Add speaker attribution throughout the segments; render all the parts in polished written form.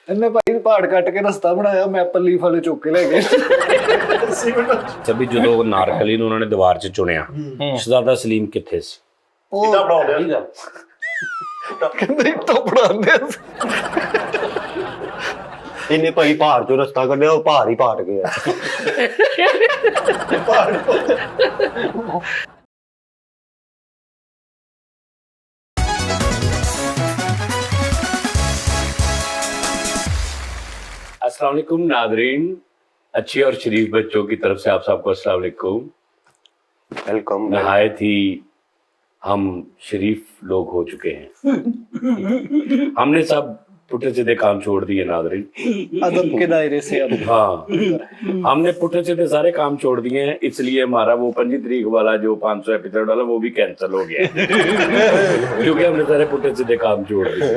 Speaker 1: ਇਹਨੇ ਭਾਈ ਪਹਾੜ ਕੱਟ ਕੇ ਰਸਤਾ ਬਣਾਇਆ, ਮੈਂ ਪੱਲੀ ਫਲ ਚੁੱਕ ਕੇ ਲੈ ਗਏ।
Speaker 2: ਸਭੀ ਜਦੋਂ ਨਾਰਕਲੀ ਨੂੰ ਉਹਨਾਂ ਨੇ ਦੀਵਾਰ 'ਚ ਚੁਣਿਆ, ਸ਼ਹਿਜ਼ਾਦਾ ਸਲੀਮ ਕਿੱਥੇ ਸੀ?
Speaker 3: ਕਿੱਦਾਂ ਬਣਾਉਂਦੇ ਆ?
Speaker 1: ਕਹਿੰਦੇ ਇੱਥੋਂ ਪੜਾਉਂਦੇ
Speaker 4: ਇਹਨੇ ਭਾਈ ਪਹਾੜ ਚੋਂ ਰਸਤਾ ਕੱਢਿਆ, ਉਹ ਪਹਾੜ ਹੀ ਪਾਟ ਗਿਆ।
Speaker 2: अस्सलाम वालेकुम नादरीन, अच्छे और शरीफ बच्चों की तरफ से आप सबको अस्सलाम वालेकुम।
Speaker 4: वेलकम।
Speaker 2: नहायत ही हम शरीफ लोग हो चुके हैं। हमने सब पुट्ठे सीधे काम छोड़ दिए नादरीन।
Speaker 1: अदब के दायरे से अब
Speaker 2: हाँ, हमने पुट्ठे सीधे सारे काम छोड़ दिए हैं, इसलिए हमारा वो 25 तारीख वाला जो 500 एपिसोड वाला वो भी कैंसिल हो गया क्योंकि हमने सारे पुट्ठे सीधे काम छोड़ दिए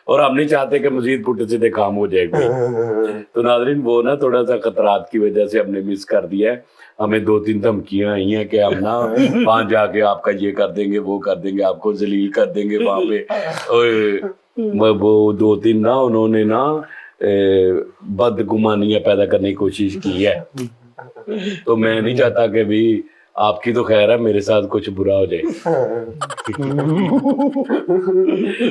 Speaker 2: और हम नहीं चाहते कि मजीद पुट्ठे सीधे काम हो जाएगा। तो नादरीन वो ना थोड़ा सा खतरात की वजह से हमने मिस कर दिया है। हमें 2-3 धमकियां आई हैं कि हम ना वहां जाके आपका ये कर देंगे, वो कर देंगे, आपको जलील कर देंगे वहां पे। वो 2-3 ना उन्होंने ना बदगुमानियां पैदा करने की कोशिश की है। तो मैं नहीं चाहता कि भी आपकी तो खैर है, मेरे साथ कुछ बुरा हो जाए।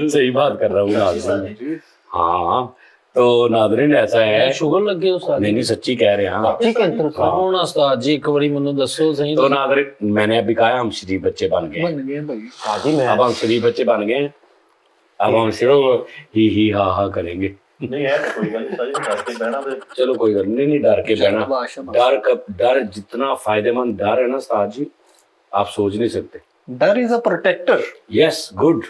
Speaker 2: सही बात कर रहा हूँ नाज़रीन। हाँ तो नादरीन ऐसा है,
Speaker 5: शुगर लगे उस्ताद?
Speaker 2: नहीं सच्ची कह रहे हैं।
Speaker 5: कौन उस्ताद जी, एक बारी मैंने दसो सही।
Speaker 2: तो नादरीन मैंने अभी कहा हम शरीफ बच्चे बन गए
Speaker 1: भाई।
Speaker 4: हाजी मैं
Speaker 2: अब हम शरीफ बच्चे बन गए हैं। अब हम सिर्फ ही हा करेंगे।
Speaker 3: नहीं है तो कोई गल नहीं, साजी डर के बहना दे।
Speaker 2: चलो कोई गल नहीं, डर के बहना। डर जितना फायदेमंद डर है ना उस्ताद जी, आप सोच नहीं सकते।
Speaker 1: डर is a protector.
Speaker 2: Yes good,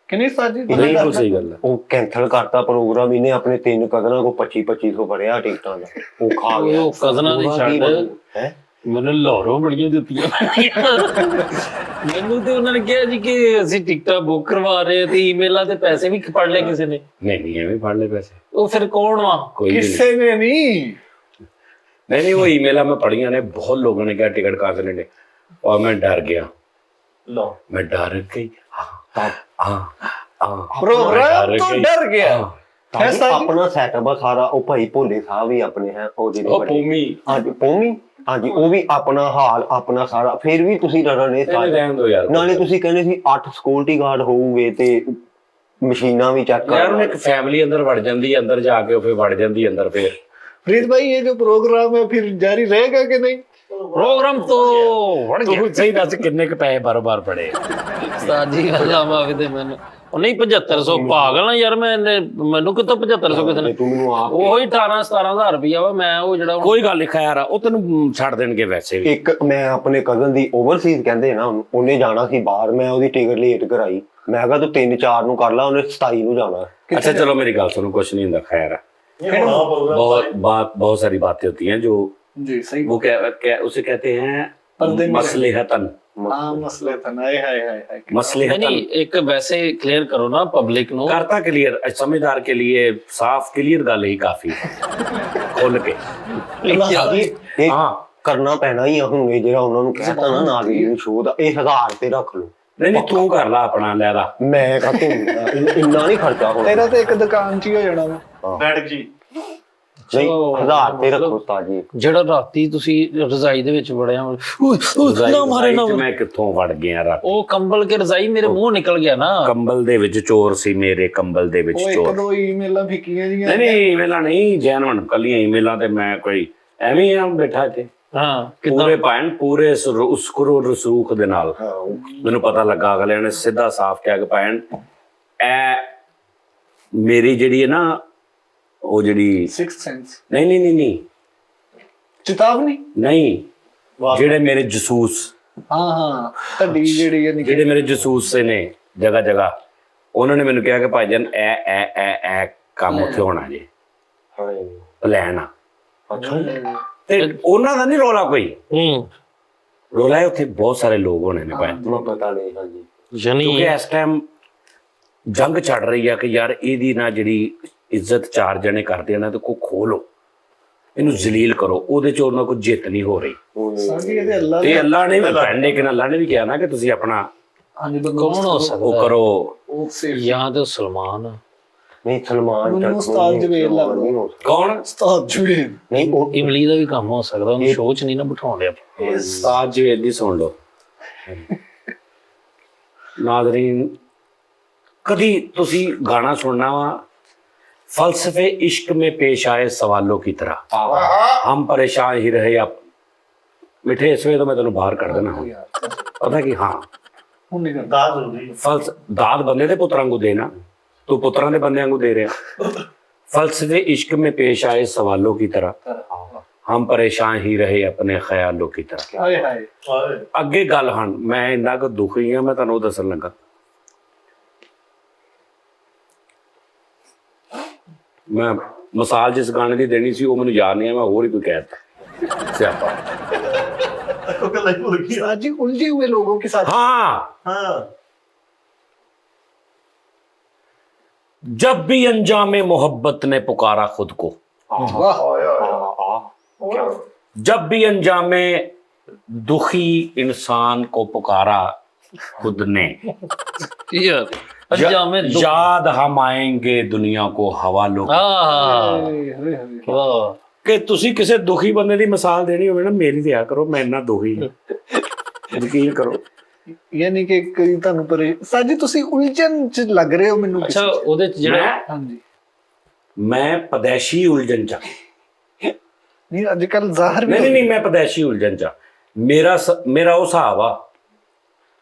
Speaker 1: कि नहीं साजी?
Speaker 2: बिल्कुल सही गल है।
Speaker 4: ਉਹ ਕੈਂਸਲ ਕਰਤਾ ਪ੍ਰੋਗਰਾਮ। ਇਹਨੇ ਆਪਣੇ 3 ਕਜ਼ਨਾਂ ਕੋ 2500 ਭਰਿਆ ਟਿਕਟਾਂ ਦਾ, ਉਹ ਖਾ ਗਿਆ।
Speaker 5: ਉਹ ਕਜ਼ਨਾਂ ਦੀ ਛੱਡ,
Speaker 4: ਹੈ
Speaker 5: ਮੈਨੂੰ ਲਾਹੌਰੋਂ ਬੜੀਆਂ ਦਿੱਤੀਆਂ। ਮੈਨੂੰ ਤੇ ਉਹਨਾਂ ਨੇ ਕਿਹਾ ਜੀ ਕਿ ਅਸੀਂ ਟਿਕਟਾਂ ਬੁੱਕ ਕਰਵਾ ਰਹੇ ਤੇ ਈਮੇਲਾਂ ਤੇ ਪੈਸੇ ਵੀ ਫੜ ਲਏ ਕਿਸੇ ਨੇ।
Speaker 2: नहीं हमें फाड़ ले पैसे,
Speaker 5: ਉਹ ਫਿਰ ਕੌਣ ਵਾ?
Speaker 2: कोई भी नहीं।
Speaker 1: किससे ने नहीं?
Speaker 2: नहीं वो ईमेल में पढ़ी ने, बहुत लोगों ने क्या टिकट कहाँ से लेने, और मैं डर गया।
Speaker 3: लो
Speaker 2: मैं डर गई।
Speaker 1: प्रोग्राम तो डर गया।
Speaker 4: ਸਾਡਾ ਆਪਣਾ ਸੈਟਅਪ ਆ ਸਾਰਾ। ਉਹ ਭਾਈ ਭੋਲੇ ਸਾਹਿਬ ਵੀ ਆਪਣੇ ਹੈ, ਉਹ ਜਿਹੜੇ
Speaker 2: ओ
Speaker 4: ਬੜੇ-
Speaker 2: भूमि
Speaker 4: ਹਾਂਜੀ ਪੌਮੀ, ਹਾਂਜੀ ਉਹ ਵੀ ਆਪਣਾ ਹਾਲ ਆਪਣਾ ਸਾਰਾ। ਫਿਰ ਵੀ ਤੁਸੀਂ ਡਰਨੇ ਸਾਰੇ।
Speaker 2: रहने दो यार।
Speaker 4: ਨਾਲੇ ਤੁਸੀਂ ਕਹਿੰਦੇ ਸੀ 8 ਸਿਕਿਉਰਿਟੀ ਗਾਰਡ ਹੋਊਗੇ ਤੇ ਮਸ਼ੀਨਾਂ ਵੀ ਚੈੱਕ
Speaker 2: यार
Speaker 4: ਕਰ।
Speaker 2: एक फैमिली अंदर वड़ जाती है, अंदर जाके फिर वड़ जाती है अंदर फिर।
Speaker 1: फरीद भाई ये जो प्रोग्राम है फिर जारी रहेगा कि नहीं?
Speaker 5: ਪ੍ਰੋਗਰਾਮ ਤੋਂ ਵੜ ਗਿਆ।
Speaker 2: तू सही दस किन्ने के पैसे बार पड़े?
Speaker 5: ਉਸਤਾਦ ਜੀ ਗੱਲਾਂ ਮਾਵੇ ਤੇ ਮੈਨੂੰ ਉਹ ਨਹੀਂ 7500 ਪਾਗਲ ਨਾ ਯਾਰ। ਮੈਨੂੰ ਕਿਤੋਂ 7500 ਕਿਸੇ ਨੇ?
Speaker 4: ਤੂੰ ਮੈਨੂੰ ਆਪ
Speaker 5: ਉਹੀ 18-17,000 ਰੁਪਇਆ ਵਾ। ਮੈਂ ਉਹ ਜਿਹੜਾ
Speaker 2: कोई गल नहीं खैर, ਉਹ ਤੈਨੂੰ ਛੱਡ ਦੇਣਗੇ ਵੈਸੇ ਵੀ।
Speaker 4: ਇੱਕ ਮੈਂ ਆਪਣੇ ਕਜ਼ਨ ਦੀ ਓਵਰਸੀਜ਼ ਕਹਿੰਦੇ ਨਾ ਉਹਨੂੰ, ਉਹਨੇ ਜਾਣਾ ਸੀ ਬਾਹਰ। ਮੈਂ ਉਹਦੀ ਟਿਕਟ ਲੇਟ ਕਰਾਈ। ਮੈਂ ਕਿਹਾ ਤੂੰ 3-4 ਨੂੰ ਕਰ ਲਾ, ਉਹਨੇ 27 ਨੂੰ ਜਾਣਾ।
Speaker 2: अच्छा चलो मेरी गल सुनो, कुछ नहीं होता खैर है।
Speaker 3: ये होना प्रोग्राम
Speaker 2: बहुत सारी बातें होती हैं जो
Speaker 1: जी सही।
Speaker 2: वो उसे कहते हैं
Speaker 1: पर्दे में
Speaker 2: मसलेहतन।
Speaker 1: हाँ मसले था ना। हाय
Speaker 2: मसलेहतन
Speaker 5: नहीं, एक वैसे क्लियर करो ना पब्लिक ਨੂੰ।
Speaker 2: करता क्लियर, समझदार के लिए साफ क्लियर गल ही काफी है। खोल के
Speaker 4: ਇਹ
Speaker 2: हाँ
Speaker 4: ਕਰਨਾ ਪੈਣਾ ਹੀ ਆ ਹੁਣ। ਇਹ ਜਿਹੜਾ ਉਹਨਾਂ ਨੂੰ ਕਹਿਤਾ ਨਾ ਨਾਜ਼ਰੀਨ ਸ਼ੋਅ ਦਾ, ਇਹ 1000 ਤੇ ਰੱਖ ਲਓ।
Speaker 2: नहीं तू कर ला अपना लहरा।
Speaker 4: ਮੈਂ ਕਹਾਂ ਇੰਨਾ ਨਹੀਂ ਖਰਚਾ ਹੋਣਾ।
Speaker 1: तेरा तो एक दुकान च ही हो जाना वा।
Speaker 3: बैठ जी।
Speaker 4: ਨਹੀਂ 1000 ਤੇ ਰੱਖੋ ਉਸਤਾਦ ਜੀ।
Speaker 5: ਜਿਹੜਾ ਰਾਤੀ ਤੁਸੀਂ ਰਜ਼ਾਈ ਦੇ ਵਿੱਚ ਵੜਿਆ ਨਾ ਮਾਰੇ ਨਾ।
Speaker 2: मैं कित्थों वड़ गया रात?
Speaker 5: ਉਹ ਕੰਬਲ ਕੇ ਰਜ਼ਾਈ ਮੇਰੇ ਮੂੰਹ ਨਿਕਲ ਗਿਆ ਨਾ।
Speaker 2: ਕੰਬਲ ਦੇ ਵਿੱਚ ਚੋਰ ਸੀ, ਮੇਰੇ ਕੰਬਲ ਦੇ ਵਿੱਚ
Speaker 1: ਉਹ ਇੱਕ
Speaker 2: ਚੋਰ।
Speaker 1: ਦੋ ਈਮੇਲਾਂ ਫਿੱਕੀਆਂ ਜੀਆਂ।
Speaker 2: ਨਹੀਂ ਈਮੇਲਾਂ ਨਹੀਂ, ਜੈਨੂਨ ਕੱਲੀਆਂ ਈਮੇਲਾਂ ਤੇ ਮੈਂ ਕੋਈ ਐਵੇਂ ਆ ਬੈਠਾ ਇੱਥੇ।
Speaker 5: ਹਾਂ ਕਿਦਾਂ?
Speaker 2: ਪੂਰੇ ਭੈਣ ਪੂਰੇ ਉਸਕਰੋ ਰਸੂਖ ਦੇ ਨਾਲ ਮੈਨੂੰ ਪਤਾ ਲੱਗਾ। ਅਗਲੇ ਨੇ ਸਿੱਧਾ ਸਾਫ਼ ਕਿਹਾ ਕਿ ਭੈਣ ਐ ਮੇਰੀ ਜਿਹੜੀ ਹੈ ਨਾ, ਉਹ ਜਿਹੜੀ
Speaker 1: 6th सेंस
Speaker 2: ਨਹੀਂ
Speaker 1: ਚੇਤਾਵਨੀ
Speaker 2: ਨਹੀਂ, ਜਿਹੜੇ ਮੇਰੇ ਜਸੂਸ,
Speaker 1: ਹਾਂ ਤੁਹਾਡੀ ਜਿਹੜੀ ਹੈ
Speaker 2: ਜਿਹੜੇ ਮੇਰੇ ਜਸੂਸ ਨੇ ਜਗ੍ਹਾ ਜਗ੍ਹਾ, ਉਹਨਾਂ ਨੇ ਮੈਨੂੰ ਕਿਹਾ ਕਿ ਭਾਈ ਜਾਨ ਐ ਕੰਮ ਉੱਥੇ ਹੋਣਾ ਜੀ, ਪਲਾਨ ਆ। ਤੇ ਉਹਨਾਂ ਦਾ ਨਹੀਂ ਰੋਲਾ ਕੋਈ, ਰੋਲਾ ਹੈ ਉੱਥੇ ਬਹੁਤ ਸਾਰੇ ਲੋਕ ਹੋਣੇ ਨੇ ਭਾਈ।
Speaker 4: ਮੈਨੂੰ ਪਤਾ ਨਹੀਂ। ਹਾਂਜੀ
Speaker 5: ਯਾਨੀ
Speaker 2: ਕਿਉਂਕਿ ਇਸ ਟਾਈਮ ਜੰਗ ਛੱਡ ਰਹੀ ਆ ਕਿ ਯਾਰ ਇਹਦੀ ਨਾ ਜਿਹੜੀ ਇੱਜ਼ਤ 4 ਜਣੇ ਕਰਦੇ ਆ ਨਾ, ਤੇ ਕੋ ਖੋਲੋ ਇਹਨੂੰ ਜ਼ਲੀਲ ਕਰੋ। ਉਹਦੇ ਚ ਉਹਨਾਂ ਕੋਈ ਜਿੱਤ ਨਹੀਂ ਹੋ ਰਹੀ।
Speaker 1: ਸਾਡੀ ਇਹਦੇ ਅੱਲਾ
Speaker 2: ਤੇ ਅੱਲਾ ਨੇ ਵੀ ਪੈਂਡੇ ਕਿ ਅੱਲਾ ਨੇ ਵੀ ਕਿਹਾ ਨਾ ਕਿ ਤੁਸੀਂ ਆਪਣਾ
Speaker 1: ਹਾਂਜੀ
Speaker 5: ਕੌਣ ਹੋ ਸਕਦਾ
Speaker 2: ਉਹ ਕਰੋ।
Speaker 1: ਉਹ ਸੇਫ
Speaker 5: ਜਾਂ ਤੇ ਸਲਮਾਨ
Speaker 4: ਨਹੀਂ ਸਲਮਾਨ
Speaker 1: ਮੈਨੂੰ ਉਸਤਾਦ ਜਵੇਦ ਲੱਗਦਾ।
Speaker 4: ਨਹੀਂ ਹੋ ਸਕਦਾ।
Speaker 2: ਕੌਣ?
Speaker 1: ਉਸਤਾਦ ਜਵੇਦ।
Speaker 4: ਨਹੀਂ ਉਹ
Speaker 5: ਇਮਲੀ ਦਾ ਵੀ ਕੰਮ ਹੋ ਸਕਦਾ, ਉਹਨੂੰ ਸ਼ੋਅ 'ਚ ਨਹੀਂ ਨਾ ਬਿਠਾਉਂਦੇ ਆਪਾਂ।
Speaker 2: ਉਸਤਾਦ ਜਵੇਦ ਦੀ ਸੁਣ ਲਓ ਨਾਜ਼ਰੀਨ, ਕਦੀ ਤੁਸੀਂ ਗਾਣਾ ਸੁਣਨਾ ਵਾ, फलसफे इश्क में पेश आए सवालों की तरह हम परेशान ही रहे आप मिठे इस वे तो मैं तेन बाहर कर देना हूँ पता कि हाँ
Speaker 1: ਹੁਣ ਨਹੀਂ ਕਰਦਾ।
Speaker 3: ਦਾਦ ਜ਼ਰੂਰੀ
Speaker 2: फलस दाद बंदे दे पुत्रां को देना तू पुत्रां दे बंदियां को दे रहा फलसफे इश्क में पेश आए सवालों की तरह हम परेशान ही रहे अपने ख्यालों की तरह
Speaker 1: ਹਾਏ ਹਾਏ।
Speaker 3: ਹਾਏ
Speaker 2: ਅੱਗੇ ਗੱਲ ਹਨ ਮੈਂ ਇੰਨਾ ਕੁ ਦੁਖੀ ਹਾਂ ਮੈਂ ਤੁਹਾਨੂੰ ਦੱਸਣ ਲੱਗਾ ਮੈਂ ਮਿਸਾਲ ਜਿਸ ਗਾਣੇ ਦੀ ਦੇਣੀ ਸੀ ਉਹ ਮੈਨੂੰ ਯਾਦ ਨਹੀਂ ਹੈ ਮੈਂ ਹੋਰ ਹੀ ਕੋਈ ਕਹਿ ਦਿੱਤਾ ਸਿਆਪਾ
Speaker 3: ਕੋਈ ਗੱਲ ਨਹੀਂ ਭੁੱਲ ਗਈ
Speaker 1: उस्ताद जी उलझे हुए लोगों के साथ।
Speaker 2: हाँ
Speaker 3: ਹਾਂ
Speaker 2: जब भी अंजाम मोहब्बत ने पुकारा खुद को
Speaker 1: वाह।
Speaker 2: जब भी अंजाम दुखी इंसान को पुकारा खुद ने
Speaker 5: ਯਾਰ ਅੰਜਾਮੇ ਦੁੱਖ।
Speaker 2: याद हम आएंगे दुनिया को हवालों
Speaker 5: ਆਹ
Speaker 1: ਹਾਏ ਹਾਏ ਹਾਏ।
Speaker 5: ਵਾਹ
Speaker 2: ਕਿ ਤੁਸੀਂ ਕਿਸੇ ਦੁਖੀ ਬੰਦੇ ਦੀ ਮਿਸਾਲ ਦੇਣੀ ਹੋਵੇ ਨਾ ਮੇਰੀ ਦਿਆ ਕਰੋ ਮੈਂ ਇੰਨਾ ਦੁਖੀ ਹਾਂ ਯਕੀਨ ਕਰੋ
Speaker 1: ਯਾਨੀ ਕਿ ਕਈ ਤੁਹਾਨੂੰ ਪਰੇ ਸਾਜੀ ਤੁਸੀਂ ਉਲਝਣ ਚ ਲੱਗ ਰਹੇ ਹੋ ਮੈਨੂੰ
Speaker 5: ਅੱਛਾ ਉਹਦੇ 'ਚ ਜਿਹੜਾ
Speaker 1: ਹਾਂਜੀ।
Speaker 2: ਮੈਂ ਪਦੈਸ਼ੀ ਉਲਝਣ ਚ
Speaker 1: ਨਹੀਂ ਅੱਜ ਕੱਲ ਜ਼ਾਹਰ ਵੀ
Speaker 2: ਨਹੀਂ ਮੈਂ ਪਦੈਸ਼ੀ ਉਲਝਣ ਚ ਮੇਰਾ ਉਹ ਹਿਸਾਬ ਆ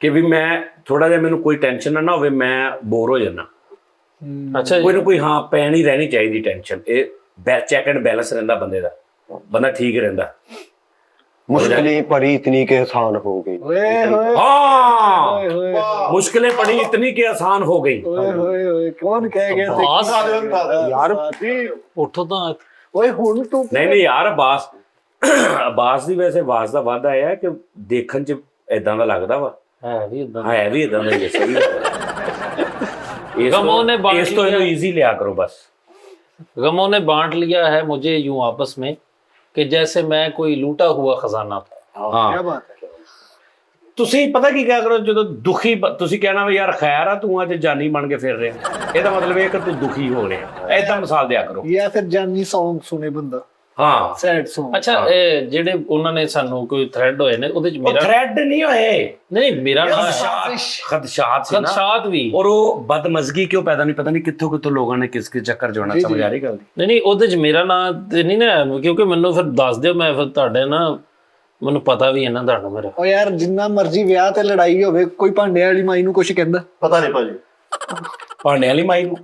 Speaker 2: ਕਿ ਵੀ ਮੈਂ ਥੋੜਾ ਜਿਹਾ ਮੈਨੂੰ ਕੋਈ ਟੈਨਸ਼ਨ ਨਾ ਹੋਵੇ ਮੈਂ ਬੋਰ ਹੋ ਜਾਣਾ
Speaker 5: ਅੱਛਾ
Speaker 2: ਕੋਈ ਨਾ ਕੋਈ ਹਾਂ ਪੈਣੀ ਰਹਿਣੀ ਚਾਹੀਦੀ ਟੈਨਸ਼ਨ ਇਹ ਚੈੱਕ ਐਂਡ ਬੈਲੈਂਸ ਰਹਿੰਦਾ ਬੰਦੇ ਦਾ ਬੰਦਾ ਠੀਕ ਰਹਿੰਦਾ
Speaker 4: मुश्किलें पड़ी इतनी के आसान हो गई।
Speaker 1: ਓਏ ਹੋਏ
Speaker 2: हाँ
Speaker 1: ਓਏ ਹੋਏ
Speaker 2: मुश्किलें पड़ी इतनी कि आसान हो गई
Speaker 1: ਓਏ ਹੋਏ ਓਏ ਕੌਣ ਕਹਿ ਗਿਆ ਸੀ?
Speaker 5: ਬਾਸ
Speaker 4: यार
Speaker 1: ਸਾਜੀ
Speaker 5: ਉੱਠੋ ਤਾਂ
Speaker 1: ਓਏ ਹੁਣ ਤੂੰ
Speaker 2: ਨਹੀਂ ਯਾਰ ਅਬਾਸ ਦੀ ਵੈਸੇ ਆਵਾਜ਼ ਦਾ ਵਾਧਾ ਇਹ ਹੈ ਕਿ ਦੇਖਣ ਚ ਇਦਾਂ ਦਾ ਲੱਗਦਾ ਵਾ
Speaker 5: ਹੈ ਵੀ ਇਦਾਂ
Speaker 2: ਹੈ ਵੀ ਇਦਾਂ ਦਾ ਹੀ ਹੈ ਸਹੀ
Speaker 5: गमों ने बांट
Speaker 2: ਇਸ ਤੋਂ ਇਹਨੂੰ ਈਜ਼ੀ ਲਿਆ ਕਰੋ ਬਸ
Speaker 5: गमों ने बांट लिया है मुझे यूं आपस में कि जैसे मैं कोई लूटा हुआ खजाना था।
Speaker 2: ਹਾਂ
Speaker 1: ਕੀ ਬਾਤ ਹੈ।
Speaker 2: ਤੁਸੀਂ ਪਤਾ ਕੀ ਕਿਆ ਕਰੋ ਜਦੋਂ ਦੁਖੀ ਤੁਸੀਂ ਕਹਿਣਾ ਵੀ ਯਾਰ ਖੈਰ ਆ ਤੂੰ ਅੱਜ ਜਾਨੀ ਬਣ ਕੇ ਫਿਰ ਰਿਹਾ ਇਹਦਾ ਮਤਲਬ ਇਹ ਕਿ ਤੂੰ ਦੁਖੀ ਹੋ ਰਿਹਾ ਐਦਾਂ ਮਿਸਾਲ ਦਿਆ ਕਰੋ
Speaker 1: ਜਾਂ ਫਿਰ ਜਾਨੀ Song ਸੁਣੇ ਬੰਦਾ
Speaker 2: ਹਾਂ
Speaker 1: ਸੈਡ Song।
Speaker 5: ਅੱਛਾ ਇਹ ਜਿਹੜੇ ਉਹਨਾਂ ਨੇ ਸਾਨੂੰ ਕੋਈ ਥ੍ਰੈਡ ਹੋਏ ਨੇ ਉਹਦੇ 'ਚ
Speaker 2: ਉਹ
Speaker 5: ਮੇਰਾ
Speaker 2: ਥ੍ਰੈਡ ਨਹੀਂ ਹੋਏ
Speaker 5: ਨਹੀਂ ਮੇਰਾ ਨਾਮ
Speaker 2: ਖਦਸ਼ਾਤ ਸੀ ਨਾ
Speaker 5: ਖਦਸ਼ਾਤ ਵੀ
Speaker 2: ਔਰ ਉਹ ਬਦਮਜ਼ਗੀ ਕਿਉਂ ਪੈਦਾ ਨਹੀਂ ਪਤਾ ਨਹੀਂ ਕਿੱਥੋਂ ਲੋਕਾਂ ਨੇ ਕਿਸ ਚੱਕਰ ਜੋਣਾ ਸਮਝ ਆ ਰਹੀ ਗੱਲ ਦੀ
Speaker 5: ਨਹੀਂ ਉਹਦੇ 'ਚ ਮੇਰਾ ਨਾਮ ਤੇ ਨਹੀਂ ਨਾ ਕਿਉਂਕਿ ਮੈਨੂੰ ਫਿਰ ਦੱਸ ਦਿਓ ਮੈਂ ਫਿਰ ਤੁਹਾਡੇ ਨਾ ਮੈਨੂੰ ਪਤਾ ਵੀ ਹੈ ਨਾ ਤੁਹਾਡਾ ਮੇਰਾ
Speaker 1: ਓ ਯਾਰ ਜਿੰਨਾ ਮਰਜ਼ੀ ਵਿਆਹ ਤੇ ਲੜਾਈ ਹੋਵੇ ਕੋਈ ਭਾਂਡੇ ਵਾਲੀ ਮਾਈ ਨੂੰ ਕੁਝ ਕਹਿੰਦਾ
Speaker 3: ਪਤਾ ਨਹੀਂ ਭਾਜੀ
Speaker 2: ਭਾਂਡੇ ਵਾਲੀ ਮਾਈ ਨੂੰ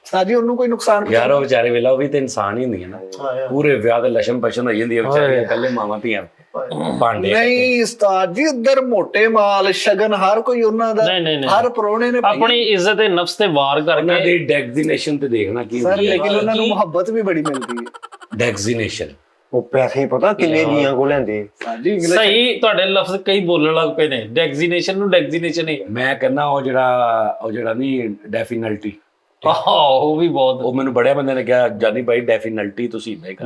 Speaker 1: ਸਾਜੀ ਉਹਨੂੰ ਕੋਈ ਨੁਕਸਾਨ
Speaker 2: ਯਾਰ ਉਹ ਵਿਚਾਰੇ ਵੇਲਾ ਉਹ ਵੀ ਤੇ ਇਨਸਾਨ ਹੀ ਹੁੰਦੀਆਂ ਨਾ ਪੂਰੇ ਵਿਆਹ ਦੇ ਲਛਣ ਪਛਣ ਹੋ ਜਾਂਦੀ ਹੈ ਵਿਚਾਰੀਆਂ ਇਕੱਲੇ ਮਾਵਾਂ ਧੀਆਂ ਭਾਂਡੇ
Speaker 1: ਨਹੀਂ ਉਸਤਾਦ ਜੀ ਇੱਧਰ ਮੋਟੇ ਮਾਲ ਸ਼ਗਨ ਹਰ ਕੋਈ ਉਹਨਾਂ ਦਾ
Speaker 5: ਨਹੀਂ।
Speaker 1: ਹਰ ਪਰੋਣੇ ਨੇ
Speaker 5: ਆਪਣੀ ਇੱਜ਼ਤ ਤੇ ਨਫਸ ਤੇ ਵਾਰ
Speaker 2: ਉਹਨਾਂ
Speaker 5: ਕਰਕੇ
Speaker 2: ਦੀ ਡੈਗਜ਼ੀਨੇਸ਼ਨ ਤੇ ਦੇਖਣਾ ਕੀ
Speaker 1: ਸਰ
Speaker 2: ਹੁੰਦੀ ਹੈ
Speaker 1: ਲੇਕਿਨ ਉਹਨਾਂ ਨੂੰ ਮੁਹੱਬਤ ਵੀ ਬੜੀ ਮਿਲਦੀ ਹੈ
Speaker 2: ਡੈਗਜ਼ੀਨੇਸ਼ਨ
Speaker 4: ਉਹ ਪੈਸੇ ਪਤਾ ਕਿੰਨੇ ਜੀਆਂ ਕੋ ਲੈਂਦੇ।
Speaker 1: ਸਾਜੀ ਇੰਗਲਿਸ਼
Speaker 5: ਸਹੀ ਤੁਹਾਡੇ ਲਫ਼ਜ਼ ਕਈ ਬੋਲਣ ਲੱਗ ਪਏ ਨੇ ਡੈਗਜ਼ੀਨੇਸ਼ਨ ਨੂੰ ਡੈਗਜ਼ੀਨੇਸ਼ਨ ਹੀ
Speaker 2: ਮੈਂ ਕਹਿੰਦਾ ਉਹ ਜਿਹੜਾ ਨਹੀਂ ਡੈਫੀਨਲਟੀ
Speaker 5: ਆਹ ਉਹ ਵੀ ਬਹੁਤ
Speaker 2: ਉਹ ਮੈਨੂੰ ਬੜਿਆ ਬੰਦੇ ਨੇ ਕਿਹਾ ਜਾਨੀ ਭਾਈ ਡੈਫੀਨਲਟੀ ਤੁਸੀਂ ਇਦਾਂ ਹੀ ਕਰ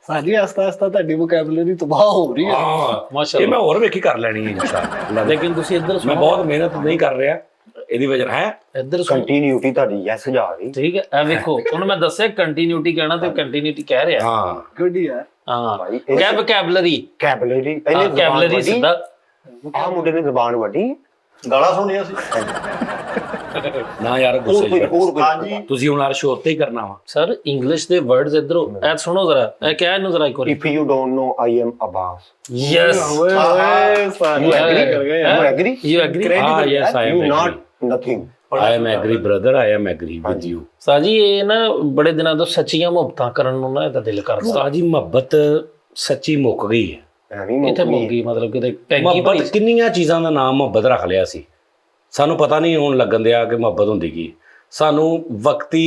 Speaker 1: ਸਾਜੀ ਆਸਤਾ ਆਸਤਾ ਤੁਹਾਡੀ ਵੋਕੈਬਲਰੀ ਤਬਾਹ ਹੋ ਰਹੀ ਹੈ।
Speaker 2: ਹਾਂ ਇਹ
Speaker 5: ਮਾਸ਼ਾਅੱਲਾ
Speaker 2: ਮੈਂ ਹੋਰ ਵੇਖੀ ਕਰ ਲੈਣੀ ਹੈ ਇਨਸ਼ਾਅੱਲਾ
Speaker 5: ਲੇਕਿਨ ਤੁਸੀਂ ਇੱਧਰ
Speaker 2: ਮੈਂ
Speaker 5: ਸੁਣੋ
Speaker 2: ਬਹੁਤ ਮਿਹਨਤ ਨਹੀਂ ਕਰ ਰਿਹਾ ਇਹਦੀ ਵਜ੍ਹਾ ਹੈ
Speaker 5: ਇੱਧਰ ਸੁਣੋ
Speaker 4: ਕੰਟੀਨਿਊਟੀ ਤੁਹਾਡੀ ਯੈਸ ਜਾ ਰਹੀ।
Speaker 5: ਠੀਕ ਹੈ ਇਹ ਵੇਖੋ ਉਹਨੂੰ ਮੈਂ ਦੱਸਿਆ ਕੰਟੀਨਿਊਟੀ ਕਹਿਣਾ ਤੇ ਕੰਟੀਨਿਊਟੀ ਕਹਿ ਰਿਹਾ
Speaker 2: ਹਾਂ
Speaker 1: ਗੁੱਡ ਯਾਰ।
Speaker 5: ਹਾਂ
Speaker 4: ਭਾਈ ਇਹ
Speaker 5: ਵੋਕੈਬਲਰੀ
Speaker 4: ਕੈਬਲਰੀ
Speaker 5: ਕੈਬਲਰੀ ਸਿੱਧਾ
Speaker 4: ਆ ਮੁੰਡੇ ਨੇ ਜ਼ਬਾਨ ਵੱਡੀ।
Speaker 3: ਗਾਲਾਂ ਸੁਣੀਆਂ ਸੀ
Speaker 2: ਨਾ ਯਾਰ ਗੁੱਸੇ ਚ
Speaker 3: ਹਾਂਜੀ
Speaker 2: ਤੁਸੀਂ ਹੁਣ ਅਰਸ਼ ਉੱਤੇ ਹੀ ਕਰਨਾ ਵਾ
Speaker 5: ਸਰ ਇੰਗਲਿਸ਼ ਦੇ ਵਰਡਸ ਇਧਰੋਂ ਇਹ ਸੁਣੋ ਜ਼ਰਾ ਇਹ ਕਿਹਾ ਇਹਨੂੰ ਜ਼ਰਾ ਇੱਕ ਵਾਰੀ
Speaker 4: if you don't know I am Abbas
Speaker 5: yes
Speaker 1: ਓਏ ਓਏ ਸਾਜੀ
Speaker 4: You agree?
Speaker 1: ਕਰ ਗਏ
Speaker 4: ਯੂ
Speaker 1: ਯਾਰ।
Speaker 4: ਐਗਰੀ
Speaker 5: ਯੂ ਐਗਰੀ
Speaker 2: ਹਾਂ yes I
Speaker 4: U
Speaker 2: am
Speaker 4: not nothing.
Speaker 2: I am agree brother I am agree with you
Speaker 5: ਸਾਜੀ ਇਹ ਨਾ ਬੜੇ ਦਿਨਾਂ ਤੋਂ ਸੱਚੀਆਂ ਮੁਹੱਬਤਾਂ ਕਰਨ ਨੂੰ ਨਾ ਇਹਦਾ ਦਿਲ ਕਰਦਾ
Speaker 2: ਸਾਜੀ ਮੁਹੱਬਤ ਸੱਚੀ ਮੁੱਕ ਗਈ ਹੈ
Speaker 4: ਐਵੇਂ
Speaker 5: ਇੱਥੇ ਮੁੱਕ ਗਈ ਮਤਲਬ ਕਿਤੇ ਟੈਂਕੀ ਭਰੀ
Speaker 2: ਮੁਹੱਬਤ ਕਿੰਨੀਆਂ ਚੀਜ਼ਾਂ ਦਾ ਨਾਮ ਮੁਹੱਬਤ ਰੱਖ ਲਿਆ ਸੀ ਸਾਨੂੰ ਪਤਾ ਨਹੀਂ ਹੁਣ ਲੱਗਣ ਦਿਆ ਕਿ ਮੁਹੱਬਤ ਹੁੰਦੀ ਕੀ ਸਾਨੂੰ ਵਕਤੀ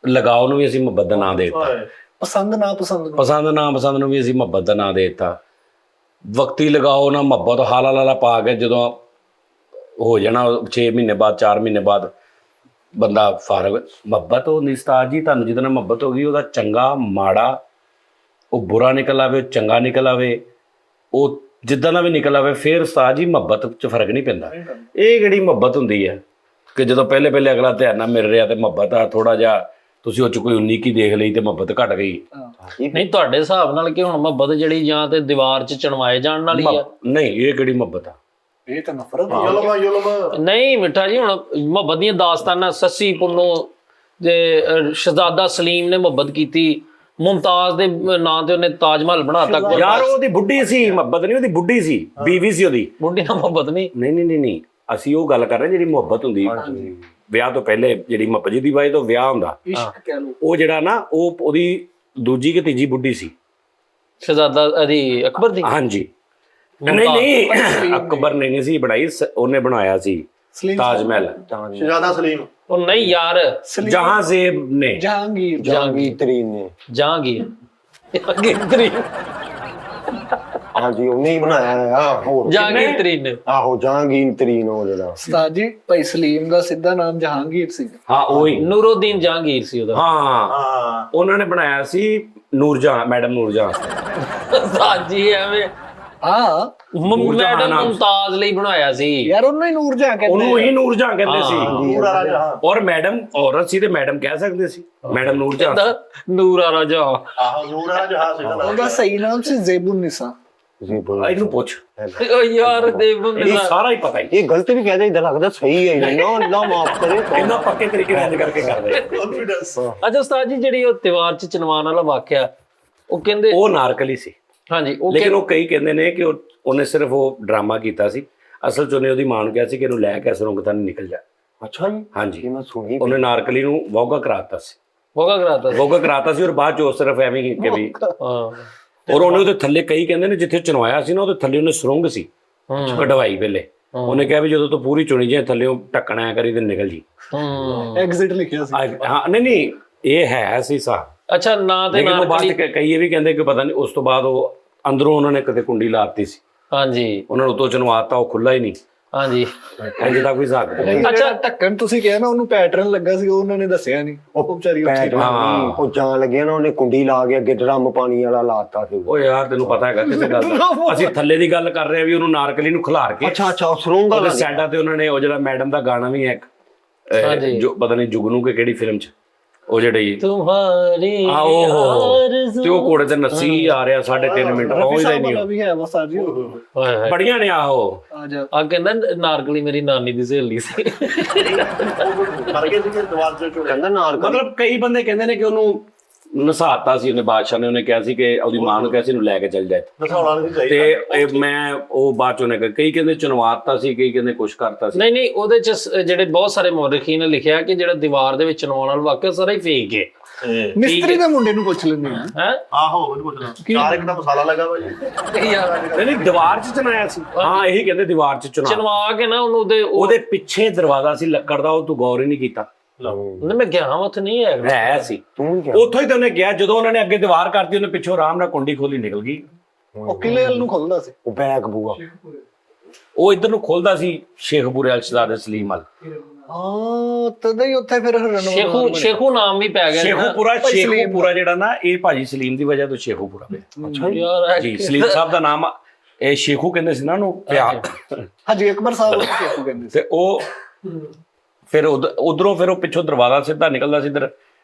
Speaker 2: ਲਗਾਓ ਨੂੰ ਵੀ ਅਸੀਂ ਮੁਹੱਬਤ ਦਾ ਨਾਂ ਦੇ ਦਿੱਤਾ
Speaker 1: ਪਸੰਦ ਨਾ ਪਸੰਦ ਨੂੰ
Speaker 2: ਪਸੰਦ ਨੂੰ ਵੀ ਅਸੀਂ ਮੁਹੱਬਤ ਦਾ ਨਾਂ ਦੇ ਦਿੱਤਾ ਵਕਤੀ ਲਗਾਓ ਨਾ ਮੁਹੱਬਤ ਹਾਲਾ ਲਾਲਾ ਪਾ ਕੇ ਜਦੋਂ ਹੋ ਜਾਣਾ 6 ਮਹੀਨੇ ਬਾਅਦ 4 ਮਹੀਨੇ ਬਾਅਦ ਬੰਦਾ ਫਾਰਗ ਮੁਹੱਬਤ ਉਹ ਨਿਸਤਾਜ ਜੀ ਤੁਹਾਨੂੰ ਜਿਹਦੇ ਨਾਲ ਮੁਹੱਬਤ ਹੋ ਗਈ ਉਹਦਾ ਚੰਗਾ ਮਾੜਾ ਉਹ ਬੁਰਾ ਨਿਕਲ ਆਵੇ ਚੰਗਾ ਨਿਕਲ ਆਵੇ ਉਹ ਜਿੱਦਾਂ ਦਾ ਵੀ ਨਿਕਲ ਆਵੇ ਫਿਰ ਉਸਤਾਦ ਜੀ ਮੁਹੱਬਤ 'ਚ ਫਰਕ ਨਹੀਂ ਪੈਂਦਾ ਇਹ ਕਿਹੜੀ ਮੁਹੱਬਤ ਹੁੰਦੀ ਹੈ ਕਿ ਜਦੋਂ ਪਹਿਲੇ ਅਗਲਾ ਧਿਆਨ ਨਾਲ ਮਿਲ ਰਿਹਾ ਤੇ ਮੁਹੱਬਤ ਆ ਥੋੜਾ ਜਿਹਾ ਤੁਸੀਂ ਉਹ ਚ ਕੋਈ ਉਨੀਕੀ ਦੇਖ ਲਈ ਤੇ ਮੁਹੱਬਤ ਘਟ ਗਈ।
Speaker 5: ਨਹੀਂ ਤੁਹਾਡੇ ਹਿਸਾਬ ਨਾਲ ਕਿ ਹੁਣ ਮੁਹੱਬਤ ਜਿਹੜੀ ਜਾਂ ਤੇ ਦੀਵਾਰ 'ਚ ਚਣਵਾਏ ਜਾਣ ਵਾਲੀ ਆ?
Speaker 2: ਨਹੀਂ, ਇਹ ਕਿਹੜੀ ਮੁਹੱਬਤ ਆ?
Speaker 1: ਇਹ ਤਾਂ ਨਫ਼ਰਤ
Speaker 3: ਜ਼ੁਲਮ
Speaker 5: ਨਹੀਂ ਮਿੱਠਾ ਜੀ, ਹੁਣ ਮੁਹੱਬਤ ਦੀਆਂ ਦਾਸਤਾਨਾਂ ਸੱਸੀ ਪੁੰਨੂ ਤੇ ਸ਼ਹਿਜ਼ਾਦਾ ਸਲੀਮ ਨੇ ਮੁਹੱਬਤ ਕੀਤੀ, ਮੁਮਤਾਜ਼ ਦੇ ਨਾਂ ਤੇ ਉਹਨੇ ਤਾਜ ਮਹਿਲ ਬਣਾਤਾ।
Speaker 2: ਯਾਰ ਉਹਦੀ ਬੁੱਢੀ ਸੀ, ਮੁਹੱਬਤ ਨਹੀਂ ਉਹਦੀ ਬੁੱਢੀ ਸੀ, ਬੀਵੀ ਸੀ ਉਹਦੀ।
Speaker 5: ਬੁੱਢੀ ਨਾਲ ਮੁਹੱਬਤ ਨਹੀਂ?
Speaker 2: ਨਹੀਂ, ਅਸੀਂ ਉਹ ਗੱਲ ਕਰ ਰਹੇ ਜਿਹੜੀ ਮੁਹੱਬਤ ਹੁੰਦੀ ਵਿਆਹ ਤੋਂ ਪਹਿਲੇ, ਜਿਹੜੀ ਮੁਹੱਬਤ ਦੀ ਵਾਈ ਤੋਂ ਵਿਆਹ ਹੁੰਦਾ,
Speaker 1: ਇਸ਼ਕ ਕਹਿ ਲਓ।
Speaker 2: ਉਹ ਜਿਹੜਾ ਨਾ ਉਹ ਉਹਦੀ ਦੂਜੀ ਕਿ ਤੀਜੀ ਬੁੱਢੀ ਸੀ
Speaker 5: ਸ਼ਹਿਜ਼ਾਦਾ ਅਦੀ ਅਕਬਰ ਦੀ?
Speaker 2: ਹਾਂਜੀ। ਨਹੀਂ ਅਕਬਰ ਨੇ ਨਹੀਂ ਸੀ ਬਣਾਈ, ਉਹਨੇ ਬਣਾਇਆ ਸੀ ਤਾਜ ਮਹਿਲ,
Speaker 3: ਸ਼ਹਿਜ਼ਾਦਾ ਸਲੀਮ।
Speaker 5: ਉਹ ਨਹੀਂ ਯਾਰ,
Speaker 2: ਜਹਾਂਜ਼ੇਬ ਨੇ,
Speaker 5: ਜਹਾਂਗੀਰ
Speaker 4: ਤਰੀਨ ਨੇ।
Speaker 5: ਜਹਾਂਗੀਰ
Speaker 4: ਹਾਂਜੀ ਉਹਨੇ ਹੀ ਬਣਾਇਆ ਆ। ਹੋਰ
Speaker 5: ਜਹਾਂਗੀਰ ਤਰੀਨ ਨੇ।
Speaker 4: ਆਹੋ ਜਹਾਂਗੀਰ ਤਰੀਨ ਉਹ ਜਿਹੜਾ।
Speaker 1: ਉਸਤਾਦ ਜੀ ਭਾਈ ਸਲੀਮ ਦਾ ਸਿੱਧਾ ਨਾਮ ਜਹਾਂਗੀਰ ਸੀ।
Speaker 2: ਹਾਂ ਉਹੀ
Speaker 5: ਨੂਰਉਦੀਨ ਜਹਾਂਗੀਰ ਸੀ ਉਹਦਾ।
Speaker 2: ਹਾਂ ਉਹਨਾਂ ਨੇ ਬਣਾਇਆ ਸੀ ਨੂਰਜਹਾਂ, ਮੈਡਮ ਨੂਰਜਹਾਂ।
Speaker 5: ਸਾਜੀ ਐਵੇਂ
Speaker 1: ਹਾਂ
Speaker 5: ਮੈਡਮ ਮੁਮਤਾਜ਼ ਲਈ ਬਣਾਇਆ ਸੀ
Speaker 1: ਯਾਰ, ਉਹਨੂੰ ਹੀ ਨੂਰ ਜਹਾਂ ਕਹਿੰਦੇ।
Speaker 2: ਉਹਨੂੰ ਹੀ ਨੂਰਜਹਾਂ ਕਹਿੰਦੇ ਸੀ।
Speaker 3: ਨੂਰ ਆਲਾ ਜਹਾਂ।
Speaker 2: ਔਰ ਮੈਡਮ ਔਰਤ ਸੀ ਤੇ ਮੈਡਮ ਕਹਿ ਸਕਦੇ ਸੀ, ਮੈਡਮ ਨੂਰਜਹਾਂ।
Speaker 5: ਨੂਰ ਆਲਾ ਜਹਾਂ।
Speaker 3: ਆਹੋ ਨੂਰ ਆਲਾ ਜਹਾਂ ਸੀ
Speaker 1: ਉਹਦਾ ਸਹੀ ਨਾਮ ਸੀ ਜ਼ੇਬੁਨ ਨਿਸਾ।
Speaker 2: ਇਹਨੂੰ ਪੁੱਛ,
Speaker 5: ਓ ਯਾਰ ਦੇਵ
Speaker 2: ਇਹ ਸਾਰਾ ਹੀ ਪਤਾ ਹੀ।
Speaker 4: ਇਹ ਗਲਤ ਵੀ ਕਹਦੇ ਇਦਾਂ ਲੱਗਦਾ ਸਹੀ ਹੈ ਨਾ, ਅੱਲਾ ਮਾਫ ਕਰੇ।
Speaker 2: ਇਹਨਾਂ ਪੱਕੇ ਤਰੀਕੇ ਨਾਲ ਕਰਕੇ ਕਰਦੇ।
Speaker 3: ਕੰਫੀਡੈਂਸ।
Speaker 5: ਅੱਛਾ ਉਸਤਾਦ ਜੀ, ਜਿਹੜੀ ਉਹ ਦੀਵਾਰ 'ਚ ਚਨਵਾਨ ਵਾਲਾ ਵਾਕਿਆ, ਉਹ ਕਹਿੰਦੇ
Speaker 2: ਉਹ ਨਾਰਕਲੀ ਸੀ।
Speaker 5: ਹਾਂਜੀ, ਉਹ
Speaker 2: ਲੇਕਿਨ ਉਹ ਕਈ ਕਹਿੰਦੇ ਨੇ ਕਿ ਉਹਨੇ ਸਿਰਫ ਉਹ ਡਰਾਮਾ ਕੀਤਾ ਸੀ, ਅਸਲ 'ਚ ਉਹਨੇ ਉਹਦੀ ਮਾਂ ਨੂੰ ਕਿਹਾ ਸੀ ਕਿ ਇਹਨੂੰ ਲੈ ਕੇ ਸੁਰੰਗ ਤਾਂ ਨਿਕਲ ਜਾ।
Speaker 4: ਅੱਛਾ ਜੀ,
Speaker 2: ਹਾਂਜੀ,
Speaker 4: ਮੈਂ ਸੁਣੀ।
Speaker 2: ਉਹਨੇ ਨਾਰਕਲੀ ਨੂੰ ਵੋਗਾ ਕਰਾਤਾ ਸੀ,
Speaker 5: ਵੋਗਾ ਕਰਾਤਾ ਸੀ।
Speaker 2: ਵੋਗਾ ਕਰਾਤਾ ਸੀ। ਔਰ ਬਾਅਦ 'ਚ ਉਹ ਸਿਰਫ ਐਵੇਂ ਹੀ ਕਿ ਵੀ,
Speaker 5: ਹਾਂ,
Speaker 2: ਔਰ ਉਹਨੇ ਉਹਦੇ ਥੱਲੇ ਕਈ ਕਹਿੰਦੇ ਨੇ ਜਿੱਥੇ ਚੁਣਵਾਇਆ ਸੀ ਨਾ ਉਹਦੇ ਥੱਲੇ ਉਹਨੇ ਸੁਰੰਗ ਸੀ ਕਢਵਾਈ ਵੇਲੇ। ਉਹਨੇ ਕਿਹਾ ਵੀ ਜਦੋਂ ਤੋਂ ਪੂਰੀ ਚੁਣੀ ਜਾਏ ਥੱਲੇ ਉਹ ਢੱਕਣਾ ਆ ਕਰੀ ਤੇ ਨਿਕਲ ਜੀ।
Speaker 1: ਐਗਜ਼ਿਟ ਲਿਖਿਆ ਸੀ।
Speaker 2: ਹਾਂ ਨਹੀਂ ਇਹ ਹੈ ਸੀ ਸਾ।
Speaker 5: ਅੱਛਾ ਨਾ ਤੇ
Speaker 2: ਲੇਕਿਨ ਉਹ ਬਾਅਦ
Speaker 5: ਨਾਰਕਲੀ।
Speaker 2: ਕਈ ਇਹ ਵੀ ਕਹਿੰਦੇ ਕਿ ਪਤਾ ਨਹੀਂ ਉਸ ਤੋਂ ਬਾਅਦ ਉਹ ਅੰਦਰੋਂ ਉਹਨਾਂ ਨੇ ਕਿਤੇ ਕੁੰਡੀ ਲਾਤੀ ਸੀ,
Speaker 5: ਹਾਂਜੀ
Speaker 2: ਉਹਨਾਂ ਨੂੰ ਉਤੋਂ ਚਨਵਾਤਾ, ਉਹ ਖੁੱਲਾ ਹੀ ਨਹੀਂ।
Speaker 5: ਹਾਂਜੀ,
Speaker 2: ਇੰਜ ਦਾ ਕੋਈ ਹਿਸਾਬ ਨਹੀਂ।
Speaker 1: ਅੱਛਾ, ਢੱਕਣ ਤੁਸੀਂ ਕਿਹਾ ਨਾ ਉਹਨੂੰ ਪੈਟਰਨ ਲੱਗਾ ਸੀ, ਉਹ ਉਹਨਾਂ ਨੇ ਦੱਸਿਆ ਨਹੀਂ। ਉਹ ਵਿਚਾਰੀ ਉੱਥੇ
Speaker 2: ਹਾਂ
Speaker 4: ਉਹ ਜਾਣ ਲੱਗਿਆ ਨਾ, ਉਹਨੇ ਕੁੰਡੀ ਲਾ ਕੇ ਅੱਗੇ ਡਰਮ ਪਾਣੀ ਵਾਲਾ ਲਾਤਾ ਸੀ।
Speaker 2: ਉਹ ਯਾਰ ਤੈਨੂੰ ਪਤਾ ਹੈਗਾ ਕਿਸੇ ਗੱਲ ਦਾ, ਅਸੀਂ ਥੱਲੇ ਦੀ ਗੱਲ ਕਰ ਰਹੇ ਹਾਂ ਵੀ ਉਹਨੂੰ ਨਾਰਕਲੀ ਨੂੰ ਖਿਲਾਰ ਕੇ।
Speaker 4: ਅੱਛਾ ਸੁਰੰਗ
Speaker 2: ਉਹਦੇ
Speaker 4: ਵਾਲਾ।
Speaker 2: ਸਾਈਡਾਂ ਤੇ ਉਹਨਾਂ ਨੇ ਉਹ ਜਿਹੜਾ ਮੈਡਮ ਦਾ ਗਾਣਾ ਵੀ ਹੈ ਇੱਕ, ਜੋ ਪਤਾ ਨਹੀਂ ਜੁਗਨੂ ਕੇ ਕਿਹੜੀ ਫਿਲਮ 'ਚ, ਉਹ ਜਿਹੜੀ
Speaker 5: ਤੁਹਾਰੀ
Speaker 2: ਤੇ ਉਹ ਘੋੜੇ ਤੇ ਨੱਸੀ ਆ ਰਿਹਾ 3.5 ਮਿੰਟ ਪਹੁੰਚਦਾ ਹੀ ਨਹੀਂ।
Speaker 1: ਵੀ ਹੈ ਬਸ ਅੱਜ
Speaker 2: ਬੜੀਆਂ ਨੇ ਆਹੋ।
Speaker 1: ਆ ਜਾ।
Speaker 5: ਆ ਕਹਿੰਦਾ ਨਾਰਕਲੀ ਮੇਰੀ ਨਾਨੀ ਦੀ ਸਹੇਲੀ ਸੀ।
Speaker 3: ਮਰ ਗਏ ਸੀਗੇ ਦੀਵਾਰ ਦੇ ਚੋਂ।
Speaker 4: ਕਹਿੰਦਾ ਨਾਰਕਲੀ।
Speaker 2: ਮਤਲਬ ਕਈ ਬੰਦੇ ਕਹਿੰਦੇ ਨੇ ਕਿ ਉਹਨੂੰ ਨਸਾਤਾ ਸੀ ਉਹਨੇ, ਬਾਦਸ਼ਾਹ ਨੇ। ਉਹਨੇ ਕਿਹਾ ਸੀ ਕਿ ਉਹਦੀ ਮਾਂ ਨੂੰ ਕਿਹਾ ਸੀ ਇਹਨੂੰ ਲੈ ਕੇ ਚੱਲ ਜਾਏ
Speaker 3: ਨਸਾਉਣਾ ਨਹੀਂ ਚਾਹੀਦਾ।
Speaker 2: ਤੇ ਇਹ ਮੈਂ ਉਹ ਬਾਅਦ ਚੋਂ ਨੇ ਕਈ ਕਹਿੰਦੇ ਚੁਣਵਾਤਾ ਸੀ, ਕਈ ਕਹਿੰਦੇ ਕੁਛ ਕਰਤਾ ਸੀ।
Speaker 5: ਨਹੀਂ ਉਹਦੇ 'ਚ ਜਿਹੜੇ ਬਹੁਤ ਸਾਰੇ ਮੌਰਖੀਨ ਨੇ ਲਿਖਿਆ ਕਿ ਜਿਹੜਾ ਦੀਵਾਰ ਦੇ ਵਿੱਚ ਚਨਵਾਉਣ ਵਾਲਾ ਵਾਕਿਆ ਸਾਰਾ ਹੀ ਫੇਕ ਹੈ।
Speaker 1: ਮਿਸਤਰੀ ਦੇ ਮੁੰਡੇ ਨੂੰ ਪੁੱਛ ਲੈਂਦੇ ਆ।
Speaker 5: ਹੈ
Speaker 3: ਆਹੋ ਉਹਨੂੰ ਪੁੱਛਣਾ ਚਾਰ ਇੱਕ ਦਾ ਮਸਾਲਾ ਲੱਗਾ ਵਾ ਜੀ।
Speaker 5: ਯਾਰ
Speaker 2: ਨਹੀਂ ਦੀਵਾਰ 'ਚ ਚਨਾਇਆ ਸੀ। ਹਾਂ ਇਹੀ ਕਹਿੰਦੇ ਦੀਵਾਰ 'ਚ ਚੁਣਾ।
Speaker 5: ਚਨਵਾ ਕੇ ਨਾ ਉਹਨੂੰ
Speaker 2: ਉਹਦੇ ਪਿੱਛੇ ਦਰਵਾਜ਼ਾ ਸੀ ਲੱਕੜ ਦਾ, ਉਹ ਤੂੰ ਗੌਰ ਹੀ ਨਹੀਂ ਕੀਤਾ।
Speaker 5: ਉਹਨੇ ਮੈਂ ਗਿਆ ਉੱਥੇ ਨਹੀਂ ਹੈ।
Speaker 2: ਹੈ ਸੀ
Speaker 4: ਤੂੰ ਕੀ
Speaker 2: ਉੱਥੋਂ ਹੀ ਤੇ ਉਹਨੇ ਗਿਆ। ਜਦੋਂ ਉਹਨਾਂ ਨੇ ਅੱਗੇ ਦੀਵਾਰ ਕਰਤੀ ਉਹਨੇ ਪਿੱਛੋਂ ਆਰਾਮ ਨਾਲ ਕੁੰਡੀ ਖੋਲੀ ਨਿਕਲ ਗਈ।
Speaker 1: ਉਹ ਕਿਲੇ ਵੱਲ ਨੂੰ ਖੁੱਲਦਾ ਸੀ।
Speaker 4: ਉਹ ਬੈਗ ਬੂਆ।
Speaker 2: ਉਹ ਇੱਧਰ ਨੂੰ ਖੋਲਦਾ ਸੀ ਸ਼ੇਖਪੁਰੇ ਅਲਸ਼ਦਾਦ ਸਲੀਮ ਵਾਲ।
Speaker 1: ਹਾਂ ਤਦੇ ਹੀ ਉੱਥੇ ਫਿਰ
Speaker 5: ਸ਼ੇਖੂ ਨਾਮ ਵੀ ਪੈ ਗਿਆ।
Speaker 2: ਸ਼ੇਖੂਪੁਰਾ ਜਿਹੜਾ ਨਾ ਇਹ ਭਾਜੀ ਸਲੀਮ ਦੀ ਵਜ੍ਹਾ ਤੋਂ ਸ਼ੇਖੂਪੁਰਾ ਪਿਆ।
Speaker 4: ਅੱਛਾ ਜੀ।
Speaker 5: ਯਾਰ
Speaker 2: ਜੀ ਸਲੀਮ ਸਾਹਿਬ ਦਾ ਨਾਮ ਇਹ ਸ਼ੇਖੂ ਕਹਿੰਦੇ ਸੀ ਨਾ ਉਹਨੂੰ ਪਿਆਰ।
Speaker 1: ਹਾਂਜੀ ਅਕਬਰ ਸਾਹਿਬ ਨੂੰ ਸ਼ੇਖੂ ਕਹਿੰਦੇ ਸੀ।
Speaker 2: ਤੇ ਉਹ ਫਿਰ ਉਧਰੋਂ ਫਿਰ ਉਹ ਪਿੱਛੋਂ ਦਰਵਾਜ਼ਾ ਸਿੱਧਾ ਨਿਕਲਦਾ ਸੀ ਇੱਧਰ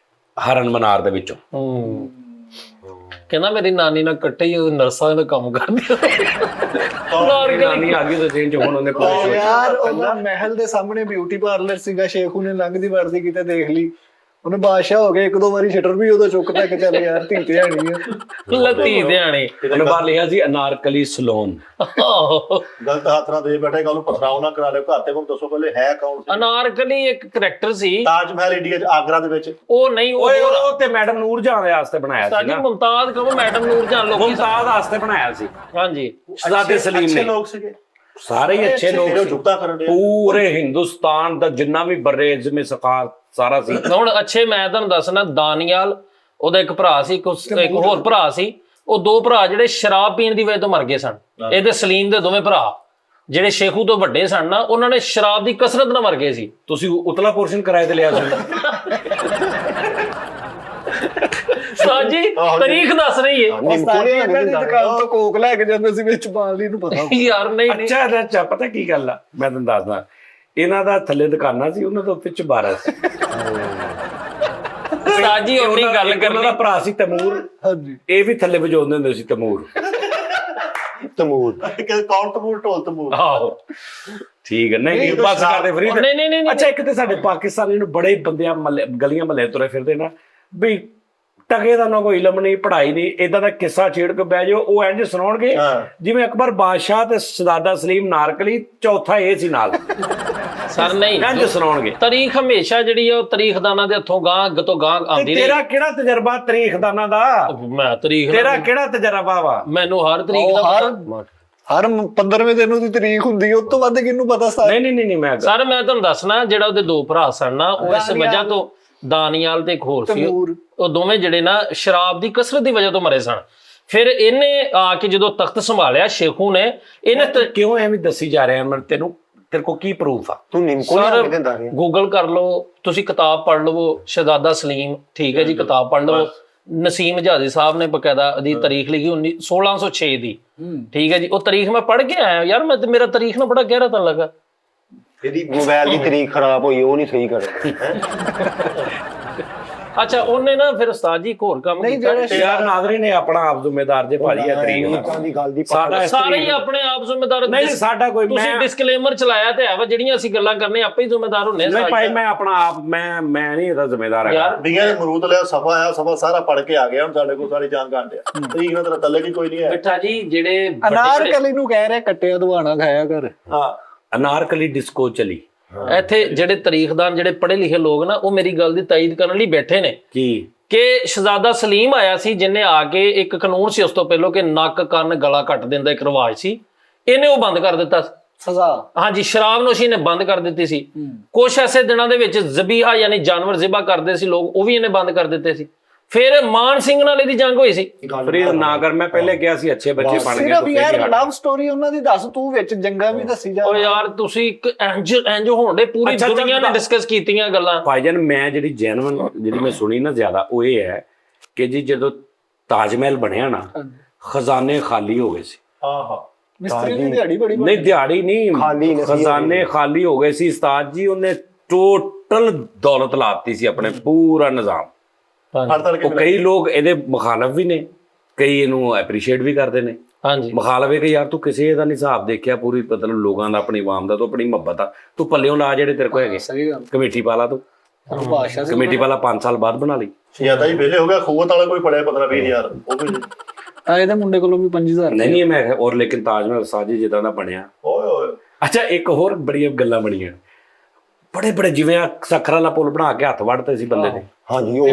Speaker 2: ਹਰਨ ਮਨਾਰ ਦੇ ਵਿੱਚੋਂ।
Speaker 5: ਕਹਿੰਦਾ ਮੇਰੀ ਨਾਨੀ ਨਾਲ ਇਕੱਠੇ ਹੀ ਨਰਸਾਂ ਦਾ ਕੰਮ ਕਰਦੀ।
Speaker 2: ਨਾਨੀ ਆ ਗਈ ਉਹਦੇ ਚੇਂਜ ਹੁਣ ਉਹਨੇ ਪੂਰੇ
Speaker 1: ਯਾਰ ਉਹਦਾ ਮਹਿਲ ਦੇ ਸਾਹਮਣੇ ਬਿਊਟੀ ਪਾਰਲਰ ਸੀਗਾ, ਸ਼ੇਖੂ ਨੇ ਲੰਘਦੀ ਵੜਦੀ ਕਿਤੇ ਦੇਖ ਲਈ, ਉਹਨੇ ਬਾਦਸ਼ਾਹ ਹੋ ਗਿਆ। ਇੱਕ ਦੋ ਵਾਰੀ ਸ਼ਟਰ ਵੀ ਉਹਦਾ ਚੁੱਕ ਕੇ ਚੱਲ ਯਾਰ ਧੀ ਧਿਆਣੀ ਆ।
Speaker 5: ਲੱਤੀ ਧਿਆਣੀ।
Speaker 2: ਉਹਨੇ ਬਾਹਰ ਲਿਖਿਆ ਸੀ ਅਨਾਰਕਲੀ ਸਲੋਨ।
Speaker 3: ਗਲਤ ਹੱਥ ਨਾਲ ਦੇ ਬੈਠੇ ਕੱਲ ਨੂੰ ਪਥਰਾਓ ਨਾ ਕਰਾ ਲਿਓ। ਘਰ ਤੇ ਮੈਨੂੰ ਦੱਸੋ ਪਹਿਲੇ ਹੈ ਕੌਣ ਸੀ?
Speaker 5: ਅਨਾਰਕਲੀ ਇੱਕ ਕਰੈਕਟਰ ਸੀ।
Speaker 3: ਤਾਜ ਮਹਿਲ ਇੰਡੀਆ 'ਚ ਆਗਰਾ ਦੇ ਵਿੱਚ।
Speaker 5: ਉਹ ਨਹੀਂ
Speaker 2: ਉਹ ਤੇ ਮੈਡਮ ਨੂਰਜਹਾਂ ਦੇ ਵਾਸਤੇ ਬਣਾਇਆ ਸੀ
Speaker 5: ਸਾਡੀ
Speaker 2: ਨਾ।
Speaker 5: ਮੁਮਤਾਜ਼ ਕਹੋ ਮੈਡਮ ਨੂਰਜਹਾਂ ਲੋਕੀ
Speaker 2: ਮੁਮਤਾਜ਼ ਵਾਸਤੇ ਬਣਾਇਆ ਸੀ।
Speaker 5: ਹਾਂਜੀ
Speaker 2: ਸ਼ਹਿਜ਼ਾਦੇ ਸਲੀਮ
Speaker 3: ਅੱਛੇ
Speaker 2: ਨੇ।
Speaker 3: ਲੋਕ ਸੀਗੇ,
Speaker 2: ਸਾਰੇ ਹੀ ਅੱਛੇ ਲੋਕ
Speaker 3: ਜਿਹੜੇ
Speaker 2: ਸੀ।
Speaker 3: ਜੁਗਤਾ ਕਰਨ ਦੇ।
Speaker 2: ਪੂਰੇ ਹਿੰਦੁਸਤਾਨ ਦਾ ਜਿੰਨਾ ਵੀ ਬਰੇ ਇਜ਼ਮੇ ਸਕਾਰ ਸਾਰਾ ਸੀ।
Speaker 5: ਹੁਣ ਅੱਛੇ ਮੈਂ ਤੁਹਾਨੂੰ ਦੱਸਣਾ, ਦਾਨੀਆਲ ਉਹਦਾ ਇੱਕ ਭਰਾ ਸੀ, ਇੱਕ ਹੋਰ ਭਰਾ ਸੀ। ਉਹ ਦੋ ਭਰਾ ਜਿਹੜੇ ਸ਼ਰਾਬ ਪੀਣ ਦੀ ਵਜ੍ਹਾ ਤੋਂ ਮਰ ਗਏ ਸਨ। ਇਹਦੇ ਸਲੀਮ ਦੇ ਦੋਵੇਂ ਭਰਾ ਜਿਹੜੇ ਸ਼ੇਖੂ ਤੋਂ ਵੱਡੇ ਸਨ ਨਾ, ਉਹਨਾਂ ਨੇ ਸ਼ਰਾਬ ਦੀ ਕਸਰਤ ਨਾਲ ਮਰ ਗਏ ਸੀ।
Speaker 2: ਤੁਸੀਂ ਉਤਲਾ ਪੋਰਸ਼ਨ ਕਿਰਾਏ ਤੇ ਲਿਆ ਸੀ।
Speaker 5: ਸਾਜੀ ਤਾਰੀਖ ਦੱਸ ਰਹੀ ਹੈ
Speaker 1: ਇਹਨਾਂ ਦੀ ਦੁਕਾਨ ਤੋਂ ਕੋਕ ਲੈ ਕੇ ਜਾਂਦੇ ਸੀ ਵਿੱਚ ਪਾਣ ਲਈ ਨੂੰ ਪਤਾ।
Speaker 5: ਯਾਰ ਨਹੀਂ
Speaker 2: ਅੱਛਾ ਪਤਾ ਕੀ ਗੱਲ ਆ, ਮੈਂ ਤੁਹਾਨੂੰ ਦੱਸਦਾ। ਇਹਨਾਂ ਦਾ ਥੱਲੇ ਦੁਕਾਨਾਂ ਸੀ, ਉਹਨਾਂ ਤੋਂ ਉੱਤੇ ਚੁਬਾਰਾ ਸੀ।
Speaker 5: ਉਸਤਾਦ ਜੀ ਉਹਨੀ ਗੱਲ
Speaker 2: ਉਹਨਾਂ ਦਾ
Speaker 5: ਕਰਨੀ
Speaker 2: ਭਰਾ ਸੀ ਤੈਮੂਰ,
Speaker 1: ਹਾਂਜੀ
Speaker 2: ਇਹ ਵੀ ਥੱਲੇ ਵਜਾਉਂਦੇ ਹੁੰਦੇ ਸੀ ਤੈਮੂਰ।
Speaker 4: ਤਮੂਰ
Speaker 3: ਕੌਣ ਤਮੂਰ ਢੋਲ ਤਮੂਰ।
Speaker 2: ਆਹੋ ਠੀਕ ਹੈ। ਨਹੀਂ ਬਸ ਕਰਦੇ ਫਰੀ।
Speaker 5: ਨਹੀਂ
Speaker 2: ਅੱਛਾ ਇੱਕ ਤੇ ਸਾਡੇ ਪਾਕਿਸਤਾਨੀ ਨੂੰ ਬੜੇ ਬੰਦਿਆਂ ਗਲੀਆਂ ਮਹੱਲੇ ਤੁਰੇ ਫਿਰਦੇ ਨਾ ਵੀ ਟਕੇ ਦਾ ਨਾ ਕੋਈ ਇਲਮ ਨਹੀਂ, ਪੜ੍ਹਾਈ ਨਹੀਂ, ਏਦਾਂ ਦਾ ਕਿੱਸਾ ਛੇੜ ਕੇ ਬਹਿ ਜਾਓ, ਉਹ ਇੰਜ ਸੁਣਾਉਣਗੇ ਜਿਵੇਂ ਅਕਬਰ ਬਾਦਸ਼ਾਹ ਤੇ ਸ਼ਹਜ਼ਾਦਾ ਸਲੀਮ ਨਾਰਕਲੀ, ਚੌਥਾ ਇਹ ਸੀ ਨਾਲ।
Speaker 5: ਸਰ ਨਹੀਂ
Speaker 2: ਇੰਜ ਸੁਣਾਉਣਗੇ।
Speaker 5: ਤਾਰੀਖ ਹਮੇਸ਼ਾ ਜਿਹੜੀ ਆ ਉਹ ਤਾਰੀਖਦਾਨਾਂ ਦੇ ਹੱਥੋਂ ਗਾਂ ਅੱਗ ਤੋਂ ਗਾਂ ਆਉਂਦੀ ਰਹੀ।
Speaker 2: ਤੇਰਾ ਕਿਹੜਾ ਤਜਰਬਾ ਤਾਰੀਖਦਾਨਾਂ ਦਾ?
Speaker 5: ਮੈਂ ਤਾਰੀਖ
Speaker 2: ਤੇਰਾ ਕਿਹੜਾ ਤਜਰਬਾ ਵਾ?
Speaker 5: ਮੈਨੂੰ ਹਰ ਤਰੀਕ ਦਾ
Speaker 1: ਹਰ 15ਵੇਂ ਦਿਨ ਉਹਦੀ ਤਰੀਕ ਹੁੰਦੀ, ਉਸ ਤੋਂ ਵੱਧ ਕਿਹਨੂੰ ਪਤਾ ਸਰ?
Speaker 2: ਨਹੀਂ ਮੈਂ
Speaker 5: ਸਰ ਮੈਂ ਤੁਹਾਨੂੰ ਦੱਸਣਾ, ਜਿਹੜਾ ਉਹਦੇ ਦੋ ਭਰਾ ਸਨ ਨਾ, ਉਹ ਇਸ ਵਜ੍ਹਾ ਤੋਂ ਦਾਨੀਆਲ ਤੇ ਇੱਕ ਹੋਰ ਸੀ, ਉਹ ਦੋਵੇਂ ਜਿਹੜੇ ਨਾ ਸ਼ਰਾਬ ਦੀ ਕਸਰਤ ਦੀ ਵਜ੍ਹਾ ਤੋਂ ਮਰੇ ਸਨ। ਫਿਰ ਇਹਨੇ ਆ ਕੇ ਜਦੋਂ ਤਖਤ ਸੰਭਾਲਿਆ ਸ਼ੇਖੂ ਨੇ, ਇਹਨੇ
Speaker 2: ਕਿਉਂ ਐਵੇਂ ਦੱਸੀ ਜਾ ਰਿਹਾ? ਮੈਂ ਤੈਨੂੰ, ਤੇਰੇ ਕੋਲ ਕੀ ਪ੍ਰੂਫ ਆ?
Speaker 4: ਤੂੰ ਨਿੰਕੋ ਲਿਆ ਕੇ ਦਿੰਦਾ ਰਿਹਾ।
Speaker 5: ਗੂਗਲ ਕਰ ਲਓ ਤੁਸੀਂ, ਕਿਤਾਬ ਪੜ੍ਹ ਲਵੋ ਸ਼ਹਜ਼ਾਦਾ ਸਲੀਮ, ਠੀਕ ਹੈ ਜੀ, ਕਿਤਾਬ ਪੜ੍ਹ ਲਵੋ। ਨਸੀਮ ਜਹਾਜ਼ੀ ਸਾਹਿਬ ਨੇ ਬਕਾਇਦਾ ਉਹਦੀ ਤਾਰੀਖ ਲਿਖੀ 1606 ਦੀ, ਠੀਕ ਹੈ ਜੀ। ਉਹ ਤਾਰੀਖ ਮੈਂ ਪੜ੍ਹ ਕੇ ਆਇਆ ਯਾਰ, ਮੈਂ ਤੇ ਮੇਰਾ ਤਾਰੀਖ ਨਾ ਬੜਾ ਗਹਿਰਾ ਤਾਂ ਲੱਗਾ।
Speaker 4: ਇਹਦੀ ਮੋਬਾਈਲ ਦੀ ਤਰੀਕ ਖਰਾਬ ਹੋਈ, ਉਹ ਨਹੀਂ ਸਹੀ ਕਰਦਾ।
Speaker 5: ਅੱਛਾ ਉਹਨੇ ਨਾ ਫਿਰ ਉਸਤਾਦ ਜੀ ਇੱਕ ਹੋਰ ਕੰਮ ਕੀਤਾ।
Speaker 2: ਯਾਰ ਨਾਜ਼ਰੀਨ ਨੇ ਆਪਣਾ ਆਪ ਜ਼ਿੰਮੇਦਾਰ ਜੇ ਭਾਜੀ ਆ ਤਰੀਕ
Speaker 4: ਦੀ ਗੱਲ ਦੀ
Speaker 2: ਸਾਡਾ
Speaker 5: ਸਾਰੇ ਹੀ ਆਪਣੇ ਆਪ ਜ਼ਿੰਮੇਦਾਰ।
Speaker 2: ਨਹੀਂ ਸਾਡਾ ਕੋਈ,
Speaker 5: ਤੁਸੀਂ ਡਿਸਕਲੇਮਰ ਚਲਾਇਆ ਤੇ ਹੈ ਵਾ, ਜਿਹੜੀਆਂ ਅਸੀਂ ਗੱਲਾਂ ਕਰਨੇ ਆਪੇ ਹੀ ਜ਼ਿੰਮੇਦਾਰ ਹੁੰਨੇ ਆ।
Speaker 2: ਨਹੀਂ ਭਾਈ ਮੈਂ ਆਪਣਾ ਆਪ, ਮੈਂ ਨਹੀਂ ਇਹਦਾ ਜ਼ਿੰਮੇਦਾਰ ਹੈਗਾ।
Speaker 5: ਯਾਰ
Speaker 3: ਬਿਗਿਆ ਨੇ ਮਰੂਦ ਲਿਆ, ਸਫਾ ਆਇਆ, ਸਫਾ ਸਾਰਾ ਪੜ ਕੇ ਆ ਗਿਆ, ਹੁਣ ਸਾਡੇ ਕੋਲ ਸਾਰੀ ਜਾਣ ਕਾਂਡਿਆ ਤਰੀਕ ਨਾਲ ਤੇਰਾ ਤੱਲੇ ਕੀ ਕੋਈ ਨਹੀਂ ਹੈ।
Speaker 5: ਮਿੱਠਾ ਜੀ ਜਿਹੜੇ
Speaker 1: ਅਨਾਰਕਲੀ ਨੂੰ ਕਹਿ ਰਿਹਾ ਕੱਟਿਆ ਦਵਾਣਾ ਖਾਇਆ ਕਰ।
Speaker 3: ਹਾਂ
Speaker 2: ਅਨਾਰਕਲੀ ਡਿਸਕੋ ਚਲੀ।
Speaker 5: ਇੱਥੇ ਜਿਹੜੇ ਤਾਰੀਖਦਾਨ, ਜਿਹੜੇ ਪੜ੍ਹੇ ਲਿਖੇ ਲੋਕ ਨਾ, ਉਹ ਮੇਰੀ ਗੱਲ ਦੀ ਤਾਇਦ ਕਰਨ ਲਈ ਬੈਠੇ ਨੇ ਕਿ ਸ਼ਹਜ਼ਾਦਾ ਸਲੀਮ ਆਇਆ ਸੀ, ਜਿੰਨੇ ਆ ਕੇ ਇੱਕ ਕਾਨੂੰਨ ਸੀ ਉਸ ਤੋਂ ਪਹਿਲਾਂ ਕਿ ਨੱਕ ਕੰਨ ਗਲਾ ਕੱਟ ਦਿੰਦਾ, ਇੱਕ ਰਿਵਾਜ ਸੀ, ਇਹਨੇ ਉਹ ਬੰਦ ਕਰ ਦਿੱਤਾ
Speaker 1: ਸਜ਼ਾ।
Speaker 5: ਹਾਂਜੀ ਸ਼ਰਾਬਨੋਸ਼ੀ ਨੇ ਬੰਦ ਕਰ ਦਿੱਤੀ ਸੀ। ਕੁਛ ਐਸੇ ਦਿਨਾਂ ਦੇ ਵਿੱਚ ਜ਼ਬੀਹਾ ਯਾਨੀ ਜਾਨਵਰ ਜ਼ਿਬਾ ਕਰਦੇ ਸੀ ਲੋਕ, ਉਹ ਵੀ ਇਹਨੇ ਬੰਦ ਕਰ ਦਿੱਤੇ ਸੀ। ਫਿਰ ਮਾਨ ਸਿੰਘ ਨਾਲ ਇਹਦੀ ਜੰਗ ਹੋਈ ਸੀ।
Speaker 2: ਫਰੀਦ ਨਾ ਕਰ, ਮੈਂ ਪਹਿਲੇ ਕਿਹਾ ਸੀ ਅੱਛੇ ਬੱਚੇ ਬਣ ਗਏ।
Speaker 1: ਸਿਰਫ ਯਾਰ ਲਵ ਸਟੋਰੀ ਉਹਨਾਂ ਦੀ ਦੱਸ, ਤੂੰ ਵਿੱਚ ਜੰਗਾਂ ਵੀ ਦੱਸੀ ਜਾ।
Speaker 5: ਓ ਯਾਰ ਤੁਸੀਂ ਇੱਕ ਇੰਜ ਹੋਣਦੇ, ਪੂਰੀ ਦੁਨੀਆ ਨੇ ਡਿਸਕਸ ਕੀਤੀਆਂ ਗੱਲਾਂ।
Speaker 2: ਭਾਈਜਾਨ ਮੈਂ ਜਿਹੜੀ ਜੈਨੂਇਨ ਜਿਹੜੀ ਮੈਂ ਸੁਣੀ ਨਾ ਜ਼ਿਆਦਾ, ਉਹ ਇਹ ਹੈ ਕਿ ਜੀ ਜਦੋਂ ਤਾਜ ਮਹਿਲ ਬਣਿਆ ਨਾ, ਖਜ਼ਾਨੇ ਖਾਲੀ ਹੋ ਗਏ ਸੀ।
Speaker 3: ਹਾਂ
Speaker 1: ਮਿਸਤਰੀ ਦੀ ਦਿਹਾੜੀ ਬੜੀ
Speaker 2: ਨਹੀਂ ਦਿਹਾੜੀ ਨਹੀਂ, ਖਜ਼ਾਨੇ ਖਾਲੀ ਹੋ ਗਏ ਸੀ। ਉਸਤਾਦ ਜੀ ਉਹਨੇ ਟੋਟਲ ਦੌਲਤ ਲਾਤੀ ਸੀ, ਆਪਣੇ ਪੂਰਾ ਨਿਜ਼ਾਮ। ਉਹ ਕਈ ਲੋਕ ਇਹਦੇ ਮੁਖਾਲਫ ਵੀ ਨੇ, ਕਈ ਇਹਨੂੰ ਐਪਰੀਸ਼ੀਏਟ ਵੀ ਕਰਦੇ ਨੇ।
Speaker 5: ਹਾਂਜੀ
Speaker 2: ਮੁਖਾਲਫ ਹੈ ਕਿ ਯਾਰ ਤੂੰ ਕਿਸੇ ਦਾ ਨਹੀਂ ਹਿਸਾਬ ਦੇਖਿਆ, ਪੂਰੀ ਮਤਲਬ ਲੋਕਾਂ ਦਾ, ਆਪਣੀ ਆਵਾਮ ਦਾ, ਤੂੰ ਆਪਣੀ ਮੁਹੱਬਤ ਆ, ਤੂੰ ਪੱਲਿਓਂ ਲਾ ਜਿਹੜੇ ਤੇਰੇ ਕੋਲ ਹੈਗੇ।
Speaker 1: ਸਹੀ ਗੱਲ।
Speaker 2: ਕਮੇਟੀ ਪਾ ਲਾ, ਤੂੰ ਕਮੇਟੀ ਵਾਲਾ 5 ਸਾਲ ਬਾਅਦ ਬਣਾ ਲਈ।
Speaker 3: ਸ਼ਿਆਦਾ ਹੀ ਵਿਹਲੇ ਹੋ ਗਿਆ, ਖੂਤ ਵਾਲਾ ਕੋਈ ਫੜਿਆ 15-20 ਉਹ ਵੀ
Speaker 1: ਆ ਇਹਦੇ ਮੁੰਡੇ ਕੋਲੋਂ ਵੀ 5000
Speaker 2: ਨਹੀਂ ਮੈਂ ਕਿਹਾ ਔਰ ਲੇਕਿਨ ਤਾਜ ਮਹਿਲ ਸਾਜੀ ਜਿੱਦਾਂ ਦਾ ਬਣਿਆ।
Speaker 3: ਓਏ ਓਏ
Speaker 2: ਅੱਛਾ ਇੱਕ ਹੋਰ ਬੜੀਆਂ ਗੱਲਾਂ ਬਣੀਆਂ, ਬੜੇ ਜਿਵੇਂ ਆ ਸੱਖਰ ਵਾਲਾ ਪੁਲ ਬਣਾ ਕੇ ਹੱਥ ਵੜਦੇ ਸੀ ਬੰਦੇ ਦੇ।
Speaker 4: ਹਾਂਜੀ ਉਹ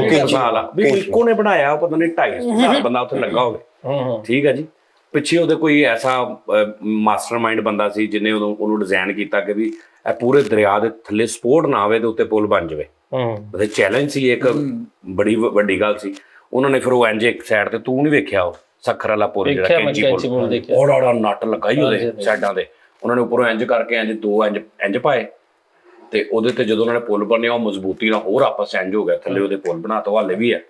Speaker 2: ਵੀ ਇੱਕੋ ਨੇ ਬਣਾਇਆ, ਉਹ ਪਤਾ ਨਹੀਂ 250 ਬੰਦਾ ਉੱਥੇ ਲੱਗਾ ਹੋਵੇ। ਠੀਕ ਹੈ ਜੀ। ਪਿੱਛੇ ਉਹਦੇ ਕੋਈ ਐਸਾ ਮਾਸਟਰਮਾਈਂਡ ਬੰਦਾ ਸੀ ਜਿਹਨੇ ਉਹਨੂੰ ਡਿਜ਼ਾਈਨ ਕੀਤਾ ਕਿ ਵੀ ਇਹ ਪੂਰੇ ਦਰਿਆ ਦੇ ਥੱਲੇ ਸਪੋਰਟ ਨਾ ਆਵੇ ਤੇ ਉੱਤੇ ਪੁਲ ਬਣ ਜਾਵੇ। ਉਹਦੇ ਚੈਲੰਜ ਸੀ, ਇੱਕ ਬੜੀ ਵੱਡੀ ਗੱਲ ਸੀ। ਉਹਨਾਂ ਨੇ ਫਿਰ ਉਹ ਇੰਜ ਇੱਕ ਸਾਈਡ ਤੇ, ਤੂੰ ਨਹੀਂ ਵੇਖਿਆ ਉਹ ਸੱਖਰ ਵਾਲਾ ਪੁਲ ਜਿਹੜਾ ਕੈਂਚੀ ਪੁਲ, ਬੜਾ ਨੱਟ ਲਗਾਈ ਉਹਦੇ ਸਾਈਡਾਂ ਤੇ। ਉਹਨਾਂ ਨੇ ਉੱਪਰੋਂ ਇੰਜ ਕਰਕੇ ਇੰਜ ਦੋ ਇੰਜ ਪਾਏ ਤੇ ਉਹਦੇ ਤੇ ਜਦੋਂ ਉਹਨਾਂ ਨੇ ਪੁਲ ਬਣਿਆ, ਉਹ ਮਜ਼ਬੂਤੀ ਨਾਲ ਹੋਰ ਆਪਸ ਇੰਜ ਹੋ ਗਿਆ, ਥੱਲੇ ਉਹਦੇ ਪੁਲ ਬਣਾ ਤਾ, ਹਾਲੇ ਵੀ ਹੈ।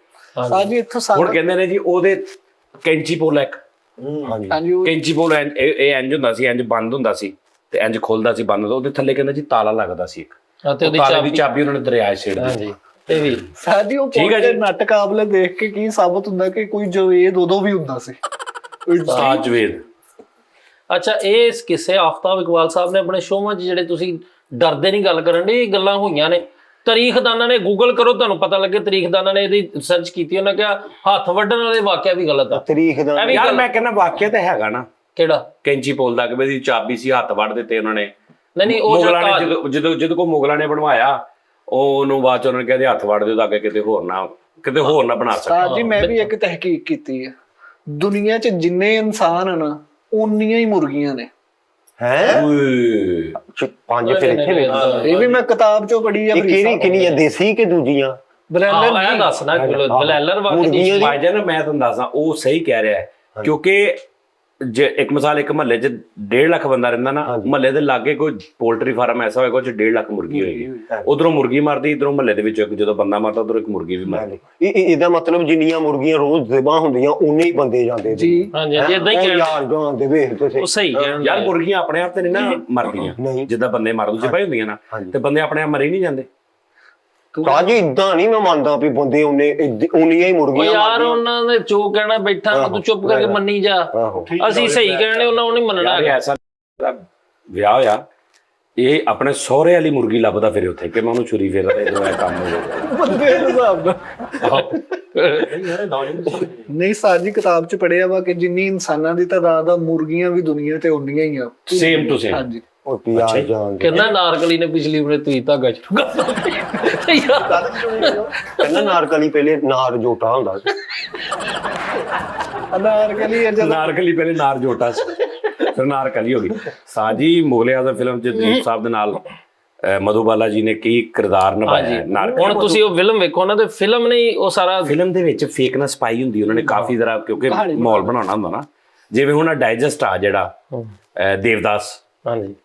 Speaker 1: ਸਾਜੀ ਇੱਥੋਂ
Speaker 2: ਹੁਣ ਕਹਿੰਦੇ ਨੇ ਜੀ ਉਹਦੇ ਕੈਂਚੀ ਪੁਲ ਇੱਕ, ਕੈਂਚੀ ਪੁਲ ਇਹ ਇੰਜ ਹੁੰਦਾ ਸੀ, ਇੰਜ ਬੰਦ ਹੁੰਦਾ ਸੀ ਤੇ ਇੰਜ ਖੁੱਲਦਾ ਸੀ, ਬੰਦ ਹੁੰਦਾ। ਉਹਦੇ ਥੱਲੇ ਕਹਿੰਦੇ ਜੀ ਤਾਲਾ ਲੱਗਦਾ ਸੀ ਇੱਕ,
Speaker 5: ਤੇ ਉਹਦੀ
Speaker 2: ਚਾਬੀ ਉਹਨਾਂ ਨੇ ਦਰਿਆ 'ਚ ਛੇੜ ਦਿੱਤੀ।
Speaker 5: ਇਹ ਵੀ
Speaker 1: ਸਾਜੀ ਉਹ ਪੋਤੇ ਨੱਟ ਕਾਬਲੇ ਦੇਖ ਕੇ ਕੀ ਸਾਬਤ ਹੁੰਦਾ ਕਿ ਕੋਈ ਜਵੇਦ ਉਦੋਂ ਵੀ ਹੁੰਦਾ ਸੀ।
Speaker 2: ਜਵੇਦ।
Speaker 5: ਅੱਛਾ ਇਹ ਇਸ ਕਿੱਸੇ ਆਫਤਾਬ ਇਕਬਾਲ ਸਾਹਿਬ ਨੇ ਆਪਣੇ ਸ਼ੋਅਾਂ 'ਚ, ਜਿਹੜੇ ਤੁਸੀਂ ਡਰਦੇ ਨਹੀਂ ਗੱਲ ਕਰਨ ਦੇ, ਇਹ ਗੱਲਾਂ ਹੋਈਆਂ ਨੇ। ਤਾਰੀਖਦਾਨਾਂ ਨੇ ਗੂਗਲ ਕਰੋ, ਤੁਹਾਨੂੰ ਪਤਾ ਲੱਗੇ, ਤਾਰੀਖਦਾਨਾਂ ਨੇ ਇਹਦੀ ਰਿਸਰਚ ਕੀਤੀ, ਉਹਨਾਂ ਕਿਹਾ ਹੱਥ ਵੱਢਣ ਵਾਲੇ ਵਾਕਿਆ ਵੀ ਗਲਤ ਆ।
Speaker 4: ਤਾਰੀਖਦਾਨ
Speaker 2: ਯਾਰ ਮੈਂ ਕਹਿੰਦਾ ਵਾਕਿਆ ਤਾਂ ਹੈਗਾ ਨਾ,
Speaker 5: ਕਿਹੜਾ
Speaker 2: ਕੈਂਚੀ ਪੁਲ ਦਾ, ਕਿ ਇਹਦੀ ਚਾਬੀ ਸੀ, ਹੱਥ ਵੱਢ ਦਿੱਤੇ ਉਹਨਾਂ ਨੇ।
Speaker 5: ਨਹੀਂ ਉਹ
Speaker 2: ਮੁਗਲਾਂ ਨੇ ਜਦੋਂ ਕੋ ਮੁਗਲਾਂ ਨੇ ਬਣਵਾਇਆ, ਉਹਨੂੰ ਬਾਅਦ ਚ ਉਹਨਾਂ ਨੇ ਕਹਿੰਦੇ ਹੱਥ ਵੱਢ ਦਿਓ ਤਾਂ ਅੱਗੇ ਕਿਤੇ ਹੋਰ ਨਾ ਬਣਾ ਸਕੇ।
Speaker 1: ਸਾਜੀ ਮੈਂ ਵੀ ਇੱਕ ਤਹਿਕੀਕ ਕੀਤੀ ਹੈ, ਦੁਨੀਆ 'ਚ ਜਿੰਨੇ ਇਨਸਾਨ ਹਨ ਨਾ, ਓਨੀਆਂ ਹੀ ਮੁਰਗੀਆਂ ਨੇ।
Speaker 4: ਹੈ ਪੰਜ ਫਿਰ ਇੱਥੇ ਵੇਖ,
Speaker 1: ਇਹ ਵੀ ਮੈਂ ਕਿਤਾਬ 'ਚੋਂ ਪੜ੍ਹੀ ਆ।
Speaker 4: ਕਿਹੜੀ ਦੇਸੀ ਕਿ ਦੂਜੀਆਂ?
Speaker 1: ਬਲੈਲਰ
Speaker 5: ਆਇਆ ਦੱਸਣਾ ਬਲੈਲਰ ਵਾਕਈ
Speaker 2: ਭਾਈਜਾਨ ਮੈਂ ਤੁਹਾਨੂੰ ਦੱਸਦਾ, ਉਹ ਸਹੀ ਕਹਿ ਰਿਹਾ ਹੈ, ਕਿਉਂਕਿ ਜੇ ਇੱਕ ਮਿਸਾਲ ਇੱਕ ਮਹੱਲੇ 'ਚ 1.5 ਲੱਖ ਬੰਦਾ ਰਹਿੰਦਾ ਨਾ, ਮਹੱਲੇ ਦੇ ਲਾਗੇ ਕੋਈ ਪੋਲਟਰੀ ਫਾਰਮ ਐਸਾ ਹੋਏਗਾ ਉਹ 'ਚ 1.5 ਲੱਖ ਮੁਰਗੀ ਹੋਏਗੀ। ਉਧਰੋਂ ਮੁਰਗੀ ਮਰਦੀ, ਇਧਰੋਂ ਮਹੱਲੇ ਦੇ ਵਿੱਚ ਜਦੋਂ ਬੰਦਾ ਮਰਦਾ ਉਧਰੋਂ ਇੱਕ ਮੁਰਗੀ ਵੀ ਮਰਦੀ।
Speaker 4: ਇਹਦਾ ਮਤਲਬ ਜਿੰਨੀਆਂ ਮੁਰਗੀਆਂ ਰੋਜ਼ ਜ਼ਿਬਾ ਹੁੰਦੀਆਂ ਉਨੇ ਹੀ ਬੰਦੇ ਜਾਂਦੇ
Speaker 1: ਜੀ।
Speaker 5: ਹਾਂਜੀ ਹਾਂਜੀ ਇਦਾਂ ਹੀ ਕਹਿਣਾ
Speaker 4: ਯਾਰ ਜਾਂਦੇ ਵੇਖਦੇ ਸੀ।
Speaker 5: ਉਹ ਸਹੀ ਕਹਿਣ
Speaker 2: ਯਾਰ ਮੁਰਗੀਆਂ ਆਪਣੇ ਆਪ ਤੇ ਨਹੀਂ ਨਾ ਮਰਦੀਆਂ, ਜਿੱਦਾਂ ਬੰਦੇ ਮਰਨ ਜਿਹਾ ਹੁੰਦੀਆਂ ਨਾ, ਤੇ ਬੰਦੇ ਆਪਣੇ ਆਪ ਮਰੇ ਨਹੀਂ ਜਾਂਦੇ।
Speaker 4: ਕਾਜੀ ਇਦਾਂ ਨਹੀਂ ਮੈਂ ਮੰਨਦਾ ਵੀ ਬੰਦੇ ਉਨੀਆਂ ਹੀ
Speaker 5: ਉਹ
Speaker 4: ਮੁਰਗੀਆਂ
Speaker 5: ਯਾਰ ਉਹਨਾਂ ਨੇ ਜੋ ਕਹਿਣਾ ਬੈਠਾ ਤੂੰ ਚੁੱਪ ਕਰਕੇ ਮੰਨੀ ਜਾ, ਅਸੀਂ ਸਹੀ ਕਹਿਣੇ ਉਹਨਾਂ ਨੂੰ ਨਹੀਂ ਮੰਨਣਾ
Speaker 2: ਯਾਰ ਐਸਾ ਵਿਆਹ ਹੋਇਆ, ਇਹ ਆਪਣੇ ਸਹੁਰੇ ਵਾਲੀ ਮੁਰਗੀ ਲੱਭਦਾ ਫਿਰ ਉੱਥੇ ਕਿ ਮੈਂ ਉਹਨੂੰ ਛੁਰੀ ਫੇਰਦਾ ਜਦੋਂ ਇਹ ਕੰਮ ਹੋ ਜਾਊਗਾ
Speaker 1: ਬੰਦੇ ਦੇ ਹਿਸਾਬ ਨਾਲ। ਨਹੀਂ ਸਾਜੀ ਕਿਤਾਬ 'ਚ ਪੜਿਆ ਵਾ ਕਿ ਜਿੰਨੀ ਇਨਸਾਨਾਂ ਦੀ ਤਾਦਾਦ ਆ, ਮੁਰਗੀਆਂ ਵੀ ਦੁਨੀਆ ਤੇ ਉਨੀਆਂ ਹੀ ਆ।
Speaker 2: Same to same.
Speaker 1: ਹਾਂਜੀ
Speaker 4: ਉਹ ਪਿਆਰ ਜਾਣ
Speaker 5: ਕਹਿੰਦਾ ਨਾਰਕਲੀ ਨੇ ਪਿਛਲੀ ਵਾਰ ਤੂੰ ਧਾਗਾ ਸ਼ੁਰੂ ਕਰਤਾ ਯਾਰ
Speaker 4: ਕਹਿੰਦਾ ਨਾਰਕਲੀ ਪਹਿਲੇ ਨਾਰ ਜੋਟਾ ਹੁੰਦਾ ਸੀ।
Speaker 1: ਅਨਾਰਕਲੀ ਜਦ
Speaker 2: ਨਾਰਕਲੀ ਪਹਿਲੇ ਨਾਰ ਜੋਟਾ ਸੀ, ਫਿਰ ਨਾਰਕਲੀ ਹੋ ਗਈ। ਸਾਜੀ ਮੁਗਲੇ ਆਜ਼ਮ ਫਿਲਮ 'ਚ ਦੀਪ ਸਾਹਿਬ ਦੇ ਨਾਲ ਮਧੂਬਾਲਾ ਜੀ ਨੇ ਕੀ ਕਿਰਦਾਰ ਨਿਭਾਇਆ ਨਾਰਕਲੀ।
Speaker 5: ਹੁਣ ਤੁਸੀਂ ਉਹ ਫਿਲਮ ਵੇਖੋ ਨਾ, ਤੇ ਫਿਲਮ ਨੇ ਉਹ ਸਾਰਾ
Speaker 2: ਫਿਲਮ ਦੇ ਵਿੱਚ ਫੇਕਨੈਸ ਪਾਈ ਹੁੰਦੀ ਉਹਨਾਂ ਨੇ ਕਾਫੀ ਜ਼ਰਾ, ਕਿਉਂਕਿ ਮਾਹੌਲ ਬਣਾਉਣਾ ਹੁੰਦਾ ਨਾ। ਜਿਵੇਂ ਹੁਣ ਡਾਈਜੈਸਟ ਆ ਜਿਹੜਾ ਦੇਵਦਾਸ,
Speaker 5: ਹਾਂਜੀ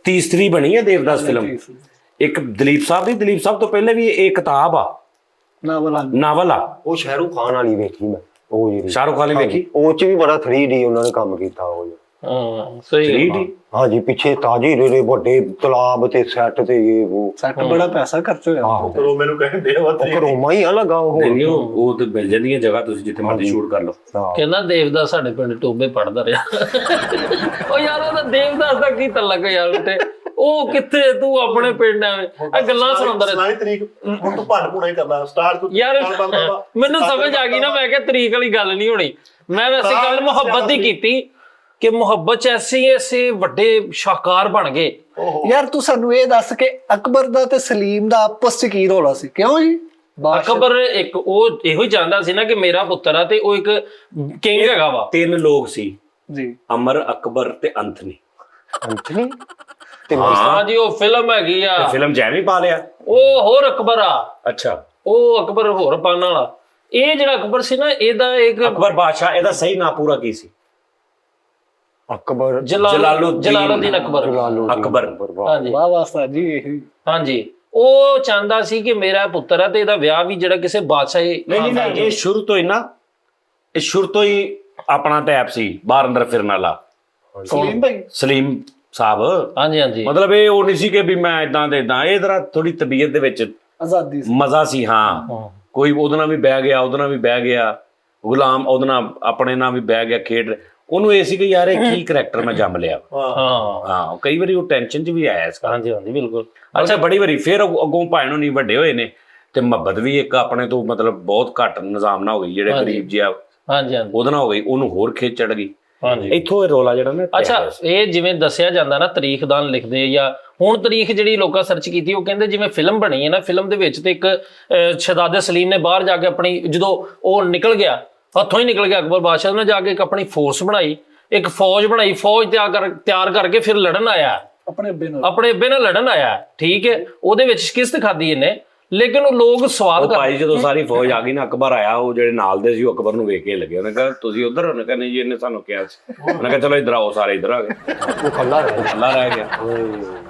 Speaker 2: ਤੀਸਰੀ ਬਣੀ ਹੈ ਦੇਵਦਾਸ ਫਿਲਮ, ਇੱਕ ਦਲੀਪ ਸਾਹਿਬ ਦੀ, ਦਲੀਪ ਸਾਹਿਬ ਤੋਂ ਪਹਿਲੇ ਵੀ ਇਹ ਕਿਤਾਬ ਆ, ਨਾਵਲ ਆ।
Speaker 4: ਉਹ ਸ਼ਾਹਰੁਖ ਖਾਨ ਵਾਲੀ ਵੇਖੀ ਮੈਂ, ਉਹ ਜਿਹੜੀ
Speaker 2: ਸ਼ਾਹਰੁਖ ਖਾਨ ਨੇ ਵੇਖੀ,
Speaker 4: ਉਹ ਚ ਵੀ ਬੜਾ 3D ਉਹਨਾਂ ਨੇ ਕੰਮ ਕੀਤਾ ਉਹ।
Speaker 5: ਹਾਂ ਸਹੀ
Speaker 2: 3D
Speaker 4: ਹਾਂਜੀ ਪਿੱਛੇ ਤਾਜੀ ਰੇ ਵੱਡੇ ਤਲਾਬ ਤੇ ਸੈੱਟ ਤੇ ਇਹ ਉਹ
Speaker 1: ਸੱਟ ਬੜਾ ਪੈਸਾ ਖਰਚ ਹੋਇਆ।
Speaker 3: ਚਲੋ ਮੈਨੂੰ ਕਹਿੰਦੇ ਆ
Speaker 4: ਉਹ ਕਰੋਮਾ ਹੀ ਆ ਲਗਾ ਉਹ।
Speaker 2: ਨਹੀਂ, ਉਹ ਤੇ ਮਿਲ ਜਾਂਦੀਆਂ ਜਗ੍ਹਾ, ਤੁਸੀਂ ਜਿੱਥੇ ਮਰਜ਼ੀ ਸ਼ੂਟ ਕਰ ਲਓ।
Speaker 5: ਕਹਿੰਦਾ ਦੇਵਦਾਸ ਸਾਡੇ ਪਿੰਡ ਟੋਬੇ ਪੜਦਾ ਰਿਹਾ। ਉਹ ਯਾਰ ਉਹਦਾ ਦੇਵਦਾਸ ਦਾ ਕੀ ਤਲਕ ਯਾਰ ਤੇ ਉਹ ਕਿੱਥੇ, ਤੂੰ ਆਪਣੇ ਪਿੰਡ ਐਵੇਂ ਆ ਗੱਲਾਂ ਸੁਣਾਉਂਦਾ ਰਿਹਾ।
Speaker 3: ਸੁਣਾਈ ਤਰੀਕ ਹੁਣ ਤੂੰ ਭੰਡ ਭੁਣਾ ਹੀ ਕਰਨਾ ਸਟਾਰਟ ਤੂੰ
Speaker 5: ਯਾਰ ਮੈਨੂੰ ਸਮਝ ਆ ਗਈ ਨਾ, ਮੈਂ ਕਿਹਾ ਤਰੀਕ ਵਾਲੀ ਗੱਲ ਨਹੀਂ ਹੋਣੀ। ਮੈਂ ਵੈਸੇ ਗੱਲ ਮੁਹੱਬਤ ਦੀ ਕੀਤੀ ਕਿ ਮੁਹੱਬਤ ਚ ਐਸੇ ਵੱਡੇ ਸ਼ਾਹਕਾਰ ਬਣ ਗਏ।
Speaker 1: ਯਾਰ ਤੂੰ ਸਾਨੂੰ ਇਹ ਦੱਸ ਕਿ ਅਕਬਰ ਦਾ ਤੇ ਸਲੀਮ ਦਾ ਆਪਸ 'ਚ ਕੀ ਰੌਲਾ ਸੀ? ਕਿਉਂ ਜੀ?
Speaker 5: ਅਕਬਰ ਇੱਕ ਉਹ ਇਹੋ ਹੀ ਜਾਣਦਾ ਸੀ ਨਾ ਕਿ ਮੇਰਾ ਪੁੱਤਰ ਆ, ਤੇ ਉਹ ਇੱਕ ਕਿੰਗ ਹੈਗਾ ਵਾ।
Speaker 2: 3 ਲੋਕ ਸੀ
Speaker 1: ਜੀ,
Speaker 2: ਅਮਰ, ਅਕਬਰ ਤੇ ਅੰਥਨੀ।
Speaker 4: ਅੰਥਨੀ ਤੇ
Speaker 5: ਹਾਂ ਜੀ, ਉਹ ਫਿਲਮ ਹੈਗੀ ਆ,
Speaker 2: ਫਿਲਮ ਜੈਵੀ ਪਾ ਲਿਆ।
Speaker 5: ਉਹ ਹੋਰ ਅਕਬਰ ਆ।
Speaker 2: ਅੱਛਾ,
Speaker 5: ਉਹ ਅਕਬਰ ਹੋਰ ਪਾਣ ਵਾਲਾ। ਇਹ ਜਿਹੜਾ ਅਕਬਰ ਸੀ ਨਾ, ਇਹਦਾ ਇੱਕ
Speaker 2: ਅਕਬਰ ਬਾਦਸ਼ਾਹ, ਇਹਦਾ ਸਹੀ ਨਾਂ ਪੂਰਾ ਕੀ ਸੀ?
Speaker 4: ਅਕਬਰ
Speaker 5: ਜਲਾਲੁਦੀਨ ਅਕਬਰ।
Speaker 2: ਅਕਬਰ।
Speaker 5: ਹਾਂਜੀ
Speaker 1: ਵਾਹ ਵਾਹ ਸਾਜੀ ਇਹੀ।
Speaker 5: ਹਾਂਜੀ, ਉਹ ਚਾਹੁੰਦਾ ਸੀ ਕਿ ਮੇਰਾ ਪੁੱਤਰ ਹੈ ਤੇ ਇਹਦਾ ਵਿਆਹ ਵੀ ਜਿਹੜਾ ਕਿਸੇ ਬਾਦਸ਼ਾਹ
Speaker 2: ਨਹੀਂ, ਇਹ ਸ਼ੁਰੂ ਤੋਂ ਹੀ ਨਾ, ਇਹ ਸ਼ੁਰੂ ਤੋਂ ਹੀ ਆਪਣਾ ਟੈਪ ਸੀ ਬਾਹਰ ਅੰਦਰ ਫਿਰਨ ਵਾਲਾ।
Speaker 1: ਸਲੀਮ ਭਾਈ
Speaker 2: ਸਲੀਮ ਸਾਹਿਬ,
Speaker 5: ਹਾਂਜੀ ਹਾਂਜੀ,
Speaker 2: ਮਤਲਬ ਇਹ ਉਹ ਨਹੀਂ ਸੀ ਕਿ ਵੀ ਮੈਂ ਇਦਾਂ ਦੇ ਇਦਾਂ, ਇਹ ਜਰਾ ਥੋੜੀ ਤਬੀਅਤ ਦੇ ਵਿੱਚ
Speaker 1: ਆਜ਼ਾਦੀ ਸੀ,
Speaker 2: ਮਜ਼ਾ ਸੀ। ਹਾਂ, ਕੋਈ ਉਹਦੇ ਨਾਲ ਵੀ ਬਹਿ ਗਿਆ, ਉਹਦੇ ਨਾਲ ਵੀ ਬਹਿ ਗਿਆ, ਗੁਲਾਮ ਉਹਦੇ ਨਾਲ ਆਪਣੇ ਨਾਲ ਵੀ ਬਹਿ ਗਿਆ ਖੇਡ। ਉਹਨੂੰ ਇਹ ਸੀ ਕਿ ਯਾਰ ਇਹ ਕੀ ਕਰੈਕਟਰ ਮੈਂ ਜੰਮ ਲਿਆ। ਹਾਂ, ਕਈ ਵਾਰੀ ਉਹ ਟੈਨਸ਼ਨ 'ਚ ਵੀ ਆਇਆ ਇਸ ਕਾਰਨ।
Speaker 5: ਹਾਂਜੀ ਹਾਂਜੀ ਬਿਲਕੁਲ।
Speaker 2: ਅੱਛਾ, ਬੜੀ ਵਾਰੀ ਫਿਰ ਅੱਗੋਂ ਭਾਵੇਂ ਨੂੰ ਨਹੀਂ ਵੱਡੇ ਹੋਏ ਨੇ ਤੇ ਮੁਹੱਬਤ ਵੀ ਇੱਕ ਆਪਣੇ ਤੋਂ ਮਤਲਬ ਬਹੁਤ ਘੱਟ ਨਿਜ਼ਾਮ ਨਾਲ ਹੋ ਗਈ, ਜਿਹੜੇ ਗਰੀਬ ਜਿਹਾ
Speaker 5: ਹਾਂਜੀ ਹਾਂਜੀ
Speaker 2: ਉਹਦੇ ਨਾਲ ਹੋ ਗਈ, ਉਹਨੂੰ ਹੋਰ ਖੇਚ ਚੜ ਗਈ।
Speaker 5: ਹਾਂਜੀ,
Speaker 2: ਇੱਥੋਂ ਇਹ ਰੋਲਾ ਜਿਹੜਾ ਨਾ।
Speaker 5: ਅੱਛਾ, ਇਹ ਜਿਵੇਂ ਦੱਸਿਆ ਜਾਂਦਾ ਨਾ ਤਾਰੀਖਦਾਨ ਲਿਖਦੇ, ਜਾਂ ਹੁਣ ਤਾਰੀਖ ਜਿਹੜੀ ਲੋਕਾਂ ਸਰਚ ਕੀਤੀ, ਉਹ ਕਹਿੰਦੇ ਜਿਵੇਂ ਫਿਲਮ ਬਣੀ ਹੈ ਨਾ, ਫਿਲਮ ਦੇ ਵਿੱਚ ਤੇ ਇੱਕ ਸ਼ਹਿਜ਼ਾਦੇ ਸਲੀਮ ਨੇ ਬਾਹਰ ਜਾ ਕੇ ਆਪਣੀ, ਜਦੋਂ ਉਹ ਨਿਕਲ ਗਿਆ, ਹੱਥੋਂ ਹੀ ਨਿਕਲ ਗਿਆ ਅਕਬਰ ਬਾਦਸ਼ਾਹ ਨੇ, ਜਾ ਕੇ ਇੱਕ ਆਪਣੀ ਫੋਰਸ ਬਣਾਈ, ਇੱਕ ਫੌਜ ਬਣਾਈ, ਫੌਜ ਤਿਆਰ ਕਰਕੇ ਫਿਰ ਲੜਨ ਆਇਆ, ਆਪਣੇ ਅੱਬੇ ਨਾਲ ਲੜਨ ਆਇਆ। ਠੀਕ ਹੈ, ਉਹਦੇ ਵਿੱਚ ਸ਼ਿਕਸਤ ਖਾਦੀ ਇਹਨੇ, ਲੇਕਿਨ ਉਹ ਲੋਕ ਸਵਾਲ ਕਰ
Speaker 2: ਭਾਈ ਜਦੋਂ ਸਾਰੀ ਫੌਜ ਆ ਗਈ ਨਾ, ਅਕਬਰ ਆਇਆ, ਉਹ ਜਿਹੜੇ ਨਾਲ ਦੇ ਸੀ ਉਹ ਅਕਬਰ ਨੂੰ ਵੇਖ ਕੇ ਲੱਗੇ, ਉਹਨੇ ਕਿਹਾ ਤੁਸੀਂ ਉਧਰ, ਉਹਨੇ ਕਿਹਾ ਨਹੀਂ ਜੀ ਇਹਨੇ ਸਾਨੂੰ ਕਿਹਾ ਸੀ। ਉਹਨੇ ਕਿਹਾ ਚਲੋ ਇੱਧਰ ਆਓ, ਸਾਰੇ ਇੱਧਰ ਆ ਗਏ,
Speaker 4: ਉਹ ਖੱਲਾ
Speaker 2: ਰਹਿ ਗਿਆ।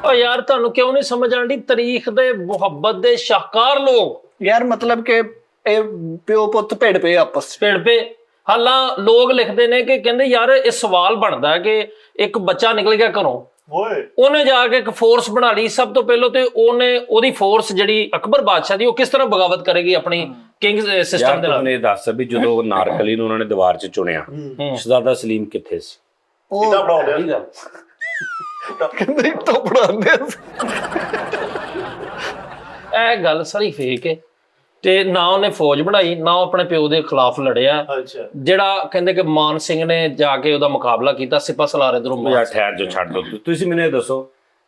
Speaker 5: ਓ ਯਾਰ ਤੁਹਾਨੂੰ ਕਿਉਂ ਨਹੀਂ ਸਮਝ ਆਉਂਦੀ, ਤਾਰੀਖ ਦੇ ਮੁਹੱਬਤ ਦੇ ਸ਼ਾਹਕਾਰ ਲੋਕ
Speaker 1: ਯਾਰ ਮਤਲਬ ਕਿ ਇਹ ਪਿਓ ਪੁੱਤ ਭਿੜ ਪਏ ਆਪਸ 'ਚ।
Speaker 5: ਭਿੜ ਪਏ। ਹਾਲਾਂ ਲੋਕ ਲਿਖਦੇ ਨੇ ਕਿ ਕਹਿੰਦੇ ਯਾਰ ਇਹ ਸਵਾਲ ਬਣਦਾ ਕਿ ਇੱਕ ਬੱਚਾ ਨਿਕਲ ਗਿਆ ਘਰੋਂ, ਉਹਨੇ ਜਾ ਕੇ ਇੱਕ ਫੋਰਸ ਬਣਾ ਲਈ। ਸਭ ਤੋਂ ਪਹਿਲਾਂ ਤੇ ਉਹਦੀ ਫੋਰਸ ਜਿਹੜੀ ਅਕਬਰ ਬਾਦਸ਼ਾਹ ਦੀ, ਉਹ ਕਿਸ ਤਰ੍ਹਾਂ ਬਗਾਵਤ ਕਰੇਗੀ ਆਪਣੀ ਕਿੰਗ ਸਿਸਟਮ ਦੇ ਨਾਲ।
Speaker 2: ਇਹ ਦੱਸ ਵੀ ਜਦੋਂ ਨਾਰਕਲੀ ਨੂੰ ਉਹਨਾਂ ਨੇ ਦੀਵਾਰ 'ਚ ਚੁਣਿਆ, ਸ਼ਹਿਜ਼ਾਦਾ ਸਲੀਮ ਕਿੱਥੇ ਸੀ?
Speaker 1: ਉਹ ਕਹਿੰਦੇ ਤੋਂ ਪੜਾਉਂਦੇ
Speaker 5: ਇਹ ਗੱਲ ਸਾਰੀ ਫੇਕ ਹੈ। ਤੇ ਨਾ ਉਹਨੇ ਫੌਜ ਬਣਾਈ, ਨਾ ਉਹ ਆਪਣੇ ਪਿਓ ਦੇ ਖਿਲਾਫ ਲੜਿਆ। ਜਿਹੜਾ ਕਹਿੰਦੇ ਕਿ ਮਾਨ ਸਿੰਘ ਨੇ ਜਾ ਕੇ ਉਹਦਾ ਮੁਕਾਬਲਾ ਕੀਤਾ, ਸਿਪਾ ਸਲਾਰ ਇਧਰੋਂ।
Speaker 2: ਯਾਰ ਠਹਿਰ ਜੋ, ਛੱਡ ਦੋ। ਤੁਸੀਂ ਮੈਨੂੰ ਇਹ ਦੱਸੋ,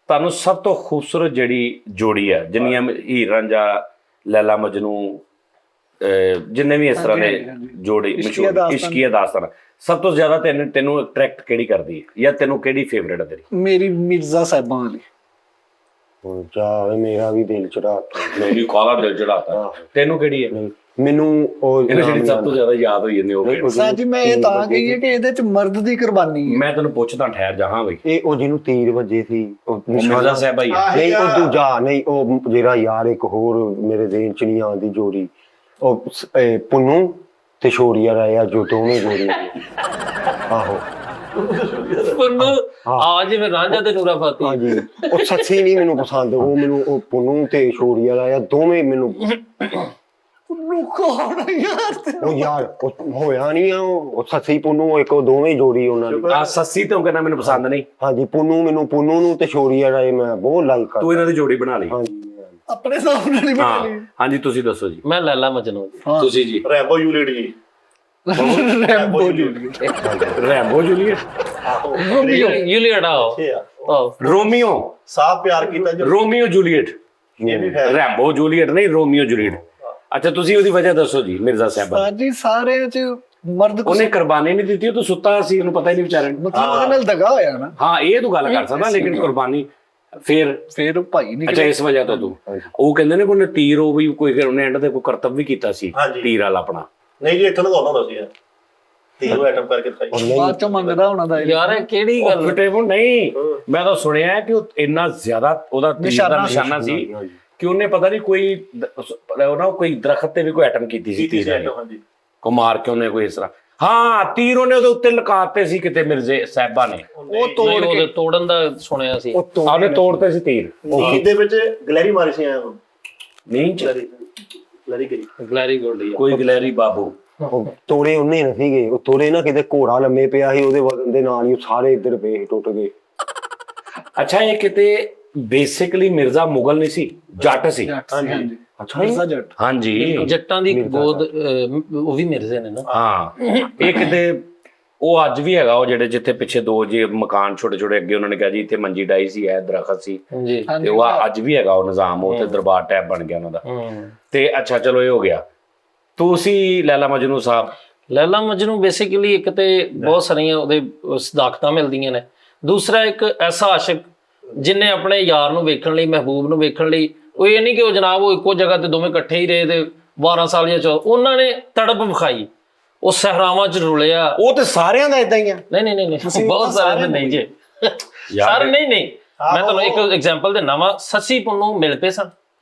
Speaker 2: ਤੁਹਾਨੂੰ ਸਭ ਤੋਂ ਖੂਬਸੂਰਤ ਜਿਹੜੀ ਜੋੜੀ ਹੈ, ਜਿੰਨੀਆਂ ਹੀਰ ਰਾਂਝਾ, ਲੈਲਾ ਮਜਨੂ, ਜਿੰਨੇ ਵੀ ਇਸ ਤਰ੍ਹਾਂ ਦੇ ਜੋੜੀ ਮਸ਼ਹੂਰ ਇਸ਼ਕੀਆ ਦਾਸਤਾਨ, ਸਭ ਤੋਂ ਜ਼ਿਆਦਾ ਤੈਨੂੰ ਅਟਰੈਕਟ ਕਿਹੜੀ ਕਰਦੀ ਹੈ, ਜਾਂ ਤੈਨੂੰ ਕਿਹੜੀ ਫੇਵਰੇਟ ਹੈ ਤੇਰੀ?
Speaker 1: ਮੇਰੀ ਮਿਰਜ਼ਾ ਸਾਹਿਬਾਂ ਵਾਲੀ।
Speaker 4: ਜਾਵੇ ਮੇਰਾ ਵੀ ਦਿਲ ਚੜਾਤਾ।
Speaker 2: ਮੈਨੂੰ ਕਾਲਾ ਦਿਲ ਚੜਾਤਾ। ਤੈਨੂੰ ਕਿਹੜੀ ਹੈ?
Speaker 4: ਮੈਨੂੰ ਉਹ
Speaker 2: ਇਹਨੂੰ ਜਿਹੜੀ ਸਭ ਤੋਂ ਜ਼ਿਆਦਾ ਯਾਦ ਹੋਈ ਜਾਂਦੀ ਉਹ ਕਿਹੜੀ?
Speaker 1: ਸਾਜ ਜੀ ਮੈਂ ਇਹ ਤਾਂ ਕਹੀ ਹੈ ਕਿ ਇਹਦੇ ਚ ਮਰਦ ਦੀ ਕੁਰਬਾਨੀ ਹੈ।
Speaker 2: ਮੈਂ ਤੈਨੂੰ ਪੁੱਛਦਾ ਠਹਿਰ ਜਾ। ਹਾਂ ਬਈ
Speaker 4: ਇਹ ਉਹ ਜਿਹਨੂੰ ਤੀਰ ਵੱਜੇ ਸੀ ਉਹ
Speaker 2: ਮਿਰਜ਼ਾ ਸਾਹਿਬ ਭਾਈ
Speaker 4: ਨਹੀਂ ਉਹ ਦੂਜਾ ਨਹੀਂ ਉਹ ਜਿਹੜਾ ਯਾਰ ਇੱਕ ਹੋਰ ਮੇਰੇ ਦੇਣ ਚ ਨਹੀਂ ਆਉਂਦੀ ਜੋੜੀ ਉਹ ਪੁੰਨੂ ਤੇ ਛੋੜੀਆ ਰਾਇਆ ਜੋ ਦੋਵੇਂ ਜੋੜੀ ਆਹੋ
Speaker 5: ਪੁੰਨੂ ਆ ਜਿਵੇਂ ਰਾਂਝਾ ਤੇ ਨੂਰਾ ਫਾਤੀ।
Speaker 4: ਹਾਂਜੀ ਉਹ ਸੱਚੀ ਨਹੀਂ ਮੈਨੂੰ ਪਸੰਦ ਉਹ ਮੈਨੂੰ ਉਹ ਪੁੰਨੂ ਤੇ ਛੋੜੀਆ ਰਾਇਆ ਦੋਵੇਂ ਮੈਨੂੰ ਉਹ ਯਾਰ ਉਹ ਹੋਇਆ ਨਹੀਂ ਆ ਉਹ ਸੱਚੀ ਪੁੰਨੂ ਇੱਕ ਉਹ ਦੋਵੇਂ ਜੋੜੀ ਉਹਨਾਂ ਦੀ
Speaker 2: ਆ ਸੱਸੀ ਤੋਂ ਕਹਿੰਦਾ ਮੈਨੂੰ ਪਸੰਦ ਨਹੀਂ।
Speaker 4: ਹਾਂਜੀ ਪੁੰਨੂ ਨੂੰ ਤੇ ਛੋੜੀਆ ਰਾਏ ਮੈਂ ਬਹੁਤ ਲਾਈਕ ਕਰਦਾ।
Speaker 2: ਤੂੰ ਇਹਨਾਂ ਦੀ ਜੋੜੀ ਬਣਾ ਲਈ।
Speaker 4: ਹਾਂਜੀ
Speaker 1: ਆਪਣੇ ਸਾਹਮਣੇ ਨਹੀਂ ਬਣਾ
Speaker 2: ਹਾਂ
Speaker 1: ਲਈ।
Speaker 2: ਹਾਂਜੀ ਤੁਸੀਂ ਦੱਸੋ ਜੀ।
Speaker 5: ਮੈਂ ਲੈਲਾ ਮਜਨੂ।
Speaker 2: ਤੁਸੀਂ ਜੀ।
Speaker 3: Rambo Juliet ji.
Speaker 1: Rambo Juliet.
Speaker 2: Rambo Juliet.
Speaker 3: ਆਹੋ
Speaker 5: ਯੂਲੀਅਟ ਆਓ।
Speaker 2: ਰੋਮੀਓ।
Speaker 3: ਸਾਫ ਪਿਆਰ ਕੀਤਾ ਜੀ।
Speaker 2: Romeo Juliet.
Speaker 3: ਇਹ ਵੀ ਹੈ।
Speaker 2: ਰੈਂਬੋ ਜੂਲੀਅਟ ਨਹੀਂ ਰੋਮੀਓ ਜੂਲੀਅਟ। ਅੱਛਾ ਤੁਸੀਂ ਉਹਦੀ ਵਜ੍ਹਾ ਦੱਸੋ ਜੀ ਮਿਰਜ਼ਾ ਸਾਹਿਬ।
Speaker 1: ਸਾਜ ਜੀ ਸਾਰਿਆਂ ਚ ਮਰਦ
Speaker 2: ਉਹਨੇ ਕੁਰਬਾਨੀ ਨਹੀਂ ਦਿੱਤੀ ਉਹ ਤਾਂ ਸੁੱਤਾ ਸੀ ਉਹਨੂੰ ਪਤਾ ਹੀ ਨਹੀਂ ਵਿਚਾਰੇ ਨੂੰ।
Speaker 1: ਮਤਲਬ ਉਹਦੇ ਨਾਲ ਦਗਾ ਹੋਇਆ ਨਾ
Speaker 2: ਹਾਂ ਇਹ ਤੂੰ ਗੱਲ ਕਰ ਸਕਦਾ ਲੇਕਿਨ ਕੁਰਬਾਨੀ ਫਿਰ
Speaker 1: ਉਹ ਭਾਈ ਨਹੀਂ
Speaker 2: ਅੱਛਾ ਇਸ ਵਜ੍ਹਾ ਤੋਂ ਤੂੰ ਉਹ ਕਹਿੰਦੇ ਨੇ ਕੋਈ ਤੀਰ ਉਹ ਵੀ ਕੋਈ ਉਹਨੇ ਐਂਡ ਤੇ ਕੋਈ ਕਰਤੱਵ ਵੀ ਕੀਤਾ ਸੀ
Speaker 3: ਹਾਂਜੀ।
Speaker 2: ਤੀਰ ਵਾਲਾ ਆਪਣਾ।
Speaker 3: ਨਹੀਂ ਜੀ ਇੱਥੇ ਲਗਾਉਣਾ ਹੁੰਦਾ ਸੀ ਤੀਰੋ ਐਟਮ ਕਰਕੇ ਖਾਈ।
Speaker 1: ਬਾਅਦ ਚ ਮੰਗਦਾ ਹੋਣਾ ਦਾ
Speaker 5: ਯਾਰ ਇਹ ਕਿਹੜੀ ਗੱਲ
Speaker 2: ਫਿਟੇਬਲ ਨਹੀਂ ਮੈਂ ਤਾਂ ਸੁਣਿਆ ਕਿ ਉਹ ਇੰਨਾ ਜ਼ਿਆਦਾ ਉਹਦਾ ਤੀਰ ਦਾ ਨਿਸ਼ਾਨਾ ਸੀ ਕਿ ਉਹਨੇ ਪਤਾ ਨਹੀਂ ਕੋਈ ਦਰਖਤ ਤੇ ਵੀ ਕੋਈ ਐਟਮ ਕੀਤੀ ਸੀ ਤੀਰ ਵਾਲੀ
Speaker 3: ਹਾਂਜੀ
Speaker 2: ਕੋ ਮਾਰ ਕੇ ਉਹਨੇ ਕੋਈ ਇਸ ਤਰ੍ਹਾਂ। ਹਾਂ ਤੀਰ ਉਹਨੇ ਉਹਦੇ ਉੱਤੇ ਲਗਾਤੇ ਸੀ ਕਿਤੇ ਮਿਰਜ਼ੇ ਸਾਹਿਬਾਂ ਨੇ
Speaker 1: ਉਹ ਤੋੜ ਕੇ
Speaker 5: ਤੋੜਨ ਦਾ ਸੁਣਿਆ ਸੀ।
Speaker 2: ਉਹਨੇ ਤੋੜਤੇ ਸੀ ਤੀਰ।
Speaker 3: ਨੀਂਦ ਦੇ ਵਿੱਚ ਗਲੈਰੀ ਮਾਰੀ ਸੀ ਆਇਆ ਹੁਣ
Speaker 2: ਨਹੀਂ
Speaker 3: ਗਲੈਰੀ ਗਈ।
Speaker 5: ਵੈਰੀ ਗੁੱਡ
Speaker 2: ਕੋਈ ਗਲੈਰੀ ਬਾਬੂ
Speaker 4: ਉਹ ਤੋੜੇ ਉਹਨੇ ਨਾ ਸੀਗੇ ਉਹ ਤੋੜੇ ਨਾ ਕਿਤੇ ਘੋੜਾ ਲੰਮੇ ਪਿਆ ਸੀ ਉਹਦੇ ਵਜ਼ਨ ਦੇ ਨਾਲ ਹੀ ਉਹ ਸਾਰੇ ਇੱਧਰ ਪਏ ਟੁੱਟ ਗਏ।
Speaker 2: ਅੱਛਾ ਇਹ ਕਿਤੇ ਬੇਸਿਕਲੀ ਮਿਰਜ਼ਾ ਮੁਗਲ ਨਹੀਂ ਸੀ ਜੱਟ ਸੀ।
Speaker 1: ਹਾਂਜੀ
Speaker 4: ਅੱਛਾ
Speaker 1: ਮਿਰਜ਼ਾ ਜੱਟ।
Speaker 2: ਹਾਂਜੀ
Speaker 5: ਜੱਟਾਂ ਦੀ ਗੋਦ ਉਹ ਵੀ ਮਿਰਜ਼ੇ ਨੇ ਨਾ।
Speaker 2: ਹਾਂ ਇਹ ਕਿਤੇ ਉਹ ਅੱਜ ਵੀ ਹੈਗਾ ਉਹ ਜਿਹੜੇ ਜਿੱਥੇ ਪਿੱਛੇ ਦੋ ਜੇ ਮਕਾਨ ਛੋਟੇ ਛੋਟੇ ਅੱਗੇ ਉਹਨਾਂ ਨੇ ਕਿਹਾ ਜੀ ਇੱਥੇ ਮੰਜੀ ਡਾਈ ਸੀ ਇਹ ਦਰਖਤ ਸੀ
Speaker 5: ਜੀ
Speaker 2: ਤੇ ਉਹ ਅੱਜ ਵੀ ਹੈਗਾ ਉਹ ਨਿਜ਼ਾਮ ਉਹ ਤੇ ਦਰਬਾਰ ਟੈਬ ਬਣ ਗਿਆ ਉਹਨਾਂ ਦਾ। ਤੇ ਅੱਛਾ ਚਲੋ ਇਹ ਹੋ ਗਿਆ। ਤੁਸੀਂ ਲੈਲਾ ਮਜਨੂ ਸਾਹਿਬ।
Speaker 5: ਲੈਲਾ ਮਜਨੂ ਬੇਸਿਕਲੀ ਇੱਕ ਤੇ ਬਹੁਤ ਸਾਰੀਆਂ ਉਹਦੇ ਸਦਾਕਤਾਂ ਮਿਲਦੀਆਂ ਨੇ। ਦੂਸਰਾ ਇੱਕ ਐਸਾ ਆਸ਼ਿਕ ਜਿਨੇ ਆਪਣੇ ਯਾਰ ਨੂੰ ਵੇਖਣ ਲਈ ਮਹਿਬੂਬ ਨੂੰ ਵੇਖਣ ਲਈ ਉਹ ਇਹ ਨਹੀਂ ਕਿ ਉਹ ਜਨਾਬ ਉਹ ਇੱਕੋ ਜਗ੍ਹਾ ਤੇ ਦੋਵੇਂ ਇਕੱਠੇ ਹੀ ਰਹੇ ਤੇ 12 ਸਾਲ ਜਾਂ 14 ਉਹਨਾਂ ਨੇ ਤੜਪ ਵਿਖਾਈ ਉਹ ਸਹਿਰਾਵਾਂ ਚ ਰੁਲਿਆ।
Speaker 2: ਉਹ ਤੇ ਸਾਰਿਆਂ ਦਾ ਇਦਾਂ ਹੀ ਆ।
Speaker 5: ਨਹੀਂ ਬਹੁਤ ਸਾਰੇ ਨਹੀਂ ਜੀ ਸਾਰੇ ਨਹੀਂ ਮੈਂ ਤੁਹਾਨੂੰ ਇੱਕ ਐਗਜ਼ਾਮਪਲ ਦਿੰਦਾ ਵਾਂ। ਸੱਸੀ ਪੁੰਨੂ ਮਿਲ ਪਏ ਸਨ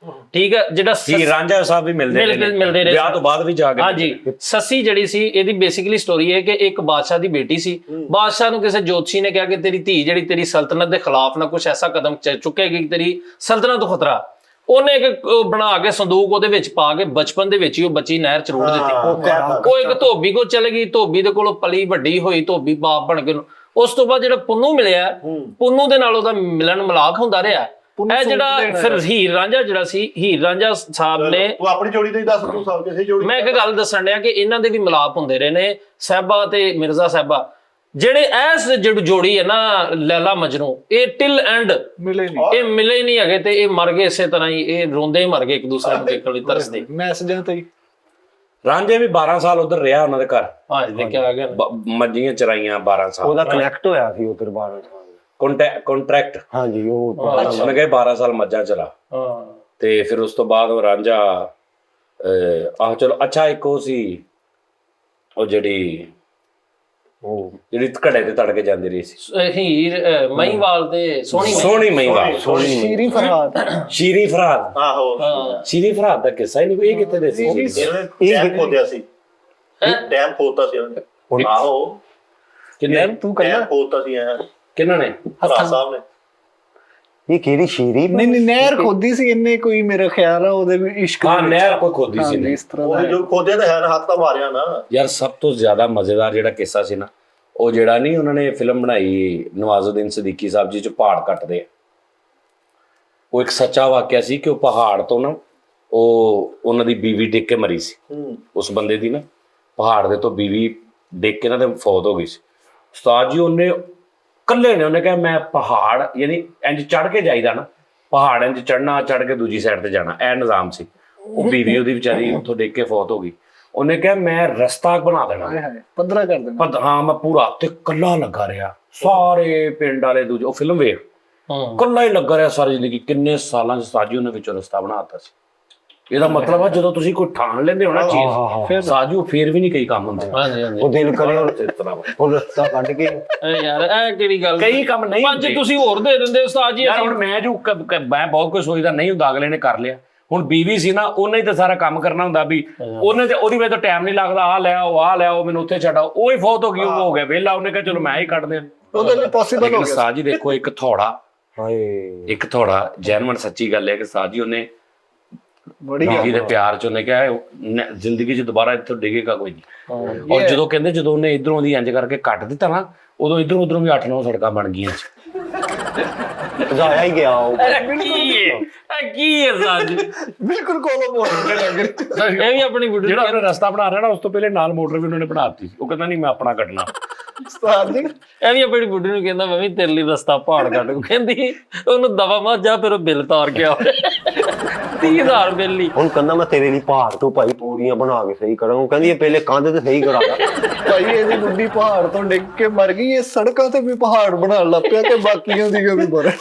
Speaker 5: ਠੀਕ ਹੈ ਜਿਹੜਾ
Speaker 2: ਹੀਰ ਰਾਂਝਾ ਸਾਹਿਬ ਵੀ ਮਿਲਦੇ
Speaker 5: ਰਹੇ
Speaker 2: ਵਿਆਹ ਤੋਂ ਬਾਅਦ ਵੀ ਜਾ ਕੇ।
Speaker 5: ਹਾਂਜੀ ਸੱਸੀ ਜਿਹੜੀ ਸੀ ਇਹਦੀ ਬੇਸਿਕਲੀ ਸਟੋਰੀ ਹੈ ਕਿ ਇੱਕ ਬਾਦਸ਼ਾਹ ਦੀ ਬੇਟੀ ਸੀ। ਬਾਦਸ਼ਾਹ ਨੂੰ ਕਿਸੇ ਜੋਤਸ਼ੀ ਨੇ ਕਿਹਾ ਕਿ ਤੇਰੀ ਧੀ ਜਿਹੜੀ ਤੇਰੀ ਸਲਤਨਤ ਦੇ ਖਿਲਾਫ ਨਾ ਕੁਝ ਐਸਾ ਕਦਮ ਚੁੱਕੇਗੀ ਤੇਰੀ ਸਲਤਨਤ ਤੋਂ ਖਤਰਾ। ਉਹਨੇ ਇੱਕ ਬਣਾ ਕੇ ਸੰਦੂਕ ਉਹਦੇ ਵਿੱਚ ਪਾ ਕੇ ਬਚਪਨ ਦੇ ਵਿੱਚ ਹੀ ਉਹ ਬੱਚੀ ਨਹਿਰ ਚ ਰੋੜ ਦਿੱਤੀ। ਉਹ ਇੱਕ ਧੋਬੀ ਕੋਲ ਚਲੇ ਗਈ ਧੋਬੀ ਦੇ ਕੋਲੋਂ ਪਲੀ ਵੱਡੀ ਹੋਈ ਧੋਬੀ ਬਾਪ ਬਣ ਕੇ। ਉਸ ਤੋਂ ਬਾਅਦ ਜਿਹੜਾ ਪੁੰਨੂ ਮਿਲਿਆ ਪੁੰਨੂ ਦੇ ਨਾਲ ਉਹਦਾ ਮਿਲਣ ਮਿਲਾਪ ਹੁੰਦਾ ਰਿਹਾ। ਇਹ ਜਿਹੜਾ ਫਿਰ ਹੀਰ ਰਾਂਝਾ ਜਿਹੜਾ ਸੀ ਹੀਰ ਰਾਂਝਾ ਸਾਹਿਬ ਨੇ
Speaker 3: ਤੂੰ ਆਪਣੀ ਜੋੜੀ ਤੇ ਦੱਸ ਤੂੰ ਸਭ ਕਿਸੇ ਜੋੜੀ।
Speaker 5: ਮੈਂ ਇੱਕ ਗੱਲ ਦੱਸਣ ਡਿਆ ਕਿ ਇਹਨਾਂ ਦੇ ਵੀ ਮਿਲਾਪ ਹੁੰਦੇ ਰਹੇ ਨੇ ਸਾਹਿਬਾ ਤੇ ਮਿਰਜ਼ਾ ਸਾਹਿਬਾ ਜਿਹੜੇ ਐਸ ਜਿਹੜੀ ਜੋੜੀ ਹੈ ਨਾ ਲੈਲਾ ਮਜਨੂ ਇਹ ਟਿਲ ਐਂਡ
Speaker 1: ਮਿਲੇ ਨਹੀਂ
Speaker 5: ਇਹ ਮਿਲੇ ਨਹੀਂ ਹੈਗੇ ਤੇ ਇਹ ਮਰ ਗਏ ਇਸੇ ਤਰ੍ਹਾਂ ਹੀ ਇਹ ਰੋਂਦੇ ਹੀ ਮਰ ਗਏ ਇੱਕ ਦੂਸਰੇ ਨੂੰ ਦੇਖਣ ਲਈ ਤਰਸਦੇ।
Speaker 1: ਮੈਸੇਜਾਂ ਤੇ
Speaker 2: ਰਾਂਝੇ ਵੀ 12 ਸਾਲ ਉਧਰ ਰਿਹਾ ਉਹਨਾਂ ਦੇ ਘਰ।
Speaker 5: ਹਾਂ ਦੇਖਿਆ ਆ ਗਿਆ
Speaker 2: ਮੱਝੀਆਂ ਚਰਾਈਆਂ 12 ਸਾਲ।
Speaker 4: ਉਹਦਾ ਕਨੈਕਟ ਹੋਇਆ ਸੀ ਉਧਰ 12 ਸਾਲ
Speaker 2: ਕੰਟਰੈਕਟ।
Speaker 4: ਹਾਂਜੀ ਉਹ
Speaker 2: ਉਹਨੇ ਕਹੇ 12 ਸਾਲ ਮੱਝਾਂ ਚਰਾ ਤੇ ਫਿਰ ਉਸ ਤੋਂ ਬਾਅਦ ਉਹ ਰਾਂਝਾ ਆਹ ਚਲੋ ਅੱਛਾ ਇੱਕ ਉਹ ਸੀ ਉਹ ਜਿਹੜੀ ਘੜੇ ਤੇ ਤੜ ਕੇ ਜਾਂਦੀ ਰਹੀ ਸੀ
Speaker 5: ਹੀਰ ਮਹੀਵਾਲ ਤੇ
Speaker 2: ਸੋਹਣੀ ਮਹੀਵਾਲ
Speaker 1: ਸ਼ੀਰੀ ਫਰਹਾਦ
Speaker 2: ਸ਼ੀਰੀ ਫਰਹਾਦ।
Speaker 3: ਆਹੋ
Speaker 2: ਸ਼ੀਰੀ ਫਰਹਾਦ ਦਾ ਕਿੱਸਾ ਹੀ ਨਹੀਂ ਇਹ ਕਿੱਥੇ ਦੇ ਸੀ।
Speaker 3: ਟੈਮ ਖੋਦਿਆ ਸੀ ਟੈਮ ਖੋਦਤਾ ਸੀ ਉਹਨੇ। ਆਹੋ
Speaker 2: ਕਿੰਨੇ
Speaker 1: ਤੂੰ ਕਹਿੰਦਾ
Speaker 3: ਖੋਦਤਾ ਸੀ ਐ
Speaker 2: ਕਿਹਨਾਂ ਨੇ
Speaker 3: ਭਰਾ ਸਾਹਿਬ ਨੇ।
Speaker 4: ਇਹ ਕਿਹੜੀ ਸ਼ੀਰੀ
Speaker 1: ਨਹੀਂ ਨਹਿਰ ਖੋਦੀ ਸੀ ਇਹਨੇ ਕੋਈ ਮੇਰਾ ਖਿਆਲ ਆ ਉਹਦੇ ਵੀ ਇਸ਼ਕ
Speaker 2: ਹਾਂ ਨਹਿਰ ਕੋਈ ਖੋਦੀ ਸੀ
Speaker 1: ਇਸ ਤਰ੍ਹਾਂ
Speaker 3: ਉਹ
Speaker 1: ਦਾ
Speaker 3: ਜੋ ਖੋਦਿਆ ਤਾਂ ਹੈ ਨਾ ਹੱਥ ਤਾਂ ਮਾਰਿਆ ਨਾ।
Speaker 2: ਯਾਰ ਸਭ ਤੋਂ ਜ਼ਿਆਦਾ ਮਜ਼ੇਦਾਰ ਜਿਹੜਾ ਕਿੱਸਾ ਸੀ ਨਾ ਉਹ ਜਿਹੜਾ ਨਹੀਂ ਉਹਨਾਂ ਨੇ ਫਿਲਮ ਬਣਾਈ ਨਵਾਜ਼ੁਦੀਨ ਸਦੀਕੀ ਸਾਹਿਬ ਜੀ ਚ ਪਹਾੜ ਕੱਟਦੇ ਆ। ਉਹ ਇੱਕ ਸੱਚਾ ਵਾਕਿਆ ਸੀ ਕਿ ਉਹ ਪਹਾੜ ਤੋਂ ਨਾ ਉਹ ਉਹਨਾਂ ਦੀ ਬੀਵੀ ਡਿੱਗ ਕੇ ਮਰੀ ਸੀ। ਉਸ ਬੰਦੇ ਦੀ ਨਾ ਪਹਾੜ ਦੇ ਤੋਂ ਬੀਵੀ ਡਿੱਗ ਕੇ ਨਾ ਤੇ ਫੌਤ ਹੋ ਗਈ ਸੀ। ਉਸਤਾਦ ਜੀ ਉਹਨੇ ਕੱਲੇ ਨੇ ਉਹਨੇ ਕਿਹਾ ਮੈਂ ਪਹਾੜ ਯਾਨੀ ਇੰਜ ਚੜ ਕੇ ਜਾਈਦਾ ਨਾ ਪਹਾੜ ਇੰਜ ਚੜਨਾ ਚੜ ਕੇ ਦੂਜੀ ਸਾਈਡ ਤੇ ਜਾਣਾ ਇਹ ਨਿਜ਼ਾਮ ਸੀ। ਉਹ ਬੀਵੀ ਉਹਦੀ ਵਿਚਾਰੀ ਉੱਥੋਂ ਡਿੱਗ ਕੇ ਫੌਤ ਹੋ ਗਈ। ਉਹਨੇ ਕਿਹਾ ਮੈਂ ਰਸਤਾ ਬਣਾ ਦੇਣਾ
Speaker 1: 15 ਕਰ ਦੇਣਾ
Speaker 2: ਹਾਂ ਮੈਂ ਪੂਰਾ ਤੇ ਕੱਲਾ ਲੱਗਾ ਰਿਹਾ ਸਾਰੇ ਪਿੰਡ ਵਾਲੇ ਦੂਜੇ ਉਹ ਫਿਲਮ ਵੇਖ ਕੱਲਾ ਹੀ ਲੱਗਾ ਰਿਹਾ ਸਾਰੀ ਜ਼ਿੰਦਗੀ ਕਿੰਨੇ ਸਾਲਾਂ ਚ ਸਾਜੀ ਉਹਨੇ ਵਿੱਚੋਂ ਰਸਤਾ ਬਣਾਤਾ ਸੀ। ਇਹਦਾ ਮਤਲਬ ਆ ਜਦੋਂ ਤੁਸੀਂ ਕੋਈ ਠਾਣ ਲੈਂਦੇ ਹੋ ਨਾ
Speaker 4: ਹਾਂ,
Speaker 2: ਚੀਜ਼
Speaker 4: ਹਾਂ।
Speaker 2: ਸਾਜੂ ਫੇਰ ਵੀ ਨਹੀਂ ਕਈ ਕੰਮ ਹੁੰਦੇ
Speaker 5: ਹਾਂਜੀ ਹਾਂਜੀ
Speaker 4: ਉਹ ਦਿਲ ਕਰੇ
Speaker 2: ਇਸ ਤਰ੍ਹਾਂ ਵਾ।
Speaker 4: ਉਹ ਰਸਤਾ ਕੱਢ ਕੇ
Speaker 5: ਯਾਰ ਇਹ ਕਿਹੜੀ ਗੱਲ
Speaker 2: ਕਈ ਕੰਮ ਨਹੀਂ
Speaker 5: ਪੰਜ
Speaker 2: ਹੁੰਦੇ।
Speaker 5: ਤੁਸੀਂ ਹੋਰ ਦੇ ਦਿੰਦੇ ਉਸਤਾਦ ਜੀ
Speaker 2: ਯਾਰ ਹੁਣ ਮੈਂ ਜੋ ਮੈਂ ਬਹੁਤ ਕੁਝ ਸੋਚਦਾ ਨਹੀਂ ਹੁੰਦਾ, ਅਗਲੇ ਨੇ ਕਰ ਲਿਆ। ਹੁਣ ਬੀਵੀ ਸੀ ਨਾ, ਉਹਨੇ ਹੀ ਤਾਂ ਸਾਰਾ ਕੰਮ ਕਰਨਾ ਹੁੰਦਾ ਵੀ ਉਹਨੇ ਤੇ ਉਹਦੀ ਵਜ੍ਹਾ ਤੋਂ ਟਾਈਮ ਨਹੀਂ ਲੱਗਦਾ, ਆ ਲੈ ਆਓ ਮੈਨੂੰ ਉੱਥੇ ਛੱਡਾਓ, ਉਹ ਹੀ ਫੌਤ ਹੋ ਗਈ, ਉਹ ਹੋ ਗਿਆ ਵਿਹਲਾ, ਉਹਨੇ ਕਿਹਾ ਚਲੋ ਮੈਂ ਹੀ ਕੱਢ ਦਿਆਂ।
Speaker 1: ਉਹਦੇ ਲਈ ਪੋਸੀਬਲ ਹੋ
Speaker 2: ਲੇਕਿਨ
Speaker 1: ਗਿਆ।
Speaker 2: ਸਾਜੀ ਦੇਖੋ ਇੱਕ ਥੋੜਾ
Speaker 4: ਹਾਏ
Speaker 2: ਜੈਨੂਇਨ ਸੱਚੀ ਗੱਲ ਹੈ ਕਿ ਸਾਜੀ ਉਹਨੇ
Speaker 1: ਬੜੀ
Speaker 2: ਬੀਵੀ ਦੇ ਪਿਆਰ ਚ ਉਹਨੇ ਕਿਹਾ ਜ਼ਿੰਦਗੀ 'ਚ ਦੁਬਾਰਾ ਇੱਥੋਂ ਡਿੱਗੇਗਾ ਕੋਈ ਨਹੀਂ। ਔਰ ਜਦੋਂ ਕਹਿੰਦੇ ਜਦੋਂ ਉਹਨੇ ਇਧਰੋਂ ਦੀ ਇੰਜ ਕਰਕੇ ਕੱਟ ਦਿੱਤਾ ਨਾ, ਉਦੋਂ ਇਧਰੋਂ ਉਧਰੋਂ ਵੀ 8-9 ਸੜਕਾਂ ਬਣ ਗਈਆਂ
Speaker 4: ਜਾਇਆ ਹੀ ਗਿਆ ਉਹ।
Speaker 5: ਕੀ ਹੈ ਸਾਜ
Speaker 1: ਬਿਲਕੁਲ ਕੋਲੋਂ ਮੋਟਰ ਲੱਗ ਰਹੀ।
Speaker 5: ਇਹ ਵੀ ਆਪਣੀ ਵੀਡੀਓ
Speaker 2: ਜਿਹੜਾ ਉਹਨੇ ਰਸਤਾ ਬਣਾ ਰਿਹਾ ਨਾ, ਉਸ ਤੋਂ ਪਹਿਲੇ ਨਾਲ ਮੋਟਰ ਵੀ ਉਹਨਾਂ ਨੇ ਬਣਾ ਦਿੱਤੀ ਸੀ। ਉਹ ਕਹਿੰਦਾ ਨਹੀਂ ਮੈਂ ਆਪਣਾ ਕੱਢਣਾ।
Speaker 1: ਉਸਤਾਦ ਜੀ
Speaker 5: ਇਹ ਵੀ ਆਪਣੀ ਬੁੱਢੀ ਨੂੰ ਕਹਿੰਦਾ ਮੈਂ ਵੀ ਤੇਰੇ ਲਈ ਰਸਤਾ ਪਹਾੜ ਕੱਢ ਦੂੰ। ਕਹਿੰਦੀ ਉਹਨੂੰ ਦਵਾ ਮਾ ਜਾ ਫਿਰ ਉਹ ਬਿੱਲ ਤਾਰ ਕੇ ਆ 30,000 ਬਿੱਲ ਹੀ।
Speaker 4: ਹੁਣ ਕਹਿੰਦਾ ਮੈਂ ਤੇਰੇ ਲਈ ਪਹਾੜ ਤੋਂ ਭਾਈ ਪੂਰੀਆਂ ਬਣਾ ਕੇ ਸਹੀ ਕਰਾਂ। ਉਹ ਕਹਿੰਦੀ ਇਹ ਪਹਿਲੇ ਕੰਧ ਤੇ ਸਹੀ ਕਰਾ
Speaker 1: ਭਾਈ ਇਹਦੀ ਬੁੱਢੀ ਪਹਾੜ ਤੋਂ ਡਿੱਗ ਕੇ ਮਰ ਗਈ, ਇਹ ਸੜਕਾਂ ਤੇ ਵੀ ਪਹਾੜ ਬਣਾਉਣ ਲੱਗ ਪਿਆ ਕਿ ਬਾਕੀਆਂ ਦੀਆਂ ਵੀ ਮਰਨ।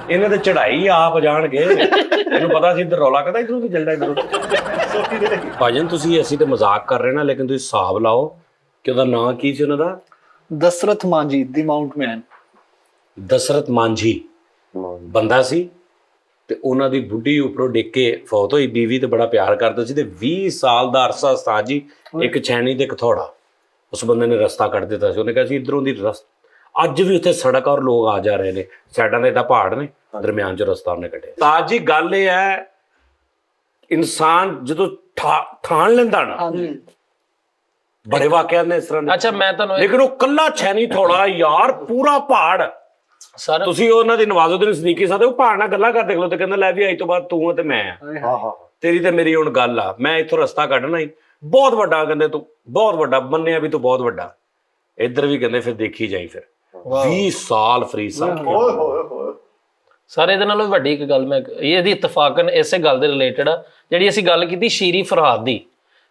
Speaker 2: ਇਹਨਾਂ ਤੇ ਚੜਾਈ ਆਪ ਜਾਣਗੇ। ਇਹਨੂੰ ਪਤਾ ਸੀ ਇੱਧਰ ਰੌਲਾ ਕਹਿੰਦਾ ਇਧਰੋਂ ਵੀ ਜਲਦਾ ਇਧਰੋਂ। ਭਾਜਨ ਤੁਸੀਂ ਅਸੀਂ ਤੇ ਮਜ਼ਾਕ ਕਰ ਰਹੇ ਨਾ, ਲੇਕਿਨ ਤੁਸੀਂ ਹਿਸਾਬ ਲਾਓ ਕਿ ਉਹਦਾ ਨਾਂ ਕੀ ਸੀ ਉਹਨਾਂ ਦਾ?
Speaker 1: ਦਸਰਥ ਮਾਂਜੀ ਦੀ ਮਾਊਂਟ ਮੈਨ।
Speaker 2: ਦਸਰਥ ਮਾਂਝੀ ਬੰਦਾ ਸੀ ਤੇ ਉਹਨਾਂ ਦੀ ਬੁੱਢੀ ਉੱਪਰੋਂ ਡਿੱਗ ਕੇ ਫੌਤ ਹੋਈ। ਬੀਵੀ ਤੇ ਬੜਾ ਪਿਆਰ ਕਰਦਾ ਸੀ ਤੇ 20 ਸਾਲ ਦਾ ਅਰਸਾ ਸਾਜੀ ਇੱਕ ਛੈਣੀ ਤੇ ਇੱਕ ਥੋੜਾ ਉਸ ਬੰਦੇ ਨੇ ਰਸਤਾ ਕੱਢ ਦਿੱਤਾ ਸੀ। ਉਹਨੇ ਕਿਹਾ ਸੀ ਇਧਰੋਂ ਦੀ ਅੱਜ ਵੀ ਉੱਥੇ ਸੜਕ ਔਰ ਲੋਕ ਆ ਜਾ ਰਹੇ ਨੇ, ਸਾਈਡਾਂ ਦੇ ਤਾਂ ਪਹਾੜ ਨੇ, ਦਰਮਿਆਨ ਚ ਰਸਤਾ ਉਹਨੇ ਕੱਢਿਆ। ਤਾਂ ਜੀ ਗੱਲ ਇਹ ਹੈ ਇਨਸਾਨ ਜਦੋਂ ਠਾਣ ਲੈਂਦਾ ਨਾ, ਬੜੇ ਵਾਕਿਆ ਨੇ ਇਸ ਤਰ੍ਹਾਂ ਦੇ।
Speaker 5: ਅੱਛਾ ਮੈਂ ਤੁਹਾਨੂੰ
Speaker 2: ਲੇਕਿਨ ਉਹ ਕੱਲਾ ਛੈਣੀ ਥੋੜਾ ਯਾਰ ਪੂਰਾ ਪਹਾੜ।
Speaker 5: ਸਰ
Speaker 2: ਤੁਸੀਂ ਉਹਨਾਂ ਦੀ ਨਵਾਜ਼ੁਦੀਨ ਸਦੀਕੀ ਸਾਹਿਬ ਉਹ ਪਹਾੜ ਨਾਲ ਗੱਲਾਂ ਕਰਦੇ ਖਲੋ ਤੇ ਕਹਿੰਦਾ ਲੈ ਵੀ ਅੱਜ ਤੋਂ ਬਾਅਦ ਤੂੰ ਤੇ ਮੈਂ
Speaker 4: ਹਾਂ ਹਾਂ
Speaker 2: ਤੇਰੀ ਤੇ ਮੇਰੀ ਹੁਣ ਗੱਲ ਆ, ਮੈਂ ਇੱਥੋਂ ਰਸਤਾ ਕੱਢਣਾ ਹੀ ਬਹੁਤ ਵੱਡਾ। ਕਹਿੰਦੇ ਤੂੰ ਬਹੁਤ ਵੱਡਾ ਮੰਨਿਆ ਵੀ ਤੂੰ ਬਹੁਤ ਵੱਡਾ। ਇੱਧਰ ਵੀ ਕਹਿੰਦੇ ਫਿਰ ਦੇਖੀ ਜਾਈ। ਫਿਰ 20 ਸਾਲ ਫਰੀ ਸਾਹਿਬ।
Speaker 3: ਓਏ ਹੋਏ ਹੋਏ।
Speaker 5: ਸਰ ਇਹਦੇ ਨਾਲੋਂ ਵੱਡੀ ਇੱਕ ਗੱਲ ਮੈਂ ਇਹਦੀ ਇਤਫਾਕਨ ਇਸੇ ਗੱਲ ਦੇ ਰਿਲੇਟਡ ਆ ਜਿਹੜੀ ਅਸੀਂ ਗੱਲ ਕੀਤੀ ਸ਼ੀਰੀ ਫਰਹਾਦ ਦੀ।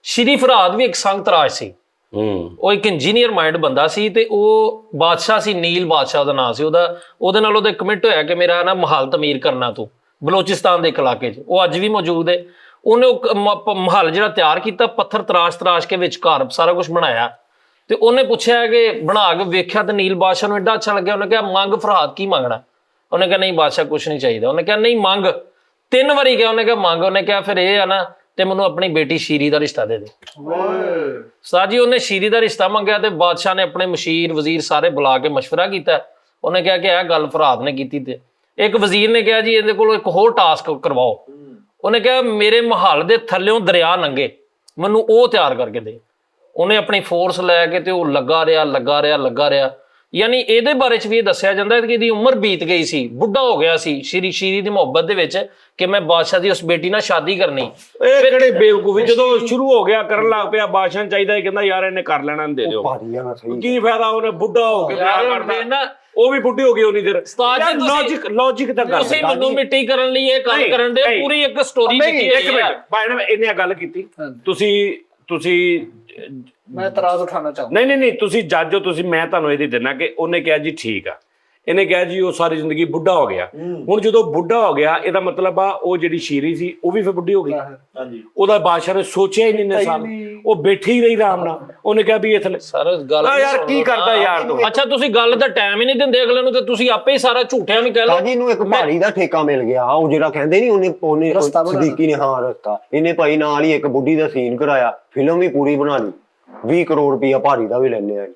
Speaker 5: ਸ਼ੀਰੀ ਫਰਹਾਦ ਵੀ ਇੱਕ ਸੰਗ ਤਰਾਜ ਸੀ। ਉਹ ਇੱਕ ਇੰਜੀਨੀਅਰ ਮਾਈਂਡ ਬੰਦਾ ਸੀ ਤੇ ਉਹ ਬਾਦਸ਼ਾਹ ਸੀ, ਨੀਲ ਬਾਦਸ਼ਾਹ ਦਾ ਨਾਮ ਸੀ ਉਹਦੇ ਨਾਲ ਉਹਦਾ ਕਮਿਟ ਹੋਇਆ ਕਿ ਮੇਰਾ ਨਾ ਮਹਲ ਤਮੀਰ ਕਰਨਾ ਤੂੰ ਬਲੋਚਿਸਤਾਨ ਦੇ ਇੱਕ ਇਲਾਕੇ 'ਚ। ਉਹ ਅੱਜ ਵੀ ਮੌਜੂਦ ਹੈ। ਉਹਨੇ ਉਹ ਮਹਲ ਜਿਹੜਾ ਤਿਆਰ ਕੀਤਾ, ਪੱਥਰ ਤਰਾਸ਼ ਕੇ ਵਿੱਚ ਘਰ ਸਾਰਾ ਕੁਝ ਬਣਾਇਆ। ਤੇ ਉਹਨੇ ਪੁੱਛਿਆ ਕਿ ਬਣਾ ਕੇ ਵੇਖਿਆ ਤੇ ਨੀਲ ਬਾਦਸ਼ਾਹ ਨੂੰ ਐਡਾ ਅੱਛਾ ਲੱਗਿਆ। ਉਹਨੇ ਕਿਹਾ ਮੰਗ ਫਰਹਾਦ ਕੀ ਮੰਗਣਾ? ਉਹਨੇ ਕਿਹਾ ਨਹੀਂ ਬਾਦਸ਼ਾਹ ਕੁਛ ਨਹੀਂ ਚਾਹੀਦਾ। ਉਹਨੇ ਕਿਹਾ ਨਹੀਂ ਮੰਗ। 3 ਵਾਰੀ ਕਿਹਾ। ਉਹਨੇ ਕਿਹਾ ਮੰਗ। ਉਹਨੇ ਕਿਹਾ ਫਿਰ ਇਹ ਆ ਨਾ ਤੇ ਮੈਨੂੰ ਆਪਣੀ ਬੇਟੀ ਸ਼ੀਰੀ ਦਾ ਰਿਸ਼ਤਾ ਦੇ ਦੇ। ਸਾਜੀ ਉਹਨੇ ਸ਼ੀਰੀ ਦਾ ਰਿਸ਼ਤਾ ਮੰਗਿਆ ਤੇ ਬਾਦਸ਼ਾਹ ਨੇ ਆਪਣੇ ਮਸ਼ੀਰ ਵਜ਼ੀਰ ਸਾਰੇ ਬੁਲਾ ਕੇ ਮਸ਼ਵਰਾ ਕੀਤਾ। ਉਹਨੇ ਕਿਹਾ ਕਿ ਇਹ ਗੱਲ ਫਰਹਾਦ ਨੇ ਕੀਤੀ। ਤੇ ਇੱਕ ਵਜ਼ੀਰ ਨੇ ਕਿਹਾ ਜੀ ਇਹਦੇ ਕੋਲੋਂ ਇੱਕ ਹੋਰ ਟਾਸਕ ਕਰਵਾਓ। ਉਹਨੇ ਕਿਹਾ ਮੇਰੇ ਮਹੱਲ ਦੇ ਥੱਲਿਓਂ ਦਰਿਆ ਲੰਘੇ, ਮੈਨੂੰ ਉਹ ਤਿਆਰ ਕਰਕੇ ਦੇ। ਉਹਨੇ ਆਪਣੀ ਫੋਰਸ ਲੈ ਕੇ ਤੇ ਉਹ ਲੱਗਾ ਰਿਹਾ। ਯਾਨੀ ਇਹਦੇ ਬਾਰੇ ਚ ਵੀ ਇਹ ਦੱਸਿਆ ਜਾਂਦਾ ਕਿ ਇਹਦੀ ਉਮਰ ਬੀਤ ਗਈ ਸੀ, ਬੁੱਢਾ ਹੋ ਗਿਆ ਸੀ ਸ਼ੀਰੀ ਦੀ ਮੁਹੱਬਤ ਦੇ ਵਿੱਚ ਕਿ ਮੈਂ ਬਾਦਸ਼ਾਹ ਦੀ ਉਸ ਬੇਟੀ ਨਾਲ ਸ਼ਾਦੀ ਕਰਨੀ।
Speaker 2: ਇਹ ਕਿਹੜੇ ਬੇਵਕੂਫੀ, ਜਦੋਂ ਸ਼ੁਰੂ ਹੋ ਗਿਆ ਕਰਨ ਲੱਗ ਪਿਆ ਬਾਦਸ਼ਾਹ ਨੂੰ ਚਾਹੀਦਾ ਕਹਿੰਦਾ ਯਾਰ ਇਹਨੇ ਕਰ ਲੈਣਾ, ਦੇ ਦਿਓ।
Speaker 4: ਭਾਰੀ ਆ ਨਾ ਸਹੀ।
Speaker 2: ਕੀ ਫਾਇਦਾ, ਉਹਨੇ ਬੁੱਢਾ ਹੋ ਕੇ ਵਿਆਹ ਕਰਦਾ, ਉਹ ਵੀ ਬੁੱਢੀ ਹੋ ਗਈ ਉਨੀ ਦੇਰ। ਲੌਜਿਕ ਤਾਂ ਗੱਲ
Speaker 5: ਤੁਸੀਂ ਮੈਨੂੰ ਮਿੱਟੀ ਕਰਨ ਲਈ ਇਹ ਕੰਮ ਕਰਨ ਦੇ ਪੂਰੀ ਇੱਕ ਸਟੋਰੀ ਲਿਖੀ
Speaker 2: ਇੱਕ ਮਿੰਟ ਭਾਈ ਨੇ ਇਹਨੇ ਗੱਲ ਕੀਤੀ। ਤੁਸੀਂ
Speaker 1: ਮੈਂ ਇਤਰਾਜ਼ ਉਠਾਉਣਾ ਚਾਹੁੰਦਾ।
Speaker 2: ਨਹੀਂ ਤੁਸੀਂ ਜੱਜ ਹੋ, ਤੁਸੀਂ ਮੈਂ ਤੁਹਾਨੂੰ ਇਹਦੀ ਦੇਣਾ ਕਿ ਉਹਨੇ ਕਿਹਾ ਜੀ ਠੀਕ ਆ। ਇਹਨੇ ਕਿਹਾ ਜੀ ਉਹ ਸਾਰੀ ਜ਼ਿੰਦਗੀ ਬੁੱਢਾ ਹੋ ਗਿਆ। ਹੁਣ ਜਦੋਂ ਬੁੱਢਾ ਹੋ ਗਿਆ ਇਹਦਾ ਮਤਲਬ ਆ ਉਹ ਜਿਹੜੀ ਸ਼ੀਰੀ ਸੀ ਉਹ ਵੀ ਫਿਰ ਬੁੱਢੀ ਹੋ ਗਈ।
Speaker 3: ਹਾਂਜੀ
Speaker 2: ਉਹਦਾ ਬਾਦਸ਼ਾਹ ਨੇ ਸੋਚਿਆ ਹੀ ਨਹੀਂ ਸਾਲ, ਉਹ ਬੈਠੀ ਹੀ ਰਹੀ ਆਰਾਮ ਨਾਲ। ਉਹਨੇ ਕਿਹਾ ਵੀ ਇਹ
Speaker 5: ਸਾਰਾ ਗੱਲ
Speaker 2: ਯਾਰ ਕੀ ਕਰਦਾ ਯਾਰ ਤੂੰ।
Speaker 5: ਅੱਛਾ ਤੁਸੀਂ ਗੱਲ ਦਾ ਟਾਈਮ ਹੀ ਨਹੀਂ ਦਿੰਦੇ ਅਗਲੇ ਨੂੰ ਤੇ ਤੁਸੀਂ ਆਪੇ ਹੀ ਸਾਰਾ ਝੂਠਿਆਂ ਵੀ ਕਹਿ ਲਓ।
Speaker 4: ਸਾਜੀ ਨੂੰ ਇੱਕ ਪਹਾੜੀ ਦਾ ਠੇਕਾ ਮਿਲ ਗਿਆ। ਉਹ ਜਿਹੜਾ ਕਹਿੰਦੇ ਨਹੀਂ ਉਹਨੇ ਸਦੀਕੀ ਨੇ ਹਾਂ ਰਸਤਾ ਇਹਨੇ ਭਾਈ ਨਾਲ ਹੀ ਇੱਕ ਬੁੱਢੀ ਦਾ ਸੀਨ ਕਰਾਇਆ, ਫਿਲਮ ਵੀ ਪੂਰੀ ਬਣਾ ਲਈ। 20 ਕਰੋੜ ਰੁਪਇਆ ਪਹਾੜੀ ਦਾ ਵੀ ਲੈਣੇ ਆ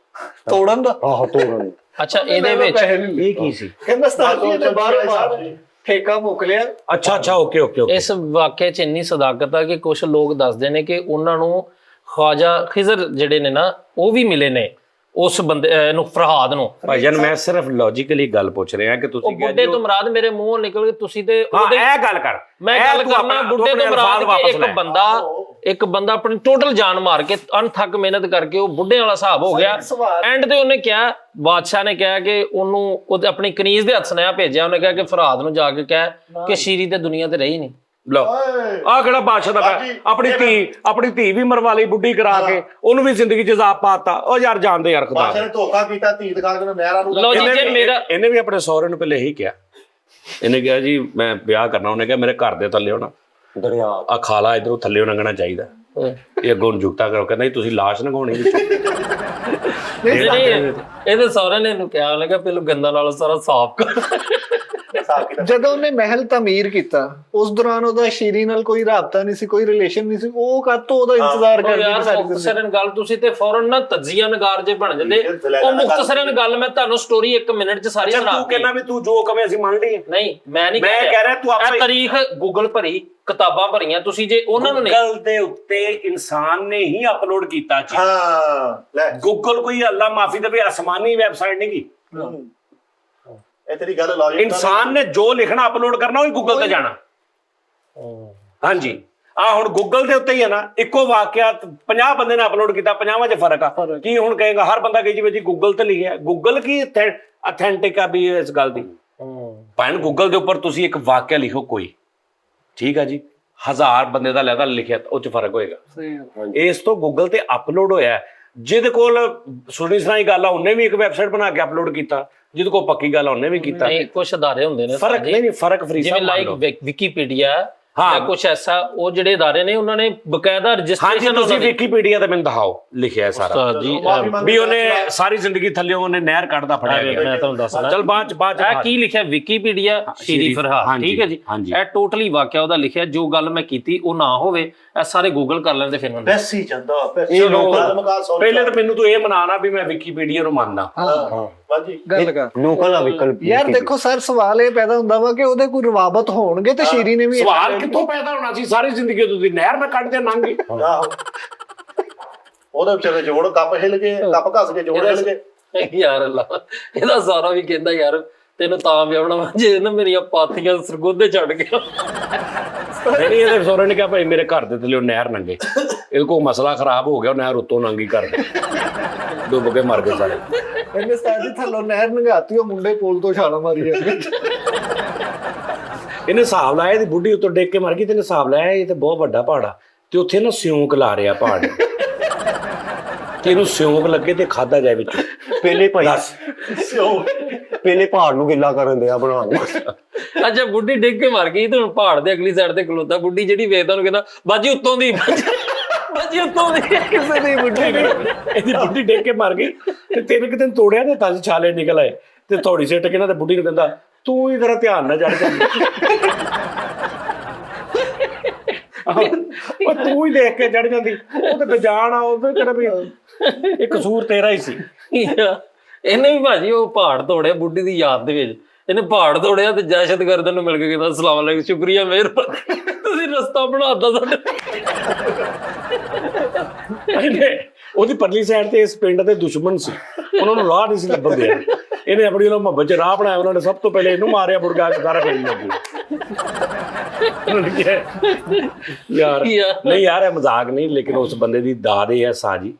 Speaker 1: ਤੋੜਨ ਦਾ।
Speaker 4: ਆਹੋ ਤੋੜਨ।
Speaker 5: ਅੱਛਾ ਇਹਦੇ ਵਿੱਚ
Speaker 2: ਇਹ ਕੀ ਸੀ?
Speaker 1: ਕਹਿੰਦਾ ਉਸਤਾਦ ਜੀ ਨੇ ਬਾਹਰੋਂ ਠੇਕਾ ਮੁੱਕ ਲਿਆ।
Speaker 2: ਅੱਛਾ ਓਕੇ।
Speaker 5: ਇਸ ਵਾਕਿਆ 'ਚ ਇੰਨੀ ਸਦਾਕਤ ਆ ਕਿ ਕੁਝ ਲੋਕ ਦੱਸਦੇ ਨੇ ਕਿ ਉਹਨਾਂ ਨੂੰ ਖਵਾਜਾ ਖਿਜ਼ਰ ਜਿਹੜੇ ਨੇ ਨਾ ਉਹ ਵੀ ਮਿਲੇ ਨੇ ਉਸ ਬੰਦੇ ਨੂੰ, ਫਰਹਾਦ ਨੂੰ।
Speaker 2: ਭਾਈਜਾਨ ਮੈਂ ਸਿਰਫ ਲੌਜੀਕਲੀ ਗੱਲ ਪੁੱਛ ਰਿਹਾ ਕਿ ਤੁਸੀਂ
Speaker 5: ਬੁੱਢੇ ਤੋਂ ਮੁਰਾਦ ਮੇਰੇ ਮੂੰਹੋਂ ਨਿਕਲ ਕੇ ਤੁਸੀਂ ਤੇ
Speaker 2: ਇਹ ਗੱਲ ਕਰ।
Speaker 5: ਮੈਂ ਗੱਲ ਕਰਨਾ ਬੁੱਢੇ ਤੋਂ ਮੁਰਾਦ ਕਿ ਇੱਕ ਬੰਦਾ ਆਪਣੀ ਟੋਟਲ ਜਾਨ ਮਾਰ ਕੇ ਅਣਥੱਕ ਮਿਹਨਤ ਕਰਕੇ ਉਹ ਬੁੱਢੇ ਵਾਲਾ ਹਿਸਾਬ ਹੋ ਗਿਆ। ਐਂਡ ਤੇ ਉਹਨੇ ਕਿਹਾ, ਬਾਦਸ਼ਾਹ ਨੇ ਕਿਹਾ ਕਿ ਉਹਨੂੰ ਉਹ ਆਪਣੀ ਕਨੀਜ਼ ਦੇ ਹੱਥ ਸੁਨੇਹਾ ਭੇਜਿਆ। ਉਹਨੇ ਕਿਹਾ ਕਿ ਫਰਹਾਦ ਨੂੰ ਜਾ ਕੇ ਕਹਿ ਕਿ ਸ਼ੀਰੀ ਤੇ ਦੁਨੀਆ ਤੇ ਰਹੀ ਨਹੀਂ।
Speaker 2: ਲਓ ਆ ਕਿਹੜਾ ਬਾਦਸ਼ਾਹ ਦਾ ਆਪਣੀ ਧੀ ਵੀ ਮਰਵਾ ਲਈ ਬੁੱਢੀ ਕਰਾ ਕੇ, ਉਹਨੂੰ ਵੀ ਜ਼ਿੰਦਗੀ 'ਚ ਜ਼ਾਬ ਪਾਤਾ। ਉਹ ਯਾਰ ਜਾਣਦੇ ਯਾਰ ਖੁਦਾ
Speaker 3: ਬਾਦਸ਼ਾਹ ਨੇ ਧੋਖਾ ਕੀਤਾ, ਧੀ ਦਿਖਾ ਕੇ ਨਹਿਰਾਂ ਨੂੰ।
Speaker 5: ਲਓ ਜੀ ਜੇ ਮੇਰਾ
Speaker 2: ਇਹਨੇ ਵੀ ਆਪਣੇ ਸਹੁਰੇ ਨੂੰ ਪਹਿਲੇ ਇਹੀ ਕਿਹਾ। ਇਹਨੇ ਕਿਹਾ ਜੀ ਮੈਂ ਵਿਆਹ ਕਰਨਾ। ਉਹਨੇ ਕਿਹਾ ਮੇਰੇ ਘਰ ਦੇ ਥੱਲੇ ਹੋਣਾ,
Speaker 4: ਦਰਿਆ
Speaker 2: ਆ ਖਾਲਾ ਇਧਰੋਂ ਥੱਲੇ ਲੰਘਣਾ ਚਾਹੀਦਾ, ਇਹ ਅੱਗੋਂ ਜੁਗਤਾ ਕਰੋ, ਕਹਿੰਦਾ ਜੀ ਤੁਸੀਂ ਲਾਸ਼ ਲੰਘਾਉਣੀ ਵਿੱਚ।
Speaker 5: ਇਹਦੇ ਸਹੁਰੇ ਨੇ ਇਹਨੂੰ ਕਿਹਾ, ਲੱਗਾ ਪਹਿਲਾਂ ਗੰਦਾ ਨਾਲ ਸਾਰਾ ਸਾਫ਼ ਕਰ।
Speaker 1: ਜਦੋਂ ਉਹਨੇ ਮਹਿਲ ਤਾਮੀਰ ਕੀਤਾ ਉਸ ਦੌਰਾਨ ਉਹਦਾ ਸ਼ੀਰੀ ਨਾਲ ਕੋਈ ਰਾਬਤਾ ਨਹੀਂ ਸੀ, ਕੋਈ ਰਿਲੇਸ਼ਨ ਨਹੀਂ ਸੀ, ਉਹ ਕਾਹਤੋਂ ਉਹਦਾ ਇੰਤਜ਼ਾਰ ਕਰਦੀ
Speaker 5: ਯਾਰ
Speaker 1: ਸੀ ਸਾਰੀ
Speaker 5: ਮੁਖਤਸਰਨ ਗੱਲ ਤੁਸੀਂ ਤੇ ਫੌਰਨ ਨਾ ਤਜਜ਼ੀਆ ਨਗਾਰ ਜੇ ਬਣ ਜਾਂਦੇ। ਉਹ ਮੁਖਤਸਰਨ ਗੱਲ ਮੈਂ ਤੁਹਾਨੂੰ ਸਟੋਰੀ 1 ਮਿੰਟ ਚ ਸਾਰੀ ਸੁਣਾ
Speaker 2: ਤੂੰ ਕਹਿੰਦਾ ਵੀ ਤੂੰ ਜੋ ਕਵੇਂ ਅਸੀਂ ਮੰਨ ਲਈਏ।
Speaker 5: ਨਹੀਂ ਮੈਂ ਨਹੀਂ
Speaker 2: ਮੈਂ ਕਹਿ ਰਿਹਾ ਤੂੰ
Speaker 5: ਇਹ ਤਾਰੀਖ ਗੂਗਲ ਭਰੀ, ਕਿਤਾਬਾਂ ਭਰੀਆਂ ਤੁਸੀਂ, ਜੇ ਉਹਨਾਂ ਨੂੰ ਨਹੀਂ
Speaker 2: ਗੂਗਲ ਦੇ ਉੱਤੇ ਇਨਸਾਨ ਨੇ ਹੀ ਅਪਲੋਡ ਕੀਤਾ ਚੀਜ਼।
Speaker 3: ਹਾਂ ਲੈ
Speaker 2: ਗੂਗਲ ਕੋਈ ਅੱਲਾ ਮਾਫੀ ਦੇਵੇ ਅਸਮਾਨੀ ਵੈਬਸਾਈਟ ਨਹੀਂ ਕੀ,
Speaker 3: ਇਹ ਤੇਰੀ ਗੱਲ ਲੌਜਿਕ
Speaker 2: ਇਨਸਾਨ ਨੇ ਜੋ ਲਿਖਣਾ ਅਪਲੋਡ ਕਰਨਾ ਉਹ ਗੂਗਲ ਤੇ ਜਾਣਾ। ਹਾਂਜੀ ਆ ਹੁਣ ਗੂਗਲ ਦੇ ਉੱਤੇ ਹੀ ਹੈ ਨਾ, ਇੱਕੋ ਵਾਕਿਆ 50 ਬੰਦੇ ਨੇ ਅਪਲੋਡ ਕੀਤਾ, 50ਵਾਂ 'ਚ ਫਰਕ ਆ। ਕੀ ਹੁਣ ਕਹੇਗਾ ਹਰ ਬੰਦਾ ਕਹੇ ਜੀ ਗੂਗਲ ਤੇ ਲਿਖਿਆ, ਗੂਗਲ ਕੀ ਅਥੈਂਟਿਕ ਆ ਵੀ ਇਸ ਗੱਲ ਦੀ। ਭਾਵੇਂ ਗੂਗਲ ਦੇ ਉੱਪਰ ਤੁਸੀਂ ਇੱਕ ਵਾਕਿਆ ਲਿਖੋ ਕੋਈ, ਠੀਕ ਆ ਜੀ, 1000 ਬੰਦੇ ਦਾ ਲੈਦਾ ਲਿਖਿਆ ਉਹ 'ਚ ਫਰਕ ਹੋਏਗਾ। ਇਸ ਤੋਂ ਗੂਗਲ ਤੇ ਅਪਲੋਡ ਹੋਇਆ, ਜਿਹਦੇ ਕੋਲ ਸੁਣੀ ਸੁਣਾਈ ਗੱਲ ਆ ਉਹਨੇ ਵੀ ਇੱਕ ਵੈਬਸਾਈਟ ਬਣਾ ਕੇ ਅਪਲੋਡ ਕੀਤਾ, ਜਿਹਦੇ ਕੋਲ ਪੱਕੀ ਗੱਲ ਆ ਉਹਨੇ ਵੀ ਕੀਤਾ।
Speaker 5: ਨਹੀਂ ਕੁਝ ਅਦਾਰੇ ਹੁੰਦੇ ਨੇ
Speaker 2: ਫਰਕ ਨਹੀਂ, ਫਰਕ ਫਰੀ
Speaker 5: ਜਿਵੇਂ ਲਾਈਕ ਵਿਕੀਪੀਡੀਆ ਜਾਂ ਕੁਝ ਐਸਾ, ਉਹ ਜਿਹੜੇ ਅਦਾਰੇ ਨੇ ਉਹਨਾਂ ਨੇ ਬਕਾਇਦਾ ਰਜਿਸਟ੍ਰੇਸ਼ਨ।
Speaker 2: ਤੁਸੀਂ ਵਿਕੀਪੀਡੀਆ ਤੇ ਮੈਨੂੰ ਦਿਖਾਓ ਲਿਖਿਆ ਸਾਰਾ
Speaker 5: ਜੀ
Speaker 2: ਵੀ ਉਹਨੇ ਸਾਰੀ ਜ਼ਿੰਦਗੀ ਥੱਲੇ ਉਹਨੇ ਨਹਿਰ ਕੱਢਦਾ ਫੜਿਆ ਗਿਆ।
Speaker 5: ਮੈਂ ਤੁਹਾਨੂੰ ਦੱਸਣਾ,
Speaker 2: ਚਲ ਬਾਅਦ ਚ
Speaker 5: ਇਹ ਕੀ ਲਿਖਿਆ ਵਿਕੀਪੀਡੀਆ ਸ਼ੀਰੀ ਫਰਹਾਦ, ਠੀਕ ਹੈ ਜੀ, ਇਹ ਟੋਟਲੀ ਵਾਕਿਆ ਉਹਦਾ ਲਿਖਿਆ। ਜੋ ਗੱਲ ਮੈਂ ਕੀਤੀ ਉਹ ਨਾ ਹੋਵੇ, ਇਹ ਸਾਰੇ ਗੂਗਲ ਕਰ ਲੈਂਦੇ ਫਿਰ ਮੈਨੂੰ
Speaker 3: ਪੈਸੀ ਜਾਂਦਾ
Speaker 2: ਪਹਿਲੇ ਤਾਂ ਮੈਨੂੰ ਤੂੰ ਇਹ ਮਨਾਣਾ ਵੀ ਮੈਂ ਵਿਕੀਪੀਡੀਆ ਨੂੰ ਮੰਨਦਾ।
Speaker 3: ਬਾਜੀ
Speaker 1: ਗੱਲ ਕਰ
Speaker 4: ਲੋਕਾਂ ਦਾ ਵਿਕਲਪ।
Speaker 1: ਯਾਰ ਦੇਖੋ ਸਰ, ਸਵਾਲ ਇਹ ਪੈਦਾ ਹੁੰਦਾ ਵਾ ਕਿ ਉਹਦੇ ਕੋਈ ਰਵਾਬਤ ਹੋਣਗੇ ਤੇ ਸ਼ੀਰੀ ਨੇ ਵੀ
Speaker 2: ਸਵਾਲ ਕਿੱਥੋਂ ਪੈਦਾ ਹੋਣਾ ਸੀ? ਸਾਰੀ ਜ਼ਿੰਦਗੀ ਤੁਸੀਂ ਨਹਿਰ ਮੈਂ ਕੱਢਦੇ ਲੰਘ ਗਏ।
Speaker 3: ਆਹੋ ਉਹਦੇ ਵਿਚਾਰੇ ਜੋੜ ਕੱਪ ਹਿੱਲ ਗਏ, ਕੱਪ ਘਸ ਕੇ ਜੋੜ ਹਿੱਲ ਗਏ।
Speaker 5: ਯਾਰ ਅੱਲਾ, ਇਹਦਾ ਸਾਰਾ ਵੀ ਕਹਿੰਦਾ ਯਾਰ ਤੈਨੂੰ ਤਾਂ ਵਿਆਹਣਾ ਵਾ ਜੇ ਨਾ ਮੇਰੀਆਂ ਪਾਥੀਆਂ ਸਰਗੋਦੇ ਛੱਡ ਗਿਆ।
Speaker 2: ਨਹੀਂ ਇਹਦੇ ਸਹੁਰੇ ਨੇ ਕਿਹਾ ਭਾਈ ਮੇਰੇ ਘਰ ਦੇ ਥੱਲੇ ਨਹਿਰ ਲੰਘੇ, ਇਹਦੇ ਕੋਲ ਮਸਲਾ ਖਰਾਬ ਹੋ ਗਿਆ, ਉਹ ਨਹਿਰ ਉੱਤੋਂ ਲੰਘੀ ਘਰ ਦੇ, ਡੁੱਬ ਕੇ ਮਰ ਗਏ ਸਾਰੇ।
Speaker 1: ਇਹਨੇ ਸਾਡੀ ਥੱਲੋਂ ਨਹਿਰ ਨੰਗਾਤੀ, ਉਹ ਮੁੰਡੇ ਕੋਲ ਤੋਂ ਛਾਲਾ ਮਾਰੀ ਜਾਂਦੇ।
Speaker 2: ਇਹਨੇ ਹਿਸਾਬ ਲਾਇਆ, ਇਹਦੀ ਬੁੱਢੀ ਉੱਤੋਂ ਡਿੱਗ ਕੇ ਮਰ ਗਈ, ਤੇ ਇਹਨੇ ਹਿਸਾਬ ਲਾਇਆ ਇਹ ਤੇ ਬਹੁਤ ਵੱਡਾ ਪਹਾੜ ਆ, ਤੇ ਉੱਥੇ ਨਾ ਸਿਉਂਕ ਲਾ ਰਿਹਾ ਪਹਾੜ, ਤੇ ਇਹਨੂੰ ਸਿਉਂਕ ਲੱਗੇ ਤੇ ਖਾਦਾ ਜਾਏ ਵਿੱਚ।
Speaker 4: ਪਹਿਲੇ ਭਾਈ ਪਹਿਲੇ ਪਹਾੜ ਨੂੰ ਗਿੱਲਾ ਕਰਨ ਦਿਆ ਬਣਾਉਣ।
Speaker 5: ਅੱਛਾ ਬੁੱਢੀ ਡਿੱਗ ਕੇ ਮਰ ਗਈ ਤੇ ਹੁਣ ਪਹਾੜ ਦੇ ਅਗਲੀ ਸਾਈਡ ਤੇ ਖਲੋਤਾ। ਬੁੱਢੀ ਜਿਹੜੀ ਵੇਖਦਾ ਉਹਨੂੰ ਕਹਿੰਦਾ ਬਾਜੀ ਉੱਤੋਂ ਦੀ, ਬਾਜੀ ਉੱਤੋਂ ਦੀ।
Speaker 1: ਕਿਸੇ ਦੀ ਬੁੱਢੀ
Speaker 2: ਇਹਦੀ ਬੁੱਢੀ ਡਿੱਗ ਕੇ ਮਰ ਗਈ, ਤੇ 3 ਦਿਨ ਤੋੜਿਆ ਤੇ ਤਾਂ ਛਾਲੇ ਨਿਕਲ ਆਏ, ਤੇ ਥੋੜੀ ਸਿੱਟ ਕੇ ਨਾ ਤੇ ਬੁੱਢੀ ਨੂੰ ਕਹਿੰਦਾ ਤੂੰ ਹੀ ਤੇਰਾ ਧਿਆਨ ਨਾ ਚੜ ਜਾਂਦੀ, ਉਹ ਤੂੰ ਹੀ ਦੇਖ ਕੇ ਚੜ ਜਾਂਦੀ, ਉਹ ਤੇ ਬੇਜਾਨ ਆ, ਉਹ ਕਿਹੜਾ ਵੀ ਇਹ ਕਸੂਰ ਤੇਰਾ ਹੀ ਸੀ।
Speaker 5: ਇਹਨੇ ਵੀ ਭਾਜੀ ਉਹ ਪਹਾੜ ਤੋੜਿਆ ਬੁੱਢੀ ਦੀ ਯਾਦ ਦੇ ਵਿੱਚ। ਇਹਨੇ ਪਹਾੜ ਤੋੜਿਆ ਤੇ ਦਹਿਸ਼ਤਗਰਦ ਨੂੰ ਮਿਲ ਕੇ ਕਹਿੰਦਾ ਅਸਲਾਮ ਅਲੈਕੁਮ, ਸ਼ੁਕਰੀਆ ਮਿਹਰਬਾਨੀ, ਤੁਸੀਂ ਰਸਤਾ ਬਣਾਤਾ ਸਾਡੇ।
Speaker 2: ਉਹਦੀ ਪਰਲੀ ਸਾਈਡ ਤੇ ਇਸ ਪਿੰਡ ਦੇ ਦੁਸ਼ਮਣ ਸੀ, ਉਹਨਾਂ ਨੂੰ ਰਾਹ ਨਹੀਂ ਸੀ ਲੱਭਣ ਦਿਆ। ਇਹਨੇ ਆਪਣੀ ਉਹ ਮੁਹੱਬਤ ਚ ਰਾਹ ਬਣਾਇਆ, ਉਹਨਾਂ ਨੇ ਸਭ ਤੋਂ ਪਹਿਲੇ ਇਹਨੂੰ ਮਾਰਿਆ, ਮੁਰਗਾ ਸਾਰਾ ਪਿੰਡ ਲੱਗੀ। ਯਾਰ ਨਹੀਂ ਯਾਰ, ਇਹ ਮਜ਼ਾਕ ਨਹੀਂ, ਲੇਕਿਨ ਉਸ ਬੰਦੇ ਦੀ ਦਾਦ ਇਹ ਹੈ ਸਾਜੀ।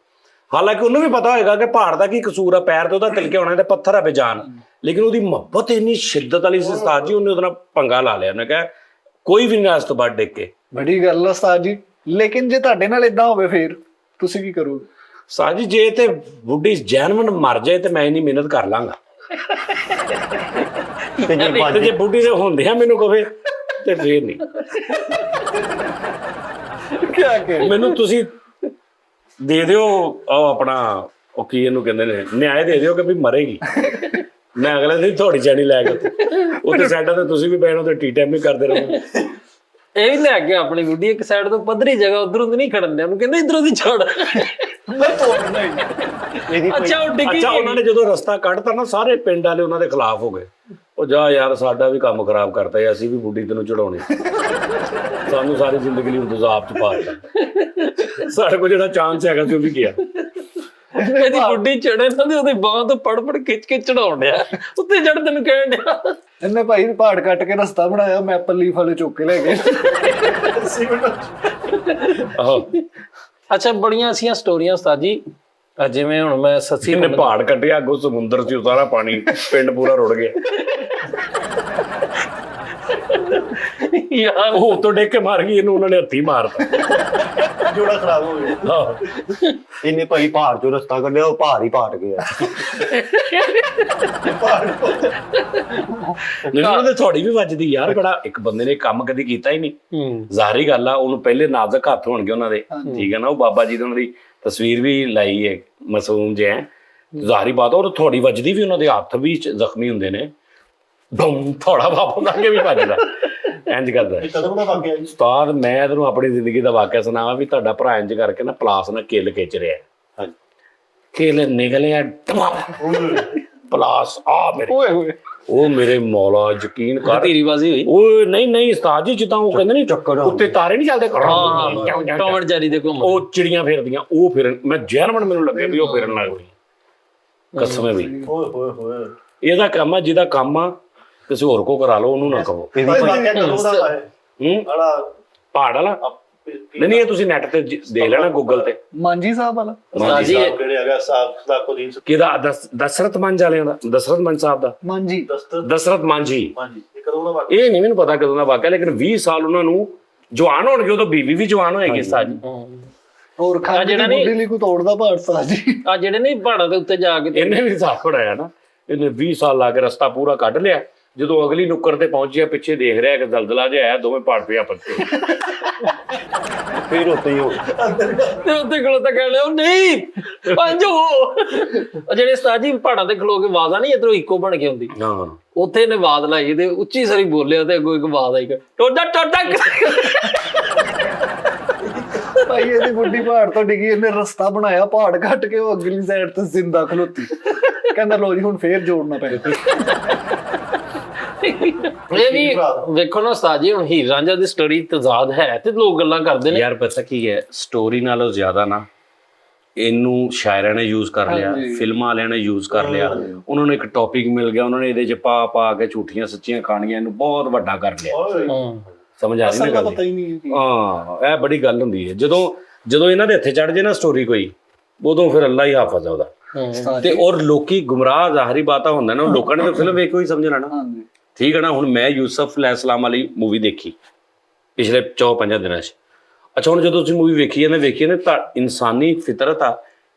Speaker 2: ਹਾਲਾਂਕਿ ਉਹਨੂੰ ਵੀ ਪਤਾ ਹੋਏਗਾ ਕਿ ਪਹਾੜ ਦਾ ਕੀ ਕਸੂਰ ਆ, ਪੈਰ ਤੇ ਉਹਦਾ ਤਿਲਕੇ ਹੋਣਾ ਤੇ ਪੱਥਰ ਆ ਬੇਜਾਨ, ਲੇਕਿਨ ਉਹਦੀ ਮੁਹੱਬਤ ਇੰਨੀ ਸ਼ਿੱਦਤ ਵਾਲੀ ਸੀ ਉਸਤਾਦ ਜੀ, ਉਹਨੇ ਉਹਦੇ ਨਾਲ ਪੰਗਾ ਲਾ ਲਿਆ। ਉਹਨੇ ਕਿਹਾ ਕੋਈ ਵੀ ਨਾ ਇਸ ਤੋਂ ਬਾਅਦ ਡਿੱਗ ਕੇ।
Speaker 1: ਬੜੀ ਗੱਲ ਆ ਉਸਤਾਦ ਜੀ, ਲੇਕਿਨ ਜੇ ਤੁਹਾਡੇ ਨਾਲ ਇਦਾਂ ਹੋਵੇ ਫਿਰ ਤੁਸੀਂ ਕੀ ਕਰੋਗੇ?
Speaker 2: ਉਸਤਾਦ ਜੀ ਜੇ ਤੇ ਬੁੱਢੀ ਜੈਨਵਨ ਮਰ ਜਾਏ ਤੇ ਮੈਂ ਇੰਨੀ ਮਿਹਨਤ ਕਰ ਲਾਂਗਾ, ਤੇ ਜੇ ਬੁੱਢੀ ਦੇ ਹੁੰਦੇ ਆ ਮੈਨੂੰ ਕਹੇ ਤੇ ਫੇਰ ਨਹੀਂ।
Speaker 1: ਕਿਆ ਕਿ
Speaker 2: ਮੈਨੂੰ ਤੁਸੀਂ ਦੇ ਦਿਓ ਉਹ ਆਪਣਾ ਉਹ ਕੀ ਇਹਨੂੰ ਕਹਿੰਦੇ ਨੇ, ਨਿਆਏ ਦੇ ਦਿਓ ਕਿ ਵੀ ਮਰੇਗੀ, ਮੈਂ ਅਗਲੇ ਦਿਨ ਥੋੜੀ ਚਾਣੀ ਲੈ ਕੇ ਉੱਥੇ ਸਾਈਡਾਂ ਤੇ ਤੁਸੀਂ ਵੀ ਬੈਠੋ ਤੇ ਟੀ ਟਾਈਮ ਵੀ ਕਰਦੇ ਰਹੋ।
Speaker 5: ਇਹ ਵੀ ਲੈ ਗਿਆ ਆਪਣੀ ਬੁੱਢੀ ਇੱਕ ਸਾਈਡ ਤੋਂ ਪੱਧਰੀ ਜਗ੍ਹਾ, ਉਧਰੋਂ ਦੀ ਨਹੀਂ ਖੜਨ ਦਿਆ, ਉਹਨੂੰ ਕਹਿੰਦਾ ਇਧਰੋਂ ਦੀ ਛੱਡ। ਅੱਛਾ ਉਹ ਡਿੱਗੀ।
Speaker 2: ਅੱਛਾ ਉਹਨਾਂ ਨੇ ਜਦੋਂ ਰਸਤਾ ਕੱਢਤਾ ਨਾ, ਸਾਰੇ ਪਿੰਡ ਵਾਲੇ ਉਹਨਾਂ ਦੇ ਖਿਲਾਫ ਹੋ ਗਏ। ਉਹ ਜਾ ਯਾਰ ਸਾਡਾ ਵੀ ਕੰਮ ਖਰਾਬ ਕਰਤਾ, ਅਸੀਂ ਵੀ ਬੁੱਢੀ ਤੈਨੂੰ ਚੜਾਉਣੀ, ਸਾਨੂੰ ਸਾਰੀ ਜ਼ਿੰਦਗੀ ਲਈ ਉਦਜ਼ਾਬ ਚ ਪਾ ਦਿੱਤਾ, ਸਾਡੇ ਕੋਲ ਜਿਹੜਾ ਚਾਂਸ ਹੈਗਾ ਸੀ ਉਹ ਵੀ ਗਿਆ।
Speaker 5: ਇਹਦੀ ਬੁੱਢੀ ਚੜੇ ਨਾ ਤੇ ਉਹਦੀ ਬਾਂਹ ਤੋਂ ਪੜ ਖਿੱਚ ਕੇ ਚੜਾਉਣ ਡਿਆ, ਉੱਤੇ ਚੜ ਤੈਨੂੰ ਕਹਿਣ ਡਿਆ।
Speaker 1: ਇਹਨੇ ਭਾਈ ਪਹਾੜ ਕੱਟ ਕੇ ਰਸਤਾ ਬਣਾਇਆ, ਮੈਪਲ ਲੀਫ ਵਾਲੇ ਚੁੱਕ ਕੇ ਲੈ ਗਏ।
Speaker 5: ਅੱਛਾ ਬੜੀਆਂ ਐਸੀਆਂ ਸਟੋਰੀਆਂ ਉਸਤਾਦ ਜੀ, ਜਿਵੇਂ ਹੁਣ ਮੈਂ ਸੱਸੀ
Speaker 2: ਨੇ ਪਹਾੜ ਕੱਟਿਆ, ਅੱਗੋਂ ਸਮੁੰਦਰ ਸੀ, ਉਹ ਸਾਰਾ ਪਾਣੀ ਪਿੰਡ ਪੂਰਾ ਰੁੜ ਗਿਆ।
Speaker 5: ਯਾਰ
Speaker 2: ਉਹ ਉੱਤੋਂ ਡਿੱਗ ਕੇ ਮਾਰ ਗਈ, ਇਹਨੂੰ ਉਹਨਾਂ ਨੇ ਹੱਥੀ ਮਾਰਤਾ।
Speaker 3: ਜੋੜਾ ਖਰਾਬ ਹੋ ਗਿਆ।
Speaker 4: ਇਹਨੇ ਭਾਈ ਪਹਾੜ ਚੋਂ ਰਸਤਾ ਕੱਢਿਆ, ਉਹ ਪਹਾੜ ਹੀ ਪਾਟ ਗਿਆ।
Speaker 2: ਨਹੀਂ ਉਹਨਾਂ ਦੇ ਥੋੜੀ ਵੀ ਵੱਜਦੀ ਯਾਰ, ਬੜਾ ਇੱਕ ਬੰਦੇ ਨੇ ਕੰਮ ਕਦੀ ਕੀਤਾ ਹੀ ਨਹੀਂ। ਜ਼ਾਹਰੀ ਗੱਲ ਆ, ਉਹਨੂੰ ਪਹਿਲੇ ਨਾਜ਼ੁਕ ਹੱਥ ਹੋਣਗੇ ਉਹਨਾਂ ਦੇ, ਠੀਕ ਹੈ ਨਾ। ਉਹ ਬਾਬਾ ਜੀ ਦੀ ਉਹਨਾਂ ਦੀ ਤਸਵੀਰ ਵੀ ਲਾਈ ਹੈ, ਮਾਸੂਮ ਜਿਹੇ ਹੈ, ਜ਼ਾਹਰੀ ਬਾਤ। ਉਹ ਥੋੜੀ ਵੱਜਦੀ ਵੀ, ਉਹਨਾਂ ਦੇ ਹੱਥ ਵੀ ਜ਼ਖਮੀ ਹੁੰਦੇ ਨੇ, ਬਮ ਥੋੜਾ ਬਾਪੂ ਦਾ ਵੀ ਵੱਜਦਾ, ਇੰਜ ਕਰਦਾ।
Speaker 3: ਕਦੋਂ ਦਾ ਵਾਕਿਆ ਜੀ?
Speaker 2: ਉਸਤਾਦ ਮੈਂ ਤੈਨੂੰ ਆਪਣੀ ਜ਼ਿੰਦਗੀ ਦਾ ਵਾਕਿਆ ਸੁਣਾਵਾਂ ਵੀ ਤੁਹਾਡਾ ਭਰਾ ਇੰਜ ਕਰਕੇ ਨਾ ਪਲਾਸ ਨਾਲ ਕਿੱਲ ਖਿੱਚ ਰਿਹਾ,
Speaker 3: ਹਾਂਜੀ।
Speaker 2: ਕਿੱਲ ਨਿਕਲਿਆ ਪਲਾਸ ਆ ਮੇਰੇ,
Speaker 5: ਓਏ ਹੋਏ
Speaker 2: ਉਹ ਮੇਰੇ ਮੌਲਾ ਯਕੀਨ ਕਰ।
Speaker 5: ਧੀਰੀਬਾਜ਼ੀ ਹੋਈ।
Speaker 2: ਓਏ ਨਹੀਂ ਉਸਤਾਦ ਜੀ, ਜਿੱਦਾਂ ਉਹ ਕਹਿੰਦੇ ਨਹੀਂ
Speaker 4: ਚੱਕਰ
Speaker 2: ਉੱਤੇ ਤਾਰੇ ਨਹੀਂ ਚੱਲਦੇ,
Speaker 5: ਹਾਂ ਟੌਮ ਐਂਡ ਜੈਰੀ ਦੇ ਘੁੰਮ।
Speaker 2: ਉਹ ਚਿੜੀਆਂ ਫਿਰਦੀਆਂ, ਉਹ ਫਿਰਨ, ਮੈਂ ਜੈਨਮਨ ਮੈਨੂੰ ਲੱਗੇ ਵੀ ਉਹ ਫਿਰਨ ਲੱਗ ਪਈ। ਕਸਮ ਹੈ ਵੀ
Speaker 3: ਓਏ ਹੋਏ ਹੋਏ।
Speaker 2: ਇਹਦਾ ਕੰਮ ਆ, ਜਿਹਦਾ ਕੰਮ ਆ ਕਿਸੇ ਹੋਰ ਕੋ ਕਰਾ ਲਓ, ਉਹਨੂੰ ਨਾ ਕਹੋ।
Speaker 3: ਭਾਈ ਵਾਕਿਆ ਕਦੋਂ ਦਾ ਹੈ? ਆਲਾ
Speaker 2: ਪਹਾੜ ਵਾਲਾ ਨਹੀਂ, ਇਹ ਤੁਸੀਂ ਨੈਟ ਤੇ ਦੇਖ ਲੈਣਾ, ਗੂਗਲ ਤੇ।
Speaker 1: ਮਾਂਜੀ ਸਾਹਿਬ ਵਾਲਾ
Speaker 5: ਸਾਜੀ
Speaker 3: ਕਿਹੜੇ ਹੈਗਾ ਸਾਕੁਦੀਨ
Speaker 2: ਕਿਹਦਾ ਦਸਰਤ ਮੰਝ ਵਾਲਿਆਂ ਦਾ, ਦਸਰਤ ਮੰਝ ਸਾਹਿਬ ਦਾ,
Speaker 1: ਮਾਂਜੀ
Speaker 2: ਦਸਰਤ ਮਾਂਝੀ।
Speaker 3: ਹਾਂਜੀ, ਇਹ ਕਦੋਂ ਦਾ ਵਾਕਿਆ?
Speaker 2: ਇਹ ਨਹੀਂ ਮੈਨੂੰ ਪਤਾ ਕਦੋਂ ਦਾ ਵਾਕਿਆ, ਲੇਕਿਨ 20 ਸਾਲ ਉਹਨਾਂ ਨੂੰ ਜਵਾਨ ਹੋਣਗੇ, ਉਦੋਂ ਬੀਵੀ ਵੀ ਜਵਾਨ ਹੋਏਗੀ ਸਾਜੀ।
Speaker 1: ਹੋਰ ਖਾਣ
Speaker 5: ਜਿਹੜਾ
Speaker 1: ਦੀ
Speaker 5: ਨਹੀਂ-
Speaker 1: ਬੁੱਢੀ ਲਈ ਕੋਈ ਤੋੜਦਾ ਭਾੜ ਸਾਜੀ।
Speaker 5: ਆ ਜਿਹੜੇ ਨਹੀਂ ਪਹਾੜਾਂ ਦੇ ਉੱਤੇ ਜਾ ਕੇ
Speaker 2: ਇਹਨੇ ਵੀ ਹਿਸਾਬ ਬਣਾਇਆ ਨਾ, ਇਹਨੇ 20 ਸਾਲ ਲਾ ਕੇ ਰਸਤਾ ਪੂਰਾ ਕੱਢ ਲਿਆ। ਜਦੋਂ ਅਗਲੀ ਨੁੱਕਰ ਤੇ ਪਹੁੰਚਿਆ, ਪਿੱਛੇ ਦੇਖ ਰਿਹਾ ਕਿ ਦਲਦਲਾ ਜਿਹਾ ਆਇਆ, ਦੋਵੇਂ ਪਹਾੜ ਪਿਆ ਪੱਤੇ।
Speaker 4: ਫਿਰ ਉੱਤੇ ਹੀ ਹੋ
Speaker 5: ਤੇ ਉੱਤੇ ਖਲੋ ਤਾਂ ਕਹਿ ਲਿਆ ਨਹੀਂ ਪੰਜ ਉਹ ਜਿਹੜੇ ਸਾਜੀ ਪਹਾੜਾਂ ਤੇ ਖਲੋ ਕੇ ਆਵਾਜ਼ਾਂ ਨਹੀਂ ਇਧਰੋਂ ਇੱਕੋ ਬਣ ਕੇ ਆਉਂਦੀ,
Speaker 2: ਹਾਂ
Speaker 5: ਉੱਥੇ ਨੇ ਆਵਾਜ਼ ਲਾਈ ਤੇ ਉੱਚੀ ਸਾਰੀ ਬੋਲਿਆ ਤੇ ਅੱਗੋਂ ਇੱਕ ਆਵਾਜ਼ ਆਈ ਟੋਡਾ ਟੋਡਾ।
Speaker 1: ਭਾਈ ਇਹਦੀ ਬੁੱਢੀ ਪਹਾੜ ਤੋਂ ਡਿੱਗੀ, ਇਹਨੇ ਰਸਤਾ ਬਣਾਇਆ ਪਹਾੜ ਕੱਟ ਕੇ, ਉਹ ਅਗਲੀ ਸਾਈਡ ਤੇ ਜ਼ਿੰਦਾ ਖਲੋਤੀ। ਕਹਿੰਦਾ ਲੋ ਜੀ ਹੁਣ ਫੇਰ ਜੋੜਨਾ ਪੈਣਾ।
Speaker 5: ਇਹ ਵੀ ਵੇਖੋ ਨਾ ਉਸਤਾਦ ਜੀ, ਹੁਣ ਹੀਰ ਰਾਂਝਾ ਦੀ ਸਟੋਰੀ ਤਜ਼ਾਦ ਹੈ ਤੇ ਲੋਕ ਗੱਲਾਂ ਕਰਦੇ ਨੇ।
Speaker 2: ਯਾਰ ਪਤਾ ਕੀ ਹੈ, ਸਟੋਰੀ ਨਾਲੋਂ ਜ਼ਿਆਦਾ ਨਾ ਇਹਨੂੰ ਸ਼ਾਇਰਾਂ ਨੇ ਯੂਜ਼ ਕਰ ਲਿਆ, ਫਿਲਮਾਂ ਵਾਲਿਆਂ ਨੇ ਯੂਜ਼ ਕਰ ਲਿਆ। ਉਹਨਾਂ ਨੂੰ ਇੱਕ ਟੌਪਿਕ ਮਿਲ ਗਿਆ, ਉਹਨਾਂ ਨੇ ਇਹਦੇ 'ਚ ਪਾ ਕੇ ਝੂਠੀਆਂ ਸੱਚੀਆਂ ਕਹਾਣੀਆਂ ਇਹਨੂੰ ਬਹੁਤ ਵੱਡਾ ਕਰ ਲਿਆ। ਸਮਝ ਆ ਰਹੀ ਨਾ ਗੱਲ?
Speaker 1: ਪਤਾ ਹੀ ਨਹੀਂ।
Speaker 2: ਹਾਂ, ਇਹ ਬੜੀ ਗੱਲ ਹੁੰਦੀ ਹੈ। ਜਦੋਂ ਇਹਨਾਂ ਦੇ ਹੱਥੇ ਚੜ ਜੇ ਨਾ ਸਟੋਰੀ ਕੋਈ, ਉਦੋਂ ਫਿਰ ਅੱਲਾ ਹੀ ਹਾਫਿਜ਼ ਆ ਉਹਦਾ। ਤੇ ਔਰ ਲੋਕੀ ਗੁੰਮਰਾਹ, ਜ਼ਾਹਰੀ ਬਾਤ ਹੁੰਦਾ ਨਾ, ਲੋਕਾਂ ਨੇ ਤਾਂ ਫਿਲਮ ਵੇਖ ਕੇ ਹੀ ਸਮਝ ਲੈਣਾ, ਠੀਕ ਹੈ ਨਾ। ਹੁਣ ਮੈਂ ਯੂਸਫ ਅਲੈਹਿਸਲਾਮ ਵਾਲੀ ਮੂਵੀ ਦੇਖੀ ਪਿਛਲੇ 4-5 ਦਿਨਾਂ 'ਚ। ਅੱਛਾ, ਹੁਣ ਜਦੋਂ ਤੁਸੀਂ ਮੂਵੀ ਵੇਖੀ ਨਾ ਤਾਂ ਇਨਸਾਨੀ ਫਿਤਰਤ ਆ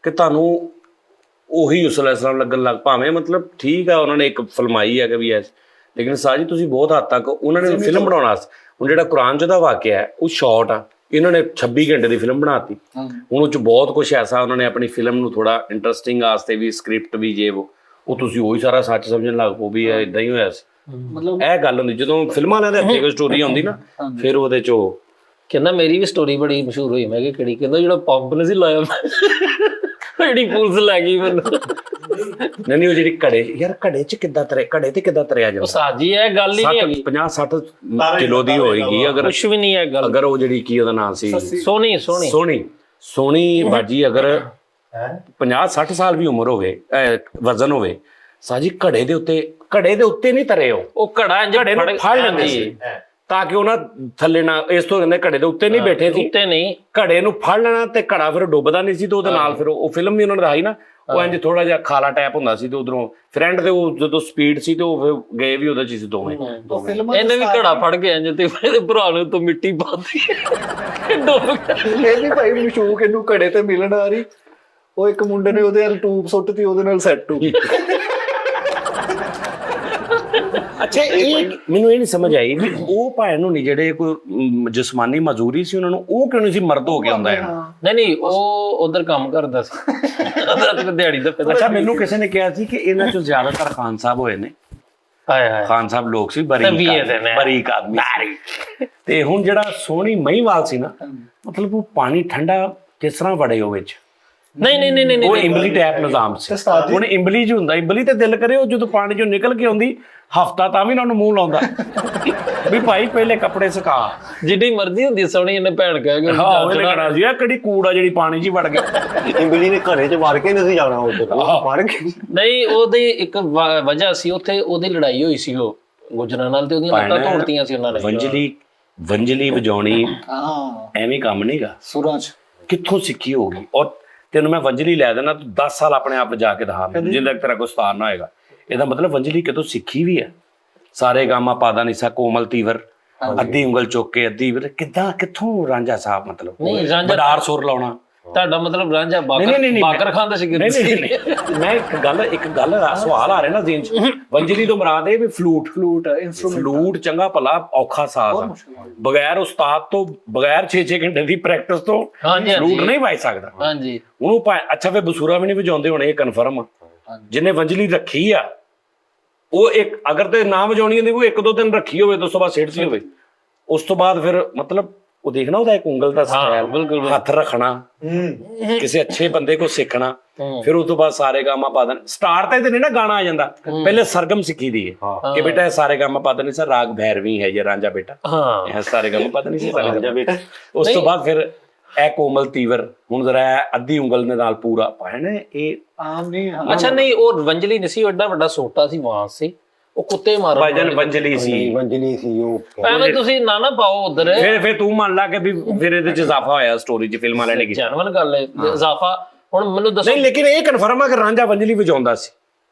Speaker 2: ਕਿ ਤੁਹਾਨੂੰ ਉਹੀ ਯੂਸਫ ਅਲੈਹਿਸਲਾਮ ਲੱਗਣ ਲੱਗ ਭਾਵੇਂ, ਮਤਲਬ ਠੀਕ ਆ ਉਹਨਾਂ ਨੇ ਇੱਕ ਫਿਲਮਾਈ ਹੈ ਕਿ ਵੀ ਐਸ, ਲੇਕਿਨ ਸਾਜੀ ਤੁਸੀਂ ਬਹੁਤ ਹੱਦ ਤੱਕ ਉਹਨਾਂ ਨੇ ਫਿਲਮ ਬਣਾਉਣਾ। ਹੁਣ ਜਿਹੜਾ ਕੁਰਾਨ 'ਚ ਦਾ ਵਾਕਿਆ ਹੈ ਉਹ ਸ਼ਾਰਟ ਆ, ਇਹਨਾਂ ਨੇ 26 ਘੰਟੇ ਦੀ ਫਿਲਮ ਬਣਾਤੀ। ਹੁਣ ਉਹ 'ਚ ਬਹੁਤ ਕੁਛ ਐਸਾ ਉਹਨਾਂ ਨੇ ਆਪਣੀ ਫਿਲਮ ਨੂੰ ਥੋੜਾ ਇੰਟਰਸਟਿੰਗ ਵਾਸਤੇ ਵੀ, ਸਕ੍ਰਿਪਟ ਵੀ ਜੇ ਉਹ ਤੁਸੀਂ ਉਹੀ ਸਾਰਾ ਸੱਚ ਸਮਝਣ ਲੱਗ ਪਓ ਵੀ ਇਦਾਂ ਹੀ ਹੋਇਆ ਸੀ।
Speaker 1: ਮਤਲਬ
Speaker 2: ਇਹ ਗੱਲ ਹੁੰਦੀ ਜਦੋਂ ਫਿਲਮਾਂ ਵਾਲਿਆਂ ਦੇ ਹੱਥੇ ਕੋਈ ਸਟੋਰੀ ਆਉਂਦੀ ਨਾ, ਫਿਰ ਉਹਦੇ 'ਚ ਉਹ
Speaker 5: ਕਹਿੰਦਾ ਮੇਰੀ ਵੀ ਸਟੋਰੀ ਬੜੀ ਮਸ਼ਹੂਰ ਹੋਈ। ਮੈਂ ਕਿਹਾ ਕਿਹੜੀ? ਕਹਿੰਦਾ ਜਿਹੜਾ ਪੰਪ ਨੇ ਸੀ ਲਾਇਆ, ਜਿਹੜੀ ਪੁਲਿਸ ਲੈ ਗਈ ਮੈਨੂੰ।
Speaker 2: ਨਹੀਂ ਉਹ ਜਿਹੜੀ ਘੜੇ, ਯਾਰ ਘੜੇ 'ਚ ਕਿੱਦਾਂ ਤਰੇ, ਘੜੇ ਤੇ ਕਿੱਦਾਂ ਤਰਿਆ ਜਾਂਦਾ?
Speaker 5: ਉਸਤਾਦ ਜੀ ਇਹ ਗੱਲ ਹੀ ਨਹੀਂ ਹੈਗੀ,
Speaker 2: 50-60 ਕਿਲੋ ਦੀ ਹੋਏਗੀ ਅਗਰ,
Speaker 5: ਕੁਛ ਵੀ ਨਹੀਂ ਹੈ ਗੱਲ।
Speaker 2: ਅਗਰ ਉਹ ਜਿਹੜੀ ਕੀ ਉਹਦਾ ਨਾਮ ਸੀ, ਸੋਹਣੀ ਬਾਜੀ, ਅਗਰ 50-60 ਸਾਲ ਵੀ ਉਮਰ ਹੋਵੇ, ਵਜ਼ਨ ਹੋਵੇ ਸਾਜੀ, ਘੜੇ ਦੇ ਉੱਤੇ ਨਹੀਂ ਤਰੇ ਉਹ ਘੜਾ ਇੰਜ ਫੜ ਲੈਂਦੇ ਸੀ ਤਾਂ ਕਿ ਉਹਨਾਂ ਥੱਲੇ ਨਾ, ਇਸ ਤੋਂ ਕਹਿੰਦੇ ਘੜੇ ਦੇ ਉੱਤੇ ਨਹੀਂ ਬੈਠੇ ਸੀ,
Speaker 5: ਉੱਤੇ ਨਹੀਂ,
Speaker 2: ਘੜੇ ਨੂੰ ਫੜ ਲੈਣਾ ਤੇ ਘੜਾ ਫਿਰ ਡੁੱਬਦਾ ਨਹੀਂ ਸੀ। ਤੇ ਉਹਦੇ ਨਾਲ ਫਿਰ ਉਹ ਫਿਲਮ ਵੀ ਉਹਨਾਂ ਨੇ ਦਿਖਾਈ ਨਾ, ਉਹ ਇੰਜ ਥੋੜਾ ਜਿਹਾ ਖਾਲਾ ਟੈਪ ਹੁੰਦਾ ਸੀ ਤੇ ਉਧਰੋਂ ਫਰੈਂਡ ਤੇ ਉਹ ਜਦੋਂ ਸਪੀਡ ਸੀ ਤੇ ਉਹ ਫਿਰ ਗਏ ਵੀ ਉਹਦੇ ਚ ਸੀ ਦੋਵੇਂ।
Speaker 5: ਇਹਨੇ ਵੀ ਘੜਾ ਫੜ ਕੇ ਇੰਜ ਤੇ ਇਹਦੇ ਭਰਾ ਨੂੰ ਤੋਂ ਮਿੱਟੀ ਪਾਤੀ, ਡੁੱਬ ਗਿਆ।
Speaker 1: ਇਹ ਵੀ ਭਾਈ ਮਸ਼ੂਕ ਇਹਨੂੰ ਘੜੇ ਤੇ ਮਿਲਣ ਆ ਰਹੀ, ਉਹ ਇੱਕ ਮੁੰਡੇ ਨੇ ਉਹਦੇ ਨਾਲ ਟੂਬ ਸੁੱਟਤੀ, ਉਹਦੇ ਨਾਲ ਸੈੱਟ ਹੋ ਗਈ।
Speaker 2: ਅੱਛਾ, ਇਹ ਮੈਨੂੰ ਇਹ ਨਹੀਂ ਸਮਝ ਆਈ ਵੀ ਉਹ ਭਾਵੇਂ ਨੂੰ ਨਹੀਂ ਜਿਹੜੇ ਕੋਈ ਜਿਸਮਾਨੀ ਮਜ਼ਦੂਰੀ ਸੀ ਉਹਨਾਂ ਨੂੰ, ਉਹ ਕਿਉਂ ਨਹੀਂ ਸੀ ਮਰਦ ਹੋ ਕੇ ਆਉਂਦਾ ਹੈ?
Speaker 5: ਨਹੀਂ ਉਹ ਉਧਰ ਕੰਮ ਕਰਦਾ ਸੀ, ਉਹਦਾ ਦਿਹਾੜੀ ਦਾ ਪੈਸਾ।
Speaker 2: ਅੱਛਾ, ਮੈਨੂੰ ਕਿਸੇ ਨੇ ਕਿਹਾ ਸੀ ਕਿ ਇਹਨਾਂ ਚੋਂ ਜ਼ਿਆਦਾਤਰ ਖਾਨ ਸਾਹਿਬ ਹੋਏ ਨੇ।
Speaker 5: ਹਾਏ
Speaker 2: ਖਾਨ ਸਾਹਿਬ ਲੋਕ ਸੀ ਬਰੀਕ ਆਦਮੀ। ਤੇ ਹੁਣ ਜਿਹੜਾ ਸੋਹਣੀ ਮਹੀਵਾਲ ਸੀ ਨਾ, ਮਤਲਬ ਉਹ ਪਾਣੀ ਠੰਡਾ ਕਿਸ ਤਰ੍ਹਾਂ ਵੜੇ ਉਹ ਵਿੱਚ?
Speaker 5: ਨਹੀਂ
Speaker 2: ਉਹ ਇਮਲੀ ਟੈਪ ਨਿਜ਼ਾਮ ਸੀ। ਹੁਣ ਇਮਲੀ ਜੀ ਹੁੰਦਾ, ਇਮਲੀ ਤੇ ਦਿਲ ਕਰੇ ਉਹ ਜਦੋਂ ਪਾਣੀ ਚੋਂ ਨਿਕਲ ਕੇ ਆਉਂਦੀ ਹਫਤਾ ਤਾਂ ਵੀ ਨਾ ਉਹਨੂੰ ਮੂੰਹ ਲਾਉਂਦਾ ਵੀ ਭਾਈ ਪਹਿਲੇ ਕੱਪੜੇ ਸੁਕਾ।
Speaker 5: ਜਿੱਡੀ ਮਰਜ਼ੀ ਹੁੰਦੀ ਸੋਹਣੀ, ਇਹਨੇ ਭੈਣ ਕਹਿ ਕੇ
Speaker 2: ਜੀ ਆ ਕਿਹੜੀ ਕੂੜ ਆ ਜਿਹੜੀ ਪਾਣੀ 'ਚ ਵੜ ਗਈ।
Speaker 4: ਇਮਲੀ ਨੇ ਘਰੇ 'ਚ ਵੜ ਕੇ ਨਹੀਂ ਜਾਣਾ, ਉਧਰ ਵੜ ਕੇ
Speaker 5: ਨਹੀਂ, ਉਹਦੀ ਇੱਕ ਵਜ੍ਹਾ ਸੀ, ਉੱਥੇ ਉਹਦੀ ਲੜਾਈ ਹੋਈ ਸੀ ਉਹ ਗੁਜਰਾਂ ਨਾਲ ਤੇ ਉਹਦੀਆਂ ਲੱਤਾਂ ਤੋੜਤੀਆਂ ਸੀ ਉਹਨਾਂ ਨੇ।
Speaker 2: ਵੰਜਲੀ ਵਜਾਉਣੀ ਐਵੇਂ ਕੰਮ ਨਹੀਂਗਾ,
Speaker 1: ਸੁਰਾਂ 'ਚ
Speaker 2: ਕਿੱਥੋਂ ਸਿੱਖੀ ਹੋਗੀ? ਔਰ ਤੈਨੂੰ ਮੈਂ ਵੰਜਲੀ ਲੈ ਦੇਣਾ, ਤੂੰ 10 ਸਾਲ ਆਪਣੇ ਆਪ ਜਾ ਕੇ ਦਿਖਾ, ਜਿੰਨਾ ਤੱਕ ਤੇਰਾ ਕੋਈ ਉਸਤਾਦ ਨਾ ਹੋਏਗਾ। ਇਹਦਾ ਮਤਲਬ ਵੰਜਲੀ ਕਿਤੋਂ ਸਿੱਖੀ ਵੀ ਹੈ। ਸਾਰੇ ਗਾਮਾ ਪਾਦਾ ਨਿਸਾ ਕੋਮਲ ਤੀਵਰ, ਅੱਧੀ ਉਂਗਲ ਚੁੱਕ ਕੇ ਅੱਧੀ ਕਿੱਦਾਂ ਕਿੱਥੋਂ ਰਾਂਝਾ ਸਾਹਿਬ ਮਤਲਬ
Speaker 5: ਨਹੀਂ ਰਾਂਝਾ
Speaker 2: ਬਡਾਰ ਸੁਰ ਲਾਉਣਾ।
Speaker 5: ਤੁਹਾਡਾ ਮਤਲਬ ਰਾਂਝਾ
Speaker 2: ਨਹੀਂ,
Speaker 5: ਬਾਕਰ ਖਾਨ ਦਾ ਸ਼ਗਿਰਦ ਸੀ।
Speaker 2: ਨਹੀਂ ਮੈਂ ਇੱਕ ਗੱਲ ਸਵਾਲ ਆ ਰਿਹਾ ਨਾ ਜ਼ਿਹਨ 'ਚ। ਵੰਜਲੀ ਤੋਂ ਮੁਰਾਦ ਇਹ ਵੀ ਫਲੂਟ
Speaker 1: ਇੰਸਟਰੂਮੈਂਟ
Speaker 2: ਫਲੂਟ ਚੰਗਾ ਭਲਾ ਔਖਾ ਸਾਜ਼ ਆ, ਬਗੈਰ ਉਸਤਾਦ ਤੋਂ ਬਗੈਰ 6-6 ਘੰਟੇ ਦੀ ਪ੍ਰੈਕਟਿਸ ਤੋਂ ਫਲੂਟ ਨਹੀਂ ਵਾਜ ਸਕਦਾ।
Speaker 5: ਹਾਂਜੀ
Speaker 2: ਉਹਨੂੰ ਅੱਛਾ ਫੇ ਬਸੂਰਾ ਵੀ ਨਹੀਂ ਵਜਾਉਂਦੇ ਹੋਣੇ, ਇਹ ਕਨਫਰਮ ਆ। ਜਿਹਨੇ ਵੰਜਲੀ ਰੱਖੀ ਆ ਉਹ ਇੱਕ ਅਗਰ ਤੇ ਨਾ ਵਜਾਉਣੀ ਹੁੰਦੀ ਕੋਈ 1-2 ਦਿਨ ਰੱਖੀ ਹੋਵੇ ਤਾਂ ਉਸ ਤੋਂ ਬਾਅਦ ਸਿੱਟਦੀ ਹੋਵੇ, ਉਸ ਤੋਂ ਬਾਅਦ ਫਿਰ ਮਤਲਬ ਉਹ ਦੇਖਣਾ ਉਹਦਾ ਇੱਕ ਉਂਗਲ ਦਾ ਸਟਾਈਲ, ਹੱਥ ਰੱਖਣਾ, ਕਿਸੇ ਅੱਛੇ ਬੰਦੇ ਕੋ ਸਿੱਖਣਾ, ਫਿਰ ਉਸ ਤੋਂ ਬਾਅਦ ਸਾਰੇ ਗਾਮਾ ਪਾ ਦੇਣ। ਸਟਾਰਟ ਤੇ ਨਹੀਂ ਨਾ ਗਾਣਾ ਆ ਜਾਂਦਾ, ਪਹਿਲੇ ਸਰਗਮ ਸਿੱਖੀ ਦੀ ਹੈ ਕਿ ਬੇਟਾ ਸਾਰੇ ਗਾਮਾ ਪਾ ਦੇਣੇ ਸਰ, ਰਾਗ ਭੈਰਵੀ ਹੈ ਇਹ ਰਾਂਝਾ ਬੇਟਾ, ਇਹ ਸਾਰੇ ਗਾਮਾ ਪਾ ਦੇਣੇ ਸੀ ਰਾਂਝਾ ਬੇਟਾ। ਉਸ ਤੋਂ ਬਾਅਦ ਫਿਰ ਇਹ ਕੋਮਲ ਤੀਵਰ, ਹੁਣ ਜ਼ਰਾ ਅੱਧੀ ਉਂਗਲ ਦੇ ਨਾਲ ਪੂਰਾ ਪਾਣਾ ਇਹ
Speaker 1: ਆਮ ਨਹੀਂ।
Speaker 5: ਅੱਛਾ ਨਹੀਂ ਉਹ ਵੰਜਲੀ ਨਹੀਂ ਸੀ, ਉਹ ਏਡਾ ਵੱਡਾ ਸੋਟਾ ਸੀ ਵਾਂਸ ਸੀ, ਉਹ ਕੁੱਤੇ ਮਾਰਨ
Speaker 2: ਭਾਈਜਾਨ ਵੰਜਲੀ ਸੀ
Speaker 5: ਉਹ। ਐਵੇਂ ਤੁਸੀਂ ਨਾ ਪਾਓ ਉਧਰ,
Speaker 2: ਫਿਰ ਤੂੰ ਮੰਨ ਲਾ ਕਿ ਵੀ ਫਿਰ ਇਹਦੇ ਚ ਇਜ਼ਾਫਾ ਹੋਇਆ ਸਟੋਰੀ ਚ, ਫਿਲਮਾਂ ਵਾਲੇ ਨੇ ਕੀਤਾ।
Speaker 5: ਜਨਵਨ ਗੱਲ ਹੈ ਇਜ਼ਾਫਾ। ਹੁਣ ਮੈਨੂੰ ਦੱਸੋ।
Speaker 2: ਨਹੀਂ ਲੇਕਿਨ ਇਹ ਕਨਫਰਮ ਆ ਕਿ ਰਾਂਝਾ ਵੰਜਲੀ ਵਜਾਉਂਦਾ ਸੀ,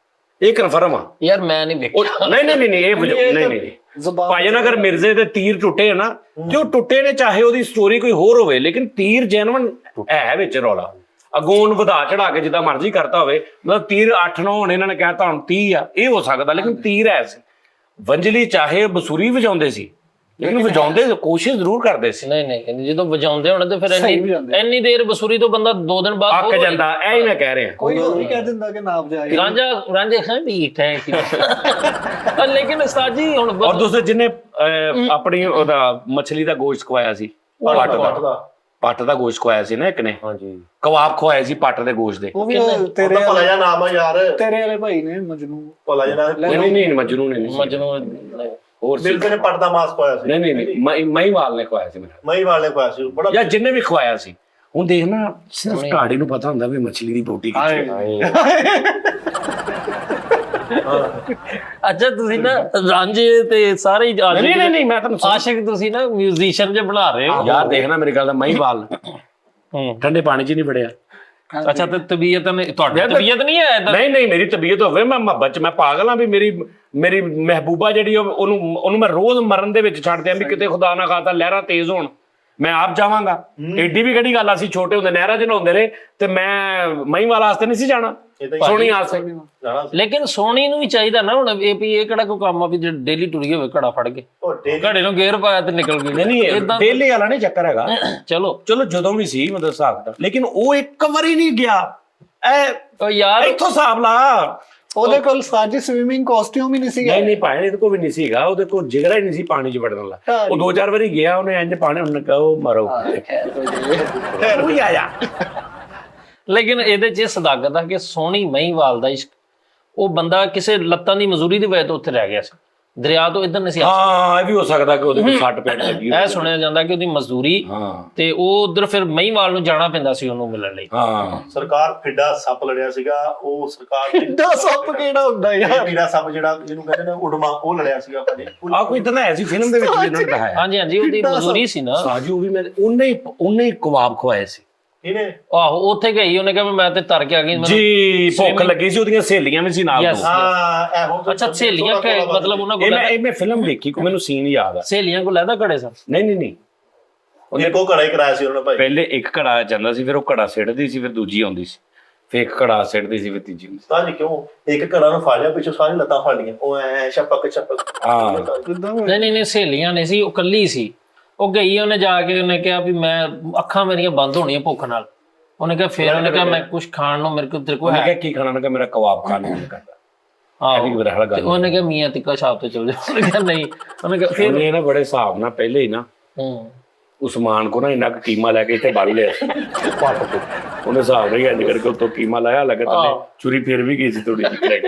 Speaker 2: ਇਹ ਕਨਫਰਮ ਆ।
Speaker 5: ਯਾਰ ਮੈਂ ਨਹੀਂ ਵੇਖਿਆ।
Speaker 2: ਨਹੀਂ ਇਹ ਨਹੀਂ ਭਾਈਜਾਨ ਅਗਰ ਮਿਰਜ਼ੇ ਦੇ ਤੀਰ ਟੁੱਟੇ ਨਾ ਤੇ ਉਹ ਟੁੱਟੇ ਨੇ, ਚਾਹੇ ਉਹਦੀ ਸਟੋਰੀ ਕੋਈ ਹੋਰ ਹੋਵੇ, ਲੇਕਿਨ ਤੀਰ ਜੈਨੂਇਨ ਹੈ ਵਿੱਚ ਰੌਲਾ। ਅਗੋਂ ਵਧਾ ਚੜਾ ਕੇ ਜਿੱਦਾਂ ਮਰਜ਼ੀ ਕਰਤਾ ਹੋਵੇ, ਮਤਲਬ ਤੀਰ 8-9 ਹੁਣ ਇਹਨਾਂ ਨੇ ਕਹਿਤਾ ਹੁਣ 30 ਆ, ਇਹ ਹੋ ਸਕਦਾ, ਲੇਕਿਨ ਤੀਰ ਐ ਸੀ। ਵੰਜਲੀ ਚਾਹੇ ਬਸੂਰੀ ਵਜਾਉਂਦੇ ਸੀ, ਲੇਕਿਨ ਵਜਾਉਂਦੇ ਕੋਸ਼ਿਸ਼ ਜ਼ਰੂਰ ਕਰਦੇ ਸੀ।
Speaker 5: ਨਹੀਂ ਜਦੋਂ ਵਜਾਉਂਦੇ ਹੋਣੇ ਤੇ ਫਿਰ ਇੰਨੀ ਦੇਰ ਬਸੂਰੀ ਤੋਂ ਬੰਦਾ 2 ਦਿਨ ਬਾਅਦ
Speaker 2: ਅੱਕ ਜਾਂਦਾ, ਐ ਹੀ ਮੈਂ ਕਹਿ ਰਿਹਾ।
Speaker 1: ਕੋਈ ਹੋਰ ਵੀ ਕਹਿ ਦਿੰਦਾ ਕਿ ਨਾ ਵਜਾਏ।
Speaker 5: ਰਾਂਝੇ ਖਾਂ ਠੀਕ ਹੈ ਲੇਕਿਨ ਉਸਤਾਦ ਜੀ ਹੁਣ
Speaker 2: ਔਰ ਦੂਸਰੇ ਜਿਹਨੇ ਆਪਣੀ ਉਹਦਾ ਮੱਛਲੀ ਦਾ ਗੋਸ਼ਤ ਖਵਾਇਆ ਸੀ, ਪੱਟ ਦਾ ਗੋਸ਼ਤ ਖਵਾਇਆ ਸੀ ਨਾ ਇੱਕ ਨੇ, ਹਾਂਜੀ ਕਬਾਬ ਖਵਾਏ ਸੀ ਪੱਟ ਦੇ ਗੋਸ਼ਤ ਦੇ।
Speaker 1: ਉਹ ਵੀ ਤੇਰੇ
Speaker 3: ਭਲਾ ਜਿਹਾ ਨਾਮ ਆ ਯਾਰ,
Speaker 1: ਤੇਰੇ ਵਾਲੇ ਭਾਈ ਨੇ ਮਜਨੂ।
Speaker 3: ਭਲਾ ਜਿਹਾ
Speaker 2: ਨਹੀਂ ਮਜਨੂ ਨੇ ਨਹੀਂ,
Speaker 5: ਮਜਨੂ
Speaker 3: ਹੋਰ ਮਿਲਦੇ ਨੇ ਪੱਟ ਦਾ ਮਾਸ ਖਵਾਇਆ ਸੀ।
Speaker 2: ਨਹੀਂ ਮਹੀਵਾਲ ਨੇ ਖਵਾਇਆ ਸੀ ਮੇਰਾ,
Speaker 3: ਮਹੀਵਾਲ ਨੇ ਖਵਾਇਆ ਸੀ ਬੜਾ,
Speaker 2: ਯਾਰ ਜਿੰਨੇ ਵੀ ਖਵਾਇਆ ਸੀ। ਹੁਣ ਦੇਖ ਨਾ, ਸਿਰਫ ਢਾੜੀ ਨੂੰ ਪਤਾ ਹੁੰਦਾ ਵੀ ਮੱਛਲੀ ਦੀ ਬੋਟੀ ਕਿੱਥੇ ਹੈ।
Speaker 5: ਅੱਛਾ ਤੁਸੀਂ ਨਾ ਰਾਂਝੇ ਤੇ ਸਾਰੇ
Speaker 2: ਨਹੀਂ ਮੈਂ ਤੁਹਾਨੂੰ
Speaker 5: ਆਸ਼ਿਕ ਤੁਸੀਂ ਨਾ ਮਿਊਜ਼ੀਸ਼ੀਅਨ ਜੇ ਬਣਾ ਰਹੇ ਹੋ
Speaker 2: ਯਾਰ। ਦੇਖਣਾ ਮੇਰੀ ਗੱਲ ਦਾ, ਮਹੀਵਾਲ ਠੰਡੇ ਪਾਣੀ 'ਚ ਨਹੀਂ ਵੜਿਆ।
Speaker 5: ਅੱਛਾ ਤੇ ਤਬੀਅਤ ਨੇ ਤੁਹਾਡੀ ਤਬੀਅਤ ਨਹੀਂ ਹੈ?
Speaker 2: ਨਹੀਂ ਮੇਰੀ ਤਬੀਅਤ ਹੋਵੇ, ਮੈਂ ਮੁਹੱਬਤ 'ਚ ਮੈਂ ਪਾਗਲ ਹਾਂ ਵੀ ਮੇਰੀ ਮਹਿਬੂਬਾ ਜਿਹੜੀ ਉਹਨੂੰ ਮੈਂ ਰੋਜ਼ ਮਰਨ ਦੇ ਵਿੱਚ ਛੱਡ ਦਿਆਂ ਵੀ ਕਿਤੇ ਖੁਦਾ ਨਾ ਖਾਤਾ ਲਹਿਰਾਂ ਤੇਜ਼ ਹੋਣ, ਮੈਂ ਆਪ ਜਾਵਾਂਗਾ। ਏਡੀ ਵੀ ਕਿਹੜੀ ਗੱਲ ਆ, ਅਸੀਂ ਛੋਟੇ ਹੁੰਦੇ ਨਹਿਰਾਂ 'ਚ ਨਹਾਉਂਦੇ ਰਹੇ ਤੇ ਮੈਂ ਮਹੀਵਾਲ ਵਾਸਤੇ ਨਹੀਂ ਸੀ ਜਾਣਾ, ਸੋਹਣੀ ਆਸਤੇ।
Speaker 5: ਲੇਕਿਨ ਸੋਹਣੀ ਨੂੰ ਵੀ ਚਾਹੀਦਾ ਨਾ ਹੁਣ, ਇਹ ਵੀ ਇਹ ਕਿਹੜਾ ਕੋਈ ਕੰਮ ਆ ਵੀ ਜੇ ਡੇਲੀ ਟੁਰੀ ਹੋਵੇ ਘੜਾ ਫੜ ਕੇ, ਘੜੇ ਨੂੰ ਗੇਅਰ ਪਾਇਆ ਤੇ ਨਿਕਲ ਗਈ।
Speaker 2: ਨਹੀਂ ਡੇਲੀ ਵਾਲਾ ਨਹੀਂ ਚੱਕਰ ਹੈਗਾ।
Speaker 5: ਚਲੋ
Speaker 2: ਜਦੋਂ ਵੀ ਸੀ ਮਤਲਬ ਹਿਸਾਬ ਦਾ, ਲੇਕਿਨ ਉਹ ਇੱਕ ਵਾਰੀ ਨਹੀਂ ਗਿਆ। ਇਹ
Speaker 5: ਯਾਰ
Speaker 2: ਇੱਥੋਂ ਹਿਸਾਬ ਲਾ,
Speaker 1: ਉਹਦੇ ਕੋਲ ਸਾਜੀ ਸਵਿਮਿੰਗ ਕਾਸਟਿਊਮ ਹੀ ਨਹੀਂ ਸੀ।
Speaker 2: ਨਹੀਂ ਪਾਣੀ ਇਹਦੇ ਕੋਲ ਵੀ ਨਹੀਂ ਸੀਗਾ, ਉਹਦੇ ਕੋਲ ਜਿਗਰਾ ਹੀ ਨਹੀਂ ਸੀ ਪਾਣੀ 'ਚ ਵੜਨ ਵਾਲਾ। ਉਹ 2-4 ਵਾਰੀ ਗਿਆ, ਉਹਨੇ ਇੰਜ ਪਾਣੀ ਉਹਨੇ ਕਹਾ ਉਹ ਮਰੋ ਉਹ ਹੀ ਆਇਆ।
Speaker 5: ਲੇਕਿਨ ਇਹਦੇ 'ਚ ਸਦਾਕਤ ਆ ਕਿ ਸੋਹਣੀ ਮਹੀਵਾਲ ਦਾ ਇਸ਼ਕ, ਉਹ ਬੰਦਾ ਕਿਸੇ ਲੱਤਾਂ ਦੀ ਮਜ਼ਦੂਰੀ ਦੀ ਵਜ੍ਹਾ ਤੋਂ ਉੱਥੇ ਰਹਿ ਗਿਆ ਸੀ, ਦਰਿਆ ਤੋਂ ਇੱਧਰ ਨਹੀਂ ਸੀ।
Speaker 2: ਹਾਂ ਇਹ ਵੀ ਹੋ ਸਕਦਾ ਕਿ ਉਹਦੇ ਕੋਲ 60 ਪੇਟ ਲੱਗੀ
Speaker 5: ਇਹ ਸੁਣਿਆ ਜਾਂਦਾ ਕਿ ਉਹਦੀ ਮਜ਼ਦੂਰੀ ਤੇ ਉਹ ਉਧਰ ਫਿਰ ਮਹੀਵਾਲ ਨੂੰ ਜਾਣਾ ਪੈਂਦਾ ਸੀ ਉਹਨੂੰ ਮਿਲਣ ਲਈ।
Speaker 3: ਸਰਕਾਰ ਫਿੱਡਾ ਸੱਪ ਲੜਿਆ ਸੀਗਾ, ਉਹ ਸਰਕਾਰ
Speaker 1: ਫਿੱਡਾ ਸੱਪ ਕਿਹੜਾ ਹੁੰਦਾ ਯਾਰ?
Speaker 3: ਫਿੱਡਾ ਸੱਪ ਜਿਹੜਾ ਜਿਹਨੂੰ ਕਹਿੰਦੇ ਨੇ ਉਡਮਾ, ਉਹ ਲੜਿਆ ਸੀਗਾ ਭਾਜੀ।
Speaker 2: ਕੋਈ ਇਦਾਂ ਦਾ ਐਸੀ ਫਿਲਮ ਦੇ ਵਿੱਚ ਇਹਨਾਂ ਨੇ ਦਿਖਾਇਆ।
Speaker 5: ਹਾਂਜੀ ਉਹਦੀ ਮਜ਼ਦੂਰੀ ਸੀ ਨਾ
Speaker 2: ਸਾਜੂ ਵੀ ਮੈਂ ਉਹਨੇ ਹੀ ਕਬਾਬ ਖਵਾਏ ਸੀ।
Speaker 5: ਆਹੋ ਉੱਥੇ ਗਈ, ਉਹਨੇ ਕਿਹਾ ਮੈਂ ਤੇ ਤਰ ਕੇ ਆ ਗਈ
Speaker 2: ਜੀ, ਭੁੱਖ ਲੱਗੀ ਸੀ, ਉਹਦੀਆਂ ਸਹੇਲੀਆਂ ਵੀ ਸੀ ਨਾਲ।
Speaker 5: ਅੱਛਾ ਸਹੇਲੀਆਂ ਮਤਲਬ ਉਹਨਾਂ ਕੋਲ
Speaker 2: ਮੈਂ ਫਿਲਮ ਦੇਖੀ, ਮੈਨੂੰ ਸੀਨ ਯਾਦ ਆ।
Speaker 5: ਸਹੇਲੀਆਂ ਕੋਲ ਲੈਦਾ ਘੜੇ ਸਨ?
Speaker 2: ਨਹੀਂ
Speaker 3: ਉਹਨੇ ਕੋ ਘੜਾ ਹੀ ਕਰਾਇਆ ਸੀ ਉਹਨਾਂ ਨੇ ਭਾਈ।
Speaker 2: ਪਹਿਲੇ ਇੱਕ ਘੜਾ ਜਾਂਦਾ ਸੀ, ਫਿਰ ਉਹ ਘੜਾ ਸਿੱਟਦੀ ਸੀ, ਫਿਰ ਦੂਜੀ ਆਉਂਦੀ ਸੀ, ਫਿਰ ਇੱਕ ਘੜਾ ਸਿੱਟਦੀ ਸੀ, ਫਿਰ ਤੀਜੀ ਆਉਂਦੀ ਸੀ।
Speaker 3: ਤਾਂ ਜੀ ਕਿਉਂ ਇੱਕ ਘੜਾ ਨੂੰ ਫੜ ਲਿਆ, ਪਿੱਛੋਂ ਸਾਰੀ ਲੱਤਾਂ ਫੜ ਲਈਆਂ, ਉਹ ਐ ਛਪਕ
Speaker 5: ਨਹੀਂ ਸਹੇਲੀਆਂ ਨੇ ਸੀ, ਉਹ ਕੱਲੀ ਸੀ। ਉਹ ਗਈ, ਉਹਨੇ ਜਾ ਕੇ ਉਹਨੇ ਕਿਹਾ ਵੀ ਮੈਂ ਅੱਖਾਂ ਮੇਰੀਆਂ ਬੰਦ ਹੋਣੀਆਂ ਭੁੱਖ ਨਾਲ। ਉਹਨੇ ਕਿਹਾ ਫਿਰ ਉਹਨੇ ਕਿਹਾ ਮੈਂ ਕੁਝ ਖਾਣ ਨੂੰ ਮੇਰੇ ਕੋਲ ਤੇਰੇ ਕੋਲ ਹੈ?
Speaker 2: ਕੀ ਖਾਣਾ? ਉਹਨੇ ਮੇਰਾ ਕਬਾਬ ਖਾਣ ਨੂੰ ਕਰਦਾ।
Speaker 5: ਉਹਨੇ ਕਿਹਾ ਮੀਆਂ ਤਿੱਕਾ ਛਾਪ ਤੇ ਚਲ ਜਾ। ਉਹਨੇ ਕਿਹਾ ਨਹੀਂ। ਉਹਨੇ ਕਿਹਾ ਫਿਰ
Speaker 2: ਇਹ ਨਾ ਬੜੇ ਹਿਸਾਬ ਨਾਲ ਪਹਿਲੇ ਹੀ ਨਾ ਉਸਮਾਨ ਕੋ ਨਾ ਇੰਨਾ ਕੁ ਕੀਮਾ ਲੈ ਕੇ ਇੱਥੇ ਬੰਨ ਲਿਆ ਉਹਨੇ ਹਿਸਾਬ ਨਹੀਂ ਇੰਜ ਕਰਕੇ ਉੱਤੋਂ ਕੀਮਾ ਲਾਇਆ, ਲੱਗਾ ਥੱਲੇ ਚੁਰੀ ਫਿਰ ਵੀ ਗਈ ਸੀ ਥੋੜੀ ਜਿਹੀ।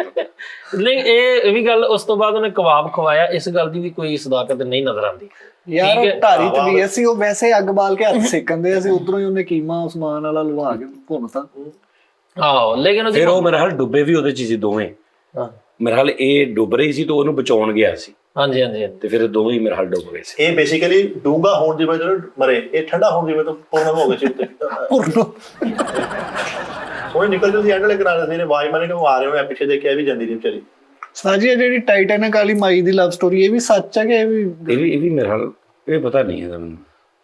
Speaker 5: ਨਹੀਂ ਇਹ ਵੀ ਗੱਲ, ਉਸ ਤੋਂ ਬਾਅਦ ਉਹਨੇ ਕਬਾਬ ਖਵਾਇਆ। ਇਸ ਗੱਲ ਦੀ ਵੀ ਕੋਈ ਸਦਾਕਤ ਨਹੀਂ ਨਜ਼ਰ ਆਉਂਦੀ
Speaker 1: ਯਾਰ। ਢਾਰੀ ਚ ਵੀ ਅਸੀਂ ਉਹ ਵੈਸੇ ਅੱਗ ਬਾਲ ਕੇ ਹੱਥ ਸੇਕਣਦੇ, ਅਸੀਂ ਉਧਰੋਂ ਹੀ ਉਹਨੇ ਕੀਮਾ ਉਸਮਾਨ ਵਾਲਾ ਲਵਾ ਕੇ ਭੁੰਨਤਾ।
Speaker 5: ਆਹੋ ਲੇਕਿਨ
Speaker 2: ਫਿਰ ਉਹ ਮੇਰੇ ਹਾਲ ਡੁੱਬੇ ਵੀ ਉਹਦੇ ਚ ਸੀ ਦੋਵੇਂ। ਮੇਰੇ ਹਾਲ ਇਹ ਡੁੱਬ ਰਹੀ ਸੀ ਤੇ ਉਹਨੂੰ ਬਚਾਉਣ ਗਿਆ ਸੀ।
Speaker 5: ਹਾਂਜੀ
Speaker 2: ਤੇ ਫਿਰ ਦੋਵੇਂ ਹੀ ਮੇਰੇ ਹਾਲ ਡੁੱਬ ਗਏ ਸੀ।
Speaker 3: ਇਹ ਬੇਸਿਕਲੀ ਡੂੰਗਾ ਹੋਣ ਜਿਵੇਂ ਜਦੋਂ ਮਰੇ, ਇਹ ਠੰਡਾ ਹੋਣ ਜਿਵੇਂ ਤੋਂ ਪੂਰਨ ਹੋ ਗਏ ਸੀ ਉੱਤੇ ਸੋਹਣੀ ਨਿਕਲ ਜਾਂਦੀ ਐਂਡ ਵਾਲੇ ਕਿਨਾਰੇ ਸੀ। ਆਵਾਜ਼ ਮਾਰੇ ਕਿ ਉਹ ਆ ਰਹੇ ਹੋ, ਪਿੱਛੇ ਦੇਖਿਆ ਵੀ ਜਾਂਦੀ ਨਹੀਂ ਵਿਚਾਰੀ।
Speaker 1: ਸਾਜੀ ਇਹ ਜਿਹੜੀ ਟਾਈਟੈਨਿਕ ਵਾਲੀ ਮਾਈ ਦੀ ਲਵ ਸਟੋਰੀ ਇਹ ਵੀ ਸੱਚ ਹੈ ਕਿ ਇਹ ਵੀ
Speaker 2: ਮੇਰੇ ਹਾਲ ਇਹ ਪਤਾ ਨਹੀਂ ਹੈ ਮੈਨੂੰ।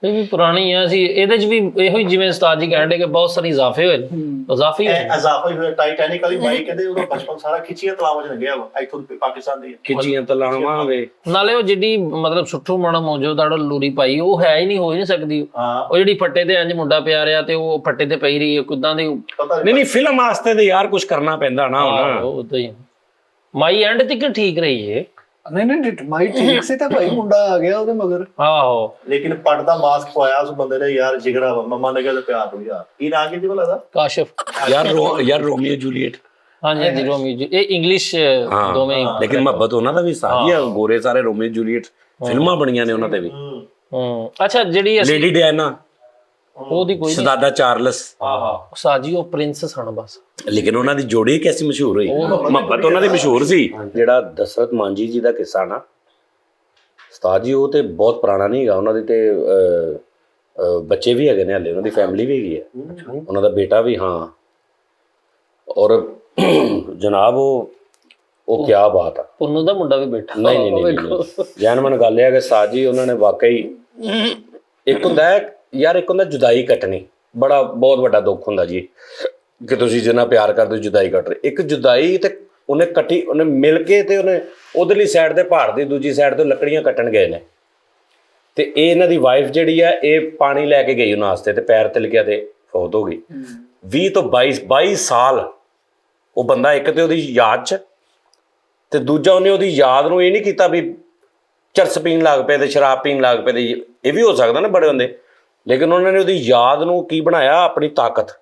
Speaker 5: ਇਹ ਵੀ ਪੁਰਾਣੀ ਆ ਸੀ, ਇਹਦੇ ਚ ਵੀ ਇਹੋ ਹੀ ਜਿਵੇਂ ਉਸਤਾਦ ਜੀ ਕਹਿੰਦੇ ਕਿ ਬਹੁਤ ਸਾਰੇ ਇਜ਼ਾਫੇ ਹੋਏ, ਇਜ਼ਾਫੀ ਹੋਏ।
Speaker 3: ਇਜ਼ਾਫਾ ਹੀ ਹੋਇਆ। ਟਾਈਟੈਨਿਕ ਵਾਲੀ ਬਾਈ ਕਹਿੰਦੇ ਉਹਦਾ ਬਚਪਨ ਸਾਰਾ ਖਿੱਚੀਆਂ ਤਲਾਵਾਂ 'ਚ ਲੰਘਿਆ ਵਾ, ਇੱਥੋਂ ਪਾਕਿਸਤਾਨ ਦੀ
Speaker 2: ਖਿੱਚੀਆਂ ਤਲਾਵਾਂ ਵੇ।
Speaker 5: ਨਾਲੇ ਉਹ ਜਿਹੜੀ ਮਤਲਬ ਸੁੱਠੂ ਮਣਾ ਮੋਜੋ ਦਾ ਲੂਰੀ ਪਾਈ ਉਹ ਹੈ ਹੀ ਨਹੀਂ, ਹੋ ਹੀ ਨਹੀਂ ਸਕਦੀ।
Speaker 3: ਹਾਂ
Speaker 5: ਉਹ ਜਿਹੜੀ ਫੱਟੇ ਤੇ ਇੰਜ ਮੁੰਡਾ ਪਿਆ ਰਿਹਾ ਤੇ ਉਹ ਫੱਟੇ ਤੇ ਪਈ ਰਹੀ ਹੈ ਕਿਦਾਂ ਦੀ।
Speaker 3: ਪਤਾ
Speaker 2: ਨਹੀਂ ਫਿਲਮ ਵਾਸਤੇ ਤੇ ਯਾਰ ਕੁਝ ਕਰਨਾ ਪੈਂਦਾ ਨਾ ਹੁਣ।
Speaker 5: ਉਹ ਉਦਾਂ ਹੀ ਮਾਈ ਐਂਡ ਤੱਕ ਠੀਕ ਰਹੀ ਏ।
Speaker 1: ਨਹੀਂ ਮਾਈ ਠੀਕ ਸੀ ਤਾਂ ਭਾਈ ਮੁੰਡਾ ਆ ਗਿਆ ਉਹਦੇ ਮਗਰ।
Speaker 5: ਆਹੋ
Speaker 3: ਲੇਕਿਨ ਪੱਟ ਦਾ ਮਾਸਕ ਪਵਾਇਆ ਉਸ ਬੰਦੇ ਨੇ ਯਾਰ, ਜਿਗਰਾ ਵਾ ਮੰਮਾ ਨੇ ਕਿਹਾ ਤੇ ਪਿਆਰ ਹੋ ਯਾਰ। ਕੀ ਨਾਂ ਕੀ ਜੀ ਭਲਾ ਦਾ?
Speaker 5: ਕਾਸ਼ਿਫ।
Speaker 2: ਯਾਰ ਰੋਮੀਓ ਜੂਲੀਅਟ।
Speaker 5: ਹਾਂਜੀ ਹਾਂਜੀ ਰੋਮੀਓ ਜੀ, ਇਹ ਇੰਗਲਿਸ਼ ਦੋਵੇਂ।
Speaker 2: ਲੇਕਿਨ ਮੁਹੱਬਤ ਉਹਨਾਂ ਦਾ ਵੀ ਸਾਰੀ ਆ, ਗੋਰੇ ਸਾਰੇ ਰੋਮੀਓ ਜੂਲੀਅਟ ਫਿਲਮਾਂ ਬਣੀਆਂ ਨੇ ਉਹਨਾਂ ਤੇ ਵੀ।
Speaker 5: ਅੱਛਾ ਜਿਹੜੀ
Speaker 2: ਲੇਡੀ ਡਾਇਨਾ,
Speaker 5: ਉਹਦੀ ਕੋਈ
Speaker 2: ਸ਼ਹਜ਼ਾਦਾ ਚਾਰਲਸ।
Speaker 5: ਸਾਜੀ ਉਹ ਪ੍ਰਿੰਸ ਸਨ ਬਸ।
Speaker 2: ਲੇਕਿਨ ਉਹਨਾਂ ਦੀ ਜੋੜੀ ਕੈਸੀ ਮਸ਼ਹੂਰ ਹੋਈ, ਮੁਹੱਬਤ ਉਹਨਾਂ ਦੀ ਮਸ਼ਹੂਰ ਸੀ। ਜਿਹੜਾ ਦਸ਼ਰਤ ਮਾਂਜੀ ਜੀ ਦਾ ਕਿੱਸਾ ਨਾ ਉਸਤਾਦ ਜੀ, ਉਹ ਤੇ ਬਹੁਤ ਪੁਰਾਣਾ ਨਹੀਂ ਹੈਗਾ। ਉਹਨਾਂ ਦੇ ਤੇ ਬੱਚੇ ਵੀ ਹੈਗੇ ਨੇ ਹਾਲੇ, ਉਹਨਾਂ ਦੀ ਫੈਮਿਲੀ ਵੀ ਹੈਗੀ ਹੈ, ਉਹਨਾਂ ਦਾ ਬੇਟਾ ਵੀ। ਹਾਂ ਔਰ ਜਨਾਬ ਉਹ ਕਿਆ ਬਾਤ ਆ।
Speaker 5: ਪੁੰਨੂ ਦਾ ਮੁੰਡਾ ਵੀ ਬੈਠਾ।
Speaker 2: ਨਹੀਂ ਜੈਨਮਨ ਗੱਲ ਇਹ ਹੈ ਕਿ ਉਸਤਾਦ ਜੀ ਉਹਨਾਂ ਨੇ ਵਾਕਈ, ਇੱਕ ਹੁੰਦਾ ਹੈ ਯਾਰ, ਇੱਕ ਹੁੰਦਾ ਜੁਦਾਈ ਕੱਟਣੀ, ਬਹੁਤ ਵੱਡਾ ਦੁੱਖ ਹੁੰਦਾ ਜੀ ਕਿ ਤੁਸੀਂ ਜਿੰਨਾ ਪਿਆਰ ਕਰਦੇ ਹੋ ਜੁਦਾਈ ਕੱਟ ਰਹੇ। ਇੱਕ ਜੁਦਾਈ ਤੇ ਉਹਨੇ ਕੱਟੀ, ਉਹਨੇ ਮਿਲ ਕੇ ਤੇ ਉਹਨੇ ਉਧਰਲੀ ਸਾਈਡ ਤੇ ਪਹਾੜ ਦੀ ਦੂਜੀ ਸਾਈਡ ਤੋਂ ਲੱਕੜੀਆਂ ਕੱਟਣ ਗਏ ਨੇ, ਤੇ ਇਹ ਇਹਨਾਂ ਦੀ ਵਾਈਫ ਜਿਹੜੀ ਆ ਇਹ ਪਾਣੀ ਲੈ ਕੇ ਗਈ ਉਹਨਾਂ ਵਾਸਤੇ ਤੇ ਪੈਰ ਤਿਲਕਿਆ ਤੇ ਫੌਤ ਹੋ ਗਈ। 20 ਤੋਂ 22 ਸਾਲ ਉਹ ਬੰਦਾ ਇੱਕ ਤੇ ਉਹਦੀ ਯਾਦ 'ਚ, ਤੇ ਦੂਜਾ ਉਹਨੇ ਉਹਦੀ ਯਾਦ ਨੂੰ ਇਹ ਨਹੀਂ ਕੀਤਾ ਵੀ ਚਰਸ ਪੀਣ ਲੱਗ ਪਏ ਤੇ ਸ਼ਰਾਬ ਪੀਣ ਲੱਗ ਪਏ। ਤੇ ਇਹ ਵੀ ਹੋ ਸਕਦਾ ਨਾ ਬੜੇ ਹੁੰਦੇ, ਲੇਕਿਨ ਉਹਨਾਂ ਨੇ ਉਹਦੀ ਯਾਦ ਨੂੰ ਕੀ ਬਣਾਇਆ, ਆਪਣੀ ਤਾਕਤ।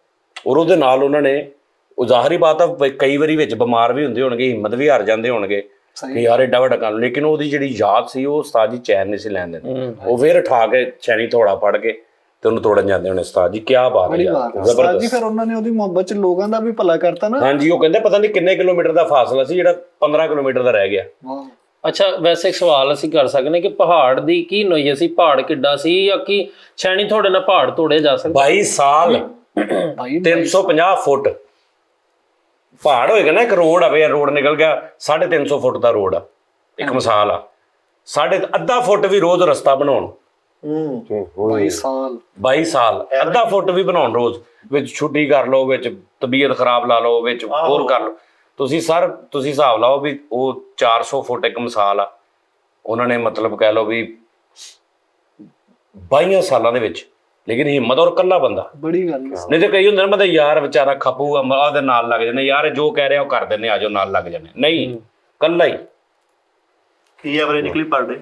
Speaker 2: ਔਰ ਉਹਦੇ ਨਾਲ ਉਹਨਾਂ ਨੇ, ਉਹ ਜ਼ਾਹਰੀ ਬਾਤ ਆ ਕਈ ਵਾਰੀ ਵਿੱਚ ਬਿਮਾਰ ਵੀ ਹੁੰਦੇ ਹੋਣਗੇ, ਹਿੰਮਤ ਵੀ ਹਾਰ ਜਾਂਦੇ ਹੋਣਗੇ ਕਿ ਯਾਰ ਏਡਾ ਵੱਡਾ ਕੰਮ, ਲੇਕਿਨ ਉਹਦੀ ਜਿਹੜੀ ਯਾਦ ਸੀ ਉਹ ਉਸਤਾਦ ਜੀ ਚੈਨ ਨਹੀਂ ਸੀ ਲੈਣ ਦਿੰਦੇ। ਉਹ ਫੇਰ ਉਠਾ ਕੇ ਛੈਣੀ ਥੋੜਾ ਫੜ ਕੇ ਤੇ ਉਹਨੂੰ ਤੋੜਨ ਜਾਂਦੇ ਹੋਣੇ। ਉਸਤਾਦ ਜੀ ਕੀ ਬਾਤ ਹੈ ਯਾਰ,
Speaker 1: ਜ਼ਬਰਦਸਤ ਜੀ। ਫਿਰ ਉਹਨਾਂ ਨੇ ਉਹਦੀ ਮੁਹੱਬਤ 'ਚ ਲੋਕਾਂ ਦਾ ਵੀ ਭਲਾ ਕਰਤਾ ਨਾ।
Speaker 2: ਹਾਂਜੀ, ਉਹ ਕਹਿੰਦੇ ਪਤਾ ਨਹੀਂ ਕਿੰਨੇ ਕਿਲੋਮੀਟਰ ਦਾ ਫਾਸਲਾ ਸੀ, ਜਿਹੜਾ 15 ਕਿਲੋਮੀਟਰ ਦਾ ਰਹਿ ਗਿਆ।
Speaker 5: ਅੱਛਾ ਵੈਸੇ ਇੱਕ ਸਵਾਲ ਅਸੀਂ ਕਰ ਸਕਦੇ ਕਿ ਪਹਾੜ ਦੀ ਕੀ ਨੋਈ ਸੀ, ਪਹਾੜ ਕਿੱਡਾ ਸੀ, ਜਾਂ ਕੀ ਛੈਣੀ ਥੋੜੇ ਨਾਲ ਪਹਾੜ ਤੋੜੇ ਜਾ ਸਕਦੇ?
Speaker 2: 22 ਸਾਲ 350 ਫੁੱਟ ਪਹਾੜ ਹੋਏਗਾ ਨਾ। ਇੱਕ ਰੋਡ ਆਵੇ, ਰੋਡ ਨਿਕਲ ਗਿਆ 350 ਫੁੱਟ ਦਾ ਰੋਡ ਆ, ਇੱਕ ਮਿਸਾਲ ਆ। ਅੱਧਾ ਫੁੱਟ ਵੀ ਰੋਜ਼ ਰਸਤਾ ਬਣਾਉਣ। 22 ਸਾਲ ਅੱਧਾ ਫੁੱਟ ਵੀ ਬਣਾਉਣ ਰੋਜ਼, ਵਿੱਚ ਛੁੱਟੀ ਕਰ ਲਓ, ਵਿੱਚ ਤਬੀਅਤ ਖਰਾਬ ਲਾ ਲਓ, ਵਿੱਚ ਹੋਰ ਕਰ ਲਓ। ਤੁਸੀਂ ਹਿਸਾਬ ਲਾਓ ਵੀ ਉਹ 400 ਫੁੱਟ ਇੱਕ ਮਿਸਾਲ ਆ। ਉਹਨਾਂ ਨੇ ਮਤਲਬ ਕਹਿ ਲਓ ਵੀ 22 ਸਾਲਾਂ ਦੇ ਵਿੱਚ, ਲੇਕਿਨ ਹਿੰਮਤ ਔਰ ਕੱਲਾ ਬੰਦਾ।
Speaker 1: ਬੜੀ ਗੱਲ
Speaker 2: ਨਹੀਂ ਤੇ ਕਈ ਹੁੰਦੇ ਨੇ ਮਤਲਬ ਯਾਰ ਵਿਚਾਰਾ ਖਪੂਗਾ, ਉਹਦੇ ਨਾਲ ਲੱਗ ਜਾਂਦੇ, ਯਾਰ ਜੋ ਕਹਿ ਰਿਹਾ ਉਹ ਕਰ ਦਿੰਦੇ, ਆਜੋ ਨਾਲ ਲੱਗ ਜਾਂਦੇ। ਨਹੀਂ, ਕੱਲਾ ਹੀ।
Speaker 3: ਕੀ ਐਵਰੇਜ ਨਿਕਲੀ ਪਰ ਡੇ?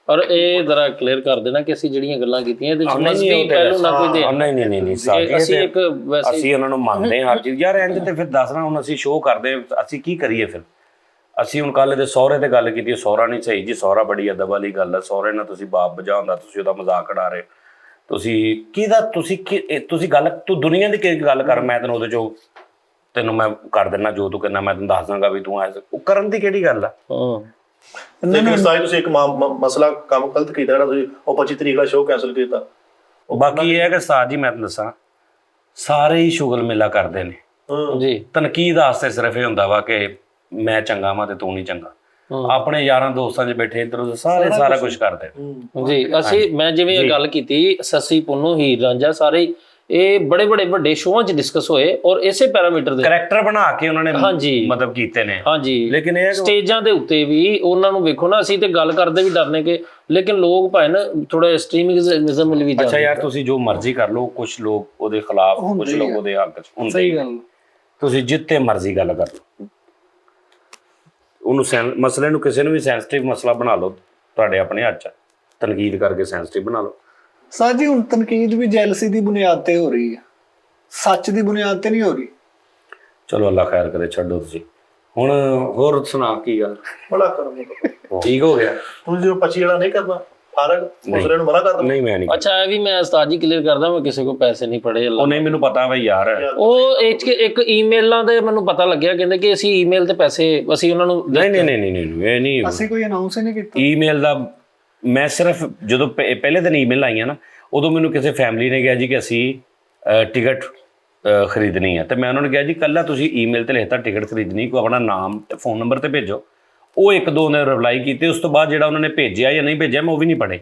Speaker 5: ਔਰ ਇਹ ਜ਼ਰਾ ਕਲੀਅਰ ਕਰ ਦੇਣਾ ਕਿ ਅਸੀਂ ਜਿਹੜੀਆਂ ਗੱਲਾਂ ਕੀਤੀਆਂ ਇਹਦੇ ਵਿੱਚ ਮਜ਼ਬੀ ਪਹਿਲੂ ਨਾ ਕੋਈ ਦੇ।
Speaker 2: ਨਹੀਂ
Speaker 5: ਅਸੀਂ ਇੱਕ ਵੈਸੇ
Speaker 2: ਅਸੀਂ ਉਹਨਾਂ ਨੂੰ ਮੰਨਦੇ ਹਾਂ ਹਰ ਚੀਜ਼ ਯਾਰ। ਇੰਜ ਤੇ ਫਿਰ ਦੱਸਣਾ, ਹੁਣ ਅਸੀਂ ਸ਼ੋਅ ਕਰਦੇ, ਅਸੀਂ ਕੀ ਕਰੀਏ ਫਿਰ? ਅਸੀਂ ਹੁਣ ਕੱਲ ਦੇ ਸਹੁਰੇ ਤੇ ਗੱਲ ਕੀਤੀ, ਸਹੁਰਾ ਨਹੀਂ ਸਹੀ ਜੀ, ਸਹੁਰਾ ਬੜੀ ਅਦਬ ਵਾਲੀ ਗੱਲ ਹੈ। ਸਹੁਰੇ ਨਾਲ ਤੁਸੀਂ ਬਾਪ ਵਜਾ ਹੁੰਦਾ, ਤੁਸੀਂ ਉਹਦਾ ਮਜ਼ਾਕ ਉਡਾ ਰਹੇ, ਤੁਸੀਂ ਗੱਲ, ਤੂੰ ਦੁਨੀਆ ਦੀ ਕੀ ਗੱਲ ਕਰ, ਮੈਂ ਤੈਨੂੰ ਉਹਦੇ ਚੋਂ ਤੈਨੂੰ ਮੈਂ ਕਰ ਦਿੰਦਾ ਜੋ ਤੂੰ ਕਹਿੰਦਾ, ਮੈਂ ਤੈਨੂੰ ਦੱਸ ਦਾਂਗਾ ਵੀ ਤੂੰ ਉਹ ਕਰਨ ਦੀ ਕਿਹੜੀ ਗੱਲ ਆ?
Speaker 3: ਲੇਕਿਨ ਸਾਈ ਤੁਸੀਂ ਇੱਕ ਮਸਲਾ ਕੰਮ ਗਲਤ ਕੀਤਾ ਜਿਹੜਾ ਤੁਸੀਂ ਉਹ 25 ਤਰੀਕ ਦਾ ਸ਼ੋਅ ਕੈਂਸਲ ਕੀਤਾ।
Speaker 2: ਬਾਕੀ ਇਹ ਹੈ ਕਿ ਉਸਤਾਦ ਜੀ ਮੈਂ ਤੁਹਾਨੂੰ ਦੱਸਾਂ, ਸਾਰੇ ਹੀ ਸ਼ੁਗਲ ਮੇਲਾ ਕਰਦੇ ਨੇ
Speaker 5: ਜੀ।
Speaker 2: ਤਨਕੀਦ ਵਾਸਤੇ ਸਿਰਫ ਇਹ ਹੁੰਦਾ ਵਾ ਕਿ ਮੈਂ ਚੰਗਾ ਵਾਂ ਤੇ ਤੂੰ ਨਹੀਂ ਚੰਗਾ। ਆਪਣੇ ਯਾਰਾਂ ਦੋਸਤਾਂ 'ਚ ਬੈਠੇ ਇੱਧਰ ਉੱਧਰ ਸਾਰੇ ਸਾਰਾ ਕੁਝ ਕਰਦੇ
Speaker 5: ਜੀ। ਮੈਂ ਜਿਵੇਂ ਇਹ ਗੱਲ ਕੀਤੀ, ਸੱਸੀ ਪੁੰਨੂ ਹੀਰ ਰਾਂਝਾ ਸਾਰੇ ਇਹ ਬੜੇ ਵੱਡੇ ਸ਼ੋਆਂ 'ਚ ਡਿਸਕਸ ਹੋਏ ਔਰ ਇਸੇ ਪੈਰਾਮੀਟਰ ਦੇ
Speaker 2: ਕਰੈਕਟਰ ਬਣਾ ਕੇ ਉਹਨਾਂ ਨੇ ਮਤਲਬ ਕੀਤੇ ਨੇ।
Speaker 5: ਹਾਂਜੀ,
Speaker 2: ਲੇਕਿਨ ਇਹ
Speaker 5: ਸਟੇਜਾਂ ਦੇ ਉੱਤੇ ਵੀ ਉਹਨਾਂ ਨੂੰ ਵੇਖੋ ਨਾ, ਅਸੀਂ ਤੇ ਗੱਲ ਕਰਦੇ ਵੀ ਡਰਨੇ ਕਿ, ਲੇਕਿਨ ਲੋਕ ਭਾਵੇਂ ਨਾ ਥੋੜਾ ਐਕਸਟ੍ਰੀਮਿਜ਼ਮ ਮਿਲ ਵੀ ਜਾਂਦੇ।
Speaker 2: ਅੱਛਾ ਯਾਰ, ਤੁਸੀਂ ਜੋ ਮਰਜ਼ੀ ਕਰ ਲਓ, ਕੁਝ ਲੋਕ ਉਹਦੇ ਖਿਲਾਫ, ਕੁਝ ਲੋਕ ਉਹਦੇ ਹੱਕ 'ਚ ਹੁੰਦੇ।
Speaker 1: ਸਹੀ ਗੱਲ।
Speaker 2: ਤੁਸੀਂ ਜਿੱਤੇ ਮਰਜ਼ੀ ਗੱਲ ਕਰ ਲਓ, ਉਹਨੂੰ ਮਸਲੇ ਨੂੰ, ਕਿਸੇ ਨੂੰ ਵੀ ਸੈਂਸਿਟਿਵ ਮਸਲਾ ਬਣਾ ਲਓ, ਤੁਹਾਡੇ ਆਪਣੇ ਹੱਥ 'ਚ। ਤਨਕੀਦ ਕਰਕੇ ਸੈਂਸਿਟਿਵ ਬਣਾ ਲਓ।
Speaker 1: ਸਾਜੀ ਹੁਣ ਤਨਕੀਦ ਵੀ ਜੈਲਸੀ ਦੀ ਬੁਨਿਆਦ ਤੇ ਹੋ ਰਹੀ ਹੈ, ਸੱਚ ਦੀ ਬੁਨਿਆਦ ਤੇ ਨਹੀਂ ਹੋ ਰਹੀ।
Speaker 2: ਚਲੋ ਅੱਲਾ ਖੈਰ ਕਰੇ, ਛੱਡੋ ਤੁਸੀਂ। ਹੁਣ ਹੋਰ ਸੁਣਾ ਕੀ ਗੱਲ?
Speaker 3: ਬੜਾ ਕਰਮ
Speaker 2: ਠੀਕ ਹੋ ਗਿਆ?
Speaker 3: ਤੁਸੀਂ ਜੋ 25 ਵਾਲਾ ਨਹੀਂ ਕਰਨਾ, ਫਾਰਗ ਦੂਸਰੇ ਨੂੰ ਮਨਾ ਕਰ ਦੋ।
Speaker 2: ਨਹੀਂ ਮੈਂ ਨਹੀਂ।
Speaker 5: ਅੱਛਾ ਇਹ ਵੀ ਮੈਂ ਉਸਤਾਦ ਜੀ ਕਲੀਅਰ ਕਰਦਾ, ਮੈਂ ਕਿਸੇ ਕੋ ਪੈਸੇ ਨਹੀਂ ਫੜੇ।
Speaker 2: ਉਹ ਨਹੀਂ, ਮੈਨੂੰ ਪਤਾ ਬਈ ਯਾਰ,
Speaker 5: ਉਹ ਇੱਕ ਈਮੇਲਾਂ ਦੇ ਮੈਨੂੰ ਪਤਾ ਲੱਗਿਆ, ਕਹਿੰਦੇ ਕਿ ਅਸੀਂ ਈਮੇਲ ਤੇ ਪੈਸੇ ਅਸੀਂ ਉਹਨਾਂ ਨੂੰ
Speaker 2: ਨਹੀਂ ਇਹ ਨਹੀਂ।
Speaker 1: ਅਸੀਂ ਕੋਈ ਅਨਾਉਂਸ ਹੀ ਨਹੀਂ ਕੀਤਾ
Speaker 2: ਈਮੇਲ ਦਾ। ਮੈਂ ਸਿਰਫ ਜਦੋਂ ਪਹਿਲੇ ਦਿਨ ਈਮੇਲ ਆਈਆਂ ਨਾ, ਉਦੋਂ ਮੈਨੂੰ ਕਿਸੇ ਫੈਮਿਲੀ ਨੇ ਕਿਹਾ ਜੀ ਕਿ ਅਸੀਂ ਟਿਕਟ ਖਰੀਦਣੀ ਹੈ, ਤੇ ਮੈਂ ਉਹਨਾਂ ਨੂੰ ਕਿਹਾ ਜੀ ਕੱਲਾ ਤੁਸੀਂ ਈਮੇਲ ਤੇ ਲਿਖਤਾ ਟਿਕਟ ਖਰੀਦਣੀ, ਕੋਈ ਆਪਣਾ ਨਾਮ ਤੇ ਫੋਨ ਨੰਬਰ ਤੇ ਭੇਜੋ, ਉਹ ਇੱਕ ਦੋ ਨੇ ਰਿਪਲਾਈ ਕੀਤੇ, ਉਸ ਤੋਂ ਬਾਅਦ ਜਿਹੜਾ ਉਹਨਾਂ ਨੇ ਭੇਜਿਆ ਜਾਂ ਨਹੀਂ ਭੇਜਿਆ ਮੈਂ ਉਹ ਵੀ ਨਹੀਂ ਪੜ੍ਹੇ।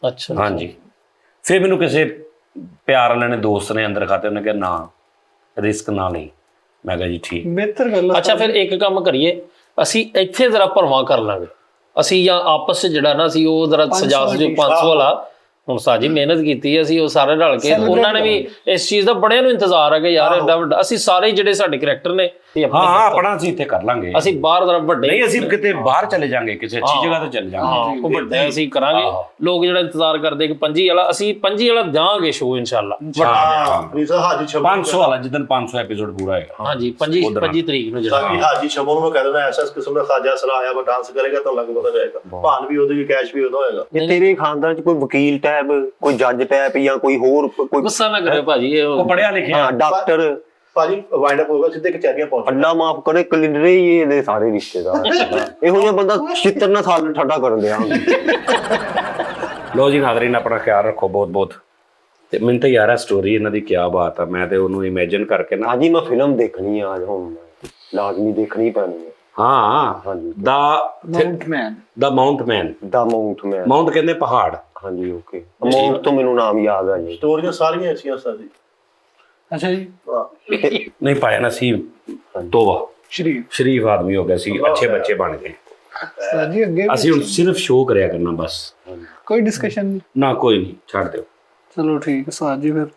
Speaker 5: ਅੱਛਾ
Speaker 2: ਹਾਂਜੀ, ਫਿਰ ਮੈਨੂੰ ਕਿਸੇ ਪਿਆਰ ਵਾਲੇ ਨੇ ਦੋਸਤ ਨੇ ਅੰਦਰ ਖਾਤੇ, ਉਹਨੇ ਕਿਹਾ ਨਾ ਰਿਸਕ ਨਾ ਲਈ। ਮੈਂ ਕਿਹਾ ਜੀ ਠੀਕ।
Speaker 1: ਬਿਹਤਰ ਗੱਲ ਆ।
Speaker 5: ਅੱਛਾ ਫਿਰ ਇੱਕ ਕੰਮ ਕਰੀਏ, ਅਸੀਂ ਇੱਥੇ ਜ਼ਰਾ ਭਰਵਾਂ ਕਰ ਲਾਂਗੇ ਅਸੀਂ, ਜਾਂ ਆਪਸ 'ਚ ਜਿਹੜਾ ਨਾ ਅਸੀਂ ਉਹ ਜ਼ਰਾ ਸਜਾ ਸਜੂ 500 ਵਾਲਾ। ਹੁਣ ਸਾਜੀ ਮਿਹਨਤ ਕੀਤੀ ਹੈ, ਅਸੀਂ ਉਹ ਸਾਰੇ ਰਲ ਕੇ, ਉਹਨਾਂ ਨੇ ਵੀ ਇਸ ਚੀਜ਼ ਦਾ ਬੜਿਆਂ ਨੂੰ ਇੰਤਜ਼ਾਰ ਹੈ ਕਿ ਯਾਰ ਐਡਾ ਵੱਡਾ ਅਸੀਂ ਸਾਰੇ ਜਿਹੜੇ ਸਾਡੇ ਕਰੈਕਟਰ ਨੇ
Speaker 2: ਹਾਂ ਆਪਣਾ ਅਸੀਂ ਇੱਥੇ ਕਰ ਲਾਂਗੇ।
Speaker 5: ਅਸੀਂ ਬਾਹਰ ਜ਼ਰਾ ਵੱਡੇ
Speaker 2: ਨਹੀਂ, ਅਸੀਂ ਕਿਤੇ ਬਾਹਰ ਚਲੇ ਜਾਾਂਗੇ, ਕਿਸੇ ਅੱਛੀ ਜਗ੍ਹਾ ਤੇ ਚਲੇ ਜਾਾਂਗੇ,
Speaker 5: ਉਹ ਵੱਡੇ ਅਸੀਂ ਕਰਾਂਗੇ। ਲੋਕ ਜਿਹੜਾ ਇੰਤਜ਼ਾਰ ਕਰਦੇ ਕਿ 25 ਵਾਲਾ, ਅਸੀਂ 25 ਵਾਲਾ ਜਾਵਾਂਗੇ ਸ਼ੋਅ ਇਨਸ਼ਾਅੱਲਾ।
Speaker 3: ਰੀਸਾ ਹਾਜੀ ਸ਼ਮੂ
Speaker 2: 500 ਵਾਲਾ ਜਿੱਦਨ 500 ਐਪੀਸੋਡ ਪੂਰਾ ਹੋਏਗਾ।
Speaker 5: ਹਾਂਜੀ 25 ਤਰੀਕ ਨੂੰ ਜਿਹੜਾ
Speaker 3: ਸਾਡੀ ਹਾਜੀ ਸ਼ਮੂ ਨੂੰ ਮੈਂ ਕਹਿ ਦਿੰਦਾ ਐਸਾ ਕਿਸਮ ਦਾ ਖਾਜਾ ਸਰਾ ਆਇਆ ਵਾ, ਡਾਂਸ ਕਰੇਗਾ ਤਾਂ ਲੱਗ ਪਤਾ ਜਾਏਗਾ, ਭਾਨ ਵੀ ਉਹਦੀ ਕੈਸ਼ ਵੀ ਉਹਦਾ ਹੋਏਗਾ।
Speaker 4: ਇਹ ਤੇਰੇ ਖਾਨਦਾਨ ਚ ਕੋਈ ਵਕੀਲ ਟੈਪ, ਕੋਈ ਜੱਜ ਟੈਪ ਜਾਂ ਕੋਈ ਹੋਰ ਕੋਈ
Speaker 5: ਗੁੱਸਾ ਨਾ ਕਰਿਓ ਭਾਜੀ,
Speaker 2: ਉਹ ਪੜਿਆ ਲਿਖਿਆ
Speaker 4: ਹਾਂ ਡਾਕਟਰ
Speaker 3: ਭਾਜੀ ਵਾਈਂਡ ਅਪ ਹੋਗਾ, ਸਿੱਧੇ ਕਚਹਿਰੀਆਂ ਪਹੁੰਚ।
Speaker 4: ਅੱਲਾ ਮਾਫ ਕਰੇ ਕਲਿੰਡਰੇ ਹੀ ਇਹਦੇ ਸਾਰੇ ਰਿਸ਼ਤੇਦਾਰ। ਇਹੋ ਜਿਹਾ ਬੰਦਾ ਛਿੱਤਰ ਨਾਲ ਸਾਲ ਠੱਡਾ ਕਰਨ ਦਿਆ।
Speaker 2: ਲੋ ਜੀ ਨਾਜ਼ਰੀਨ, ਆਪਣਾ ਖਿਆਲ ਰੱਖੋ ਬਹੁਤ ਬਹੁਤ। ਤੇ ਮੈਨੂੰ ਤਾਂ ਯਾਰ ਸਟੋਰੀ ਇਹਨਾਂ ਦੀ ਕੀ ਬਾਤ ਆ, ਮੈਂ ਤੇ ਉਹਨੂੰ ਇਮੇਜਿਨ ਕਰਕੇ ਨਾ
Speaker 4: ਹਾਂਜੀ ਮੈਂ ਫਿਲਮ ਦੇਖਣੀ ਆ ਅੱਜ, ਹੁਣ ਲਾਜ਼ਮੀ ਦੇਖਣੀ ਪੈਣੀ ਹੈ।
Speaker 2: ਹਾਂ
Speaker 4: ਹਾਂਜੀ
Speaker 2: ਦਾ
Speaker 1: ਮਾਊਂਟਮੈਨ।
Speaker 4: ਦਾ ਮਾਊਂਟ ਮੈਨ।
Speaker 2: ਮਾਊਂਟ ਕਹਿੰਦੇ ਪਹਾੜ।
Speaker 4: ਹਾਂਜੀ ਓਕੇ, ਮਾਊਂਟ ਤੋਂ ਮੈਨੂੰ ਨਾਮ ਯਾਦ ਆ ਜੀ।
Speaker 3: ਸਟੋਰੀਆਂ ਸਾਰੀਆਂ ਅੱਛੀਆਂ ਸਾਡੀ।
Speaker 1: ਅੱਛਾ ਜੀ।
Speaker 2: ਨਹੀਂ ਪਾਇਆ ਨਸੀਬ ਤੋਬਾ, ਸ਼ਰੀਫ ਆਦਮੀ ਹੋ ਗਿਆ ਸੀ, ਅੱਛੇ ਬੱਚੇ ਬਣ ਗਏ।
Speaker 1: ਸਾਜੀ ਅੱਗੇ
Speaker 2: ਅਸੀਂ ਹੁਣ ਸਿਰਫ ਸ਼ੋਅ ਕਰਿਆ ਕਰਨਾ ਬਸ,
Speaker 1: ਕੋਈ ਡਿਸਕਸ਼ਨ ਨਹੀਂ।
Speaker 2: ਨਾ ਕੋਈ ਨਹੀਂ, ਛੱਡ ਦਿਓ।
Speaker 1: ਚਲੋ ਠੀਕ ਸਾਜੀ। ਫਿਰ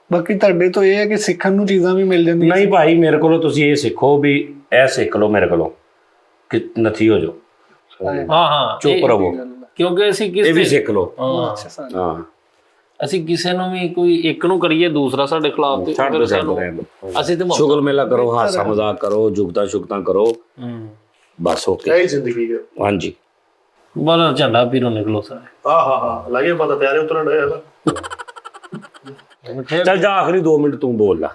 Speaker 1: ਬਾਕੀ ਤੁਹਾਡੇ ਤੋਂ ਇਹ ਹੈ ਕਿ ਸਿੱਖਣ ਨੂੰ ਚੀਜ਼ਾਂ ਵੀ ਮਿਲ ਜਾਂਦੀਆਂ।
Speaker 2: ਨਹੀਂ ਭਾਈ, ਮੇਰੇ ਕੋਲੋਂ ਤੁਸੀਂ ਇਹ ਸਿੱਖੋ ਵੀ ਇਹ ਸਿੱਖ ਲਓ ਮੇਰੇ ਕੋਲੋਂ ਕਿ ਨਥੀ ਹੋ ਜਾਓ,
Speaker 5: ਹਾਂ
Speaker 2: ਚੁੱਪ ਰਹੋ,
Speaker 5: ਕਿਉਂਕਿ ਅਸੀਂ
Speaker 2: ਇਹ ਵੀ
Speaker 5: ਕਿਸੇ
Speaker 2: ਸਿੱਖ ਲਓ। ਹਾਂ
Speaker 5: ਅਸੀਂ ਕਿਸੇ ਨੂੰ ਵੀ ਕੋਈ ਇੱਕ ਨੂੰ ਕਰੀਏ ਦੂਸਰਾ ਸਾਡੇ ਖਿਲਾਫ ਤੇ
Speaker 2: ਛੱਡ ਦੋ ਰਹਿਣ ਦਿਓ।
Speaker 5: ਅਸੀਂ ਤੇ
Speaker 2: ਸ਼ੁਗਲ ਮੇਲਾ ਕਰੋ, ਹਾਸਾ ਮਜ਼ਾਕ ਕਰੋ, ਜੁਗਤਾ ਸ਼ੁਗਤਾ ਕਰੋ, ਬਸ ਓਕੇ।
Speaker 3: ਇਹ ਜ਼ਿੰਦਗੀ ਹੈ।
Speaker 2: ਹਾਂਜੀ
Speaker 5: ਬੜਾ ਝੰਡਾ ਪੀਰੋਂ ਨਿਕਲੋ ਸਾਰੇ।
Speaker 3: ਹਾਂ ਲੱਗੇ ਪਤਾ ਤਿਆਰੇ ਉਤਰਨ ਡਿਆ ਇਹਦਾ।
Speaker 2: ਚੱਲ ਜਾ, ਆਖਰੀ 2 ਮਿੰਟ ਤੂੰ ਬੋਲ ਲਾ।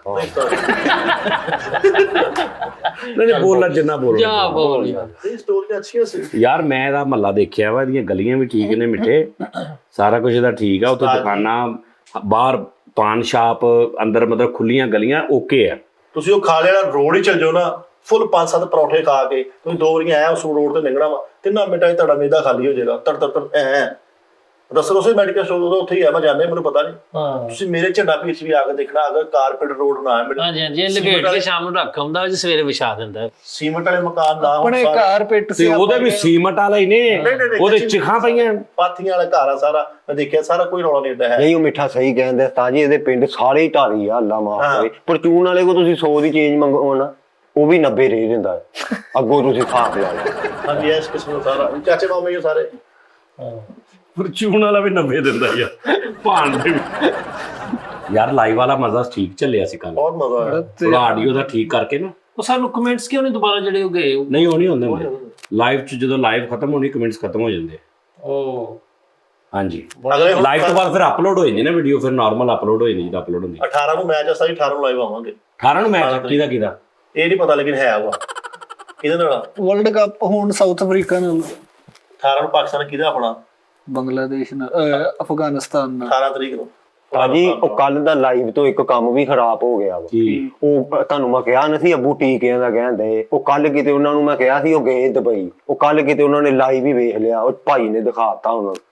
Speaker 2: ਨਹੀਂ ਬੋਲਣਾ ਜਿੰਨਾ ਬੋਲਣਾ।
Speaker 5: ਜਾ ਬੋਲ ਯਾਰ।
Speaker 3: ਇਹ ਸਟੋਰੀਆਂ ਅੱਛੀਆਂ ਸੀ
Speaker 2: ਯਾਰ ਮੈਂ ਇਹਦਾ ਮਹੱਲਾ ਦੇਖਿਆ ਵਾ, ਇਹਦੀਆਂ ਗਲੀਆਂ ਵੀ ਠੀਕ ਨੇ ਮਿੱਠੇ, ਸਾਰਾ ਕੁਝ ਇਹਦਾ ਠੀਕ ਆ। ਉੱਥੇ ਦੁਕਾਨਾਂ, ਬਾਹਰ ਪਾਨ ਸ਼ਾਪ, ਅੰਦਰ ਮਤਲਬ ਖੁੱਲੀਆਂ ਗਲੀਆਂ ਓਕੇ ਆ।
Speaker 3: ਤੁਸੀਂ ਉਹ ਖਾਲੇ ਵਾਲਾ ਰੋਡ ਹੀ ਚੱਲ ਜਾਓ ਨਾ, ਫੁੱਲ 5-7 ਪਰੌਂਠੇ ਖਾ ਕੇ ਤੁਸੀਂ 2 ਵਾਰੀਆਂ ਆਇਆ ਉਸ ਰੋਡ ਤੇ ਲੰਘਣਾ ਵਾ, 3 ਮਿੰਟਾਂ 'ਚ ਤੁਹਾਡਾ ਮੇਦਾ ਖਾਲੀ ਹੋ ਜਾਏਗਾ। ਤੜ ਐ ਰਸਰੋਸੇ ਮੈਡੀਕਲ ਸਟੋਰ ਉਹਦਾ ਉੱਥੇ ਹੀ ਆ, ਮੈਂ ਜਾਣਦਾ, ਮੈਨੂੰ ਪਤਾ ਨਹੀਂ।
Speaker 5: ਹਾਂ
Speaker 3: ਤੁਸੀਂ ਮੇਰੇ ਝੰਡਾ ਪੀਸ ਵੀ ਆ ਕੇ ਦੇਖਣਾ, ਅਗਰ ਕਾਰਪੇਟ ਰੋਡ ਨਾ ਮਿਲੇ,
Speaker 5: ਹਾਂਜੀ ਹਾਂਜੀ, ਲਪੇਟ ਕੇ ਸ਼ਾਮ ਨੂੰ ਰੱਖ ਆਉਂਦਾ ਜੀ, ਸਵੇਰੇ ਵਿਛਾ ਦਿੰਦਾ।
Speaker 3: ਸੀਮੈਂਟ ਵਾਲੇ ਮਕਾਨ ਨਾ ਹੋਣ,
Speaker 1: ਆਪਣੇ ਕਾਰਪੇਟ
Speaker 2: ਤੇ ਉਹਦੇ ਵੀ ਸੀਮਟ ਵਾਲਾ ਹੀ ਨੇ, ਉਹਦੇ ਚਿਖਾਂ ਪਈਆਂ।
Speaker 3: ਪਾਥੀਆਂ ਵਾਲਾ ਘਰ ਆ ਸਾਰਾ, ਮੈਂ ਦੇਖਿਆ ਸਾਰਾ, ਕੋਈ ਰੌਲਾ ਨਹੀਂ ਏਦਾਂ ਹੈ।
Speaker 4: ਨਹੀਂ ਉਹ ਮਿੱਠਾ ਸਹੀ ਕਹਿੰਦੇ ਉਸਤਾਦ ਜੀ, ਇਹਦੇ ਪਿੰਡ ਸਾਰੇ ਹੀ ਢਾਰੀ ਆ, ਅੱਲਾ ਮਾਫ ਕਰੇ। ਪਰਚੂਨ ਵਾਲੇ ਕੋ ਤੁਸੀਂ 100 ਦੀ ਚੇਂਜ ਮੰਗਵਾਉਣਾ, ਉਹ ਵੀ 90 ਰਹਿ ਜਾਂਦਾ ਹੈ। ਅੱਗੋਂ ਤੁਸੀਂ ਹਿਸਾਬ ਲਾ ਲਓ।
Speaker 3: ਹਾਂਜੀ ਇਸ ਕਿਸਮ ਦਾ ਸਾਰਾ ਚਾਚੇ ਮਾਮੇ ਹੀ ਸਾਰੇ।
Speaker 2: ਫਰਚੂਨ ਵਾਲਾ ਵੀ 90 ਦਿੰਦਾ ਯਾਰ, ਭਾਣ ਦੇ ਯਾਰ। ਲਾਈਵ ਵਾਲਾ ਮਜ਼ਾ ਠੀਕ ਚੱਲਿਆ ਸੀ ਕੱਲ,
Speaker 3: ਬਹੁਤ ਮਜ਼ਾ ਆਇਆ।
Speaker 2: ਥੋੜਾ ਆਡੀਓ ਦਾ ਠੀਕ ਕਰਕੇ ਨਾ।
Speaker 5: ਉਹ ਸਾਨੂੰ ਕਮੈਂਟਸ ਕਿਉਂ ਨਹੀਂ ਦੁਬਾਰਾ ਜਿਹੜੇ ਉਹ ਗਏ?
Speaker 2: ਨਹੀਂ ਉਹ ਨਹੀਂ ਹੁੰਦੇ ਲਾਈਵ ਚ, ਜਦੋਂ ਲਾਈਵ ਖਤਮ ਹੋਣੀ ਕਮੈਂਟਸ ਖਤਮ ਹੋ ਜਾਂਦੇ।
Speaker 5: ਉਹ
Speaker 2: ਹਾਂਜੀ
Speaker 3: ਅਗਲੇ
Speaker 2: ਲਾਈਵ ਤੋਂ ਬਾਅਦ ਫਿਰ ਅਪਲੋਡ ਹੋ ਜਾਂਦੀ ਨਾ ਵੀਡੀਓ, ਫਿਰ ਨਾਰਮਲ ਅਪਲੋਡ ਹੋ ਜਾਂਦੀ, ਜਦੋਂ ਅਪਲੋਡ ਹੁੰਦੀ।
Speaker 3: 18 ਨੂੰ ਮੈਚ ਆ ਸਾਰੀ, 18 ਨੂੰ ਲਾਈਵ ਆਵਾਂਗੇ।
Speaker 2: 18 ਨੂੰ ਮੈਚ ਕਿਹਦਾ
Speaker 3: ਇਹ ਨਹੀਂ ਪਤਾ ਲੇਕਿਨ ਹੈ ਵਾ ਕਿਹਦੇ ਨਾਲ।
Speaker 1: ਵਰਲਡ ਕੱਪ ਹੁਣ ਸਾਊਥ ਅਫਰੀਕਾ ਨਾਲ,
Speaker 3: 18 ਨੂੰ ਪਾਕਿਸਤਾਨ ਕਿਹਦਾ ਆਪਣਾ,
Speaker 1: ਬੰਗਲਾਦੇਸ਼ ਨਾਲ, ਅਫਗਾਨਿਸਤਾਨ ਨਾਲ।
Speaker 3: 18 ਤਰੀਕ ਨੂੰ
Speaker 4: ਭਾਜੀ ਉਹ ਕੱਲ ਦਾ ਲਾਈਵ ਤੋਂ ਇੱਕ ਕੰਮ ਵੀ ਖਰਾਬ ਹੋ ਗਿਆ ਵਾ। ਉਹ ਤੁਹਾਨੂੰ ਮੈਂ ਕਿਹਾ ਨਾ ਸੀ, ਅੱਬੂ ਟੀਕਿਆਂ ਦਾ ਕਹਿੰਦੇ, ਉਹ ਕੱਲ ਕਿਤੇ ਉਹਨਾਂ ਨੂੰ ਮੈਂ ਕਿਹਾ ਸੀ, ਉਹ ਗਏ ਦੁਬਈ, ਉਹ ਕੱਲ ਕਿਤੇ ਉਹਨਾਂ ਨੇ ਲਾਈਵ ਹੀ ਵੇਖ ਲਿਆ, ਉਹ ਭਾਈ ਨੇ ਦਿਖਾਤਾ ਉਹਨਾਂ ਨੂੰ,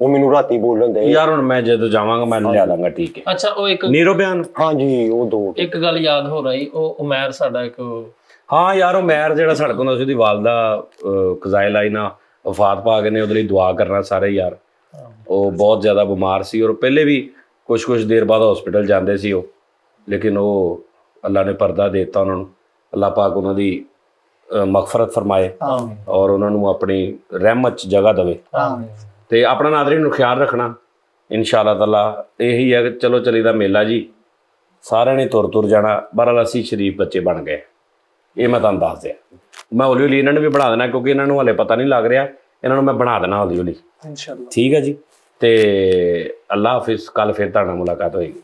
Speaker 4: ਉਹ ਮੈਨੂੰ ਰਾਤੀ ਬੋਲਣ ਦੇ।
Speaker 2: ਯਾਰ ਹੁਣ ਮੈਂ ਜਦੋਂ ਜਾਵਾਂਗਾ ਮੈਂ ਲਿਆ ਦਾਂਗਾ, ਠੀਕ ਹੈ।
Speaker 5: ਅੱਛਾ ਉਹ ਇੱਕ
Speaker 2: ਨੀਰੋ ਬਿਆਨ,
Speaker 4: ਹਾਂਜੀ ਉਹ 2
Speaker 5: ਇੱਕ ਗੱਲ ਯਾਦ ਹੋ ਰਹੀ, ਉਹ ਉਮੈਰ ਸਾਡਾ ਇੱਕ,
Speaker 2: ਹਾਂ ਯਾਰ ਉਹ ਮੈਰ ਜਿਹੜਾ ਸੜਕ ਹੁੰਦਾ ਸੀ, ਉਹਦੀ ਵਾਲਦਾ ਕਜ਼ਾਇਲ ਆਈ ਨਾ ਵਫਾਤ ਪਾ ਗਏ ਨੇ, ਉਹਦੇ ਲਈ ਦੁਆ ਕਰਨਾ ਸਾਰੇ ਯਾਰ। ਉਹ ਬਹੁਤ ਜ਼ਿਆਦਾ ਬਿਮਾਰ ਸੀ, ਔਰ ਪਹਿਲੇ ਵੀ ਕੁਛ ਦੇਰ ਬਾਅਦ ਹਸਪੀਟਲ ਜਾਂਦੇ ਸੀ ਉਹ, ਲੇਕਿਨ ਉਹ ਅੱਲਾ ਨੇ ਪਰਦਾ ਦੇ ਦਿੱਤਾ ਉਹਨਾਂ ਨੂੰ। ਅੱਲਾ ਪਾਕ ਉਹਨਾਂ ਦੀ ਮਗਫਰਤ ਫਰਮਾਏ ਔਰ ਉਹਨਾਂ ਨੂੰ ਆਪਣੀ ਰਹਿਮਤ 'ਚ ਜਗ੍ਹਾ ਦੇਵੇ। ਤੇ ਆਪਣਾ ਨਾਜ਼ਰੀਨ ਨੂੰ ਖਿਆਲ ਰੱਖਣਾ ਇਨਸ਼ਾ ਅੱਲਾਹ ਤਾਲਾ। ਇਹੀ ਹੈ ਕਿ ਚਲੋ ਚਲੀ ਦਾ ਮੇਲਾ ਜੀ, ਸਾਰਿਆਂ ਨੇ ਤੁਰ ਜਾਣਾ। ਬਹਰਹਾਲ ਅਸੀਂ ਸ਼ਰੀਫ ਬੱਚੇ ਬਣ ਗਏ, ਇਹ ਮੈਂ ਤੁਹਾਨੂੰ ਦੱਸ ਦਿਆਂ। ਮੈਂ ਹੌਲੀ ਹੌਲੀ ਇਹਨਾਂ ਨੂੰ ਵੀ ਬਣਾ ਦੇਣਾ, ਕਿਉਂਕਿ ਇਹਨਾਂ ਨੂੰ ਹਾਲੇ ਪਤਾ ਨਹੀਂ ਲੱਗ ਰਿਹਾ, ਇਹਨਾਂ ਨੂੰ ਮੈਂ ਬਣਾ ਦੇਣਾ ਹੌਲੀ ਹੌਲੀ,
Speaker 1: ਇਨਸ਼ਾਅੱਲਾ।
Speaker 2: ਠੀਕ ਹੈ ਜੀ। ਤੇ ਅੱਲਾ ਹਾਫਿਜ਼, ਕੱਲ ਫਿਰ ਤੁਹਾਡੇ ਨਾਲ ਮੁਲਾਕਾਤ ਹੋਏਗੀ।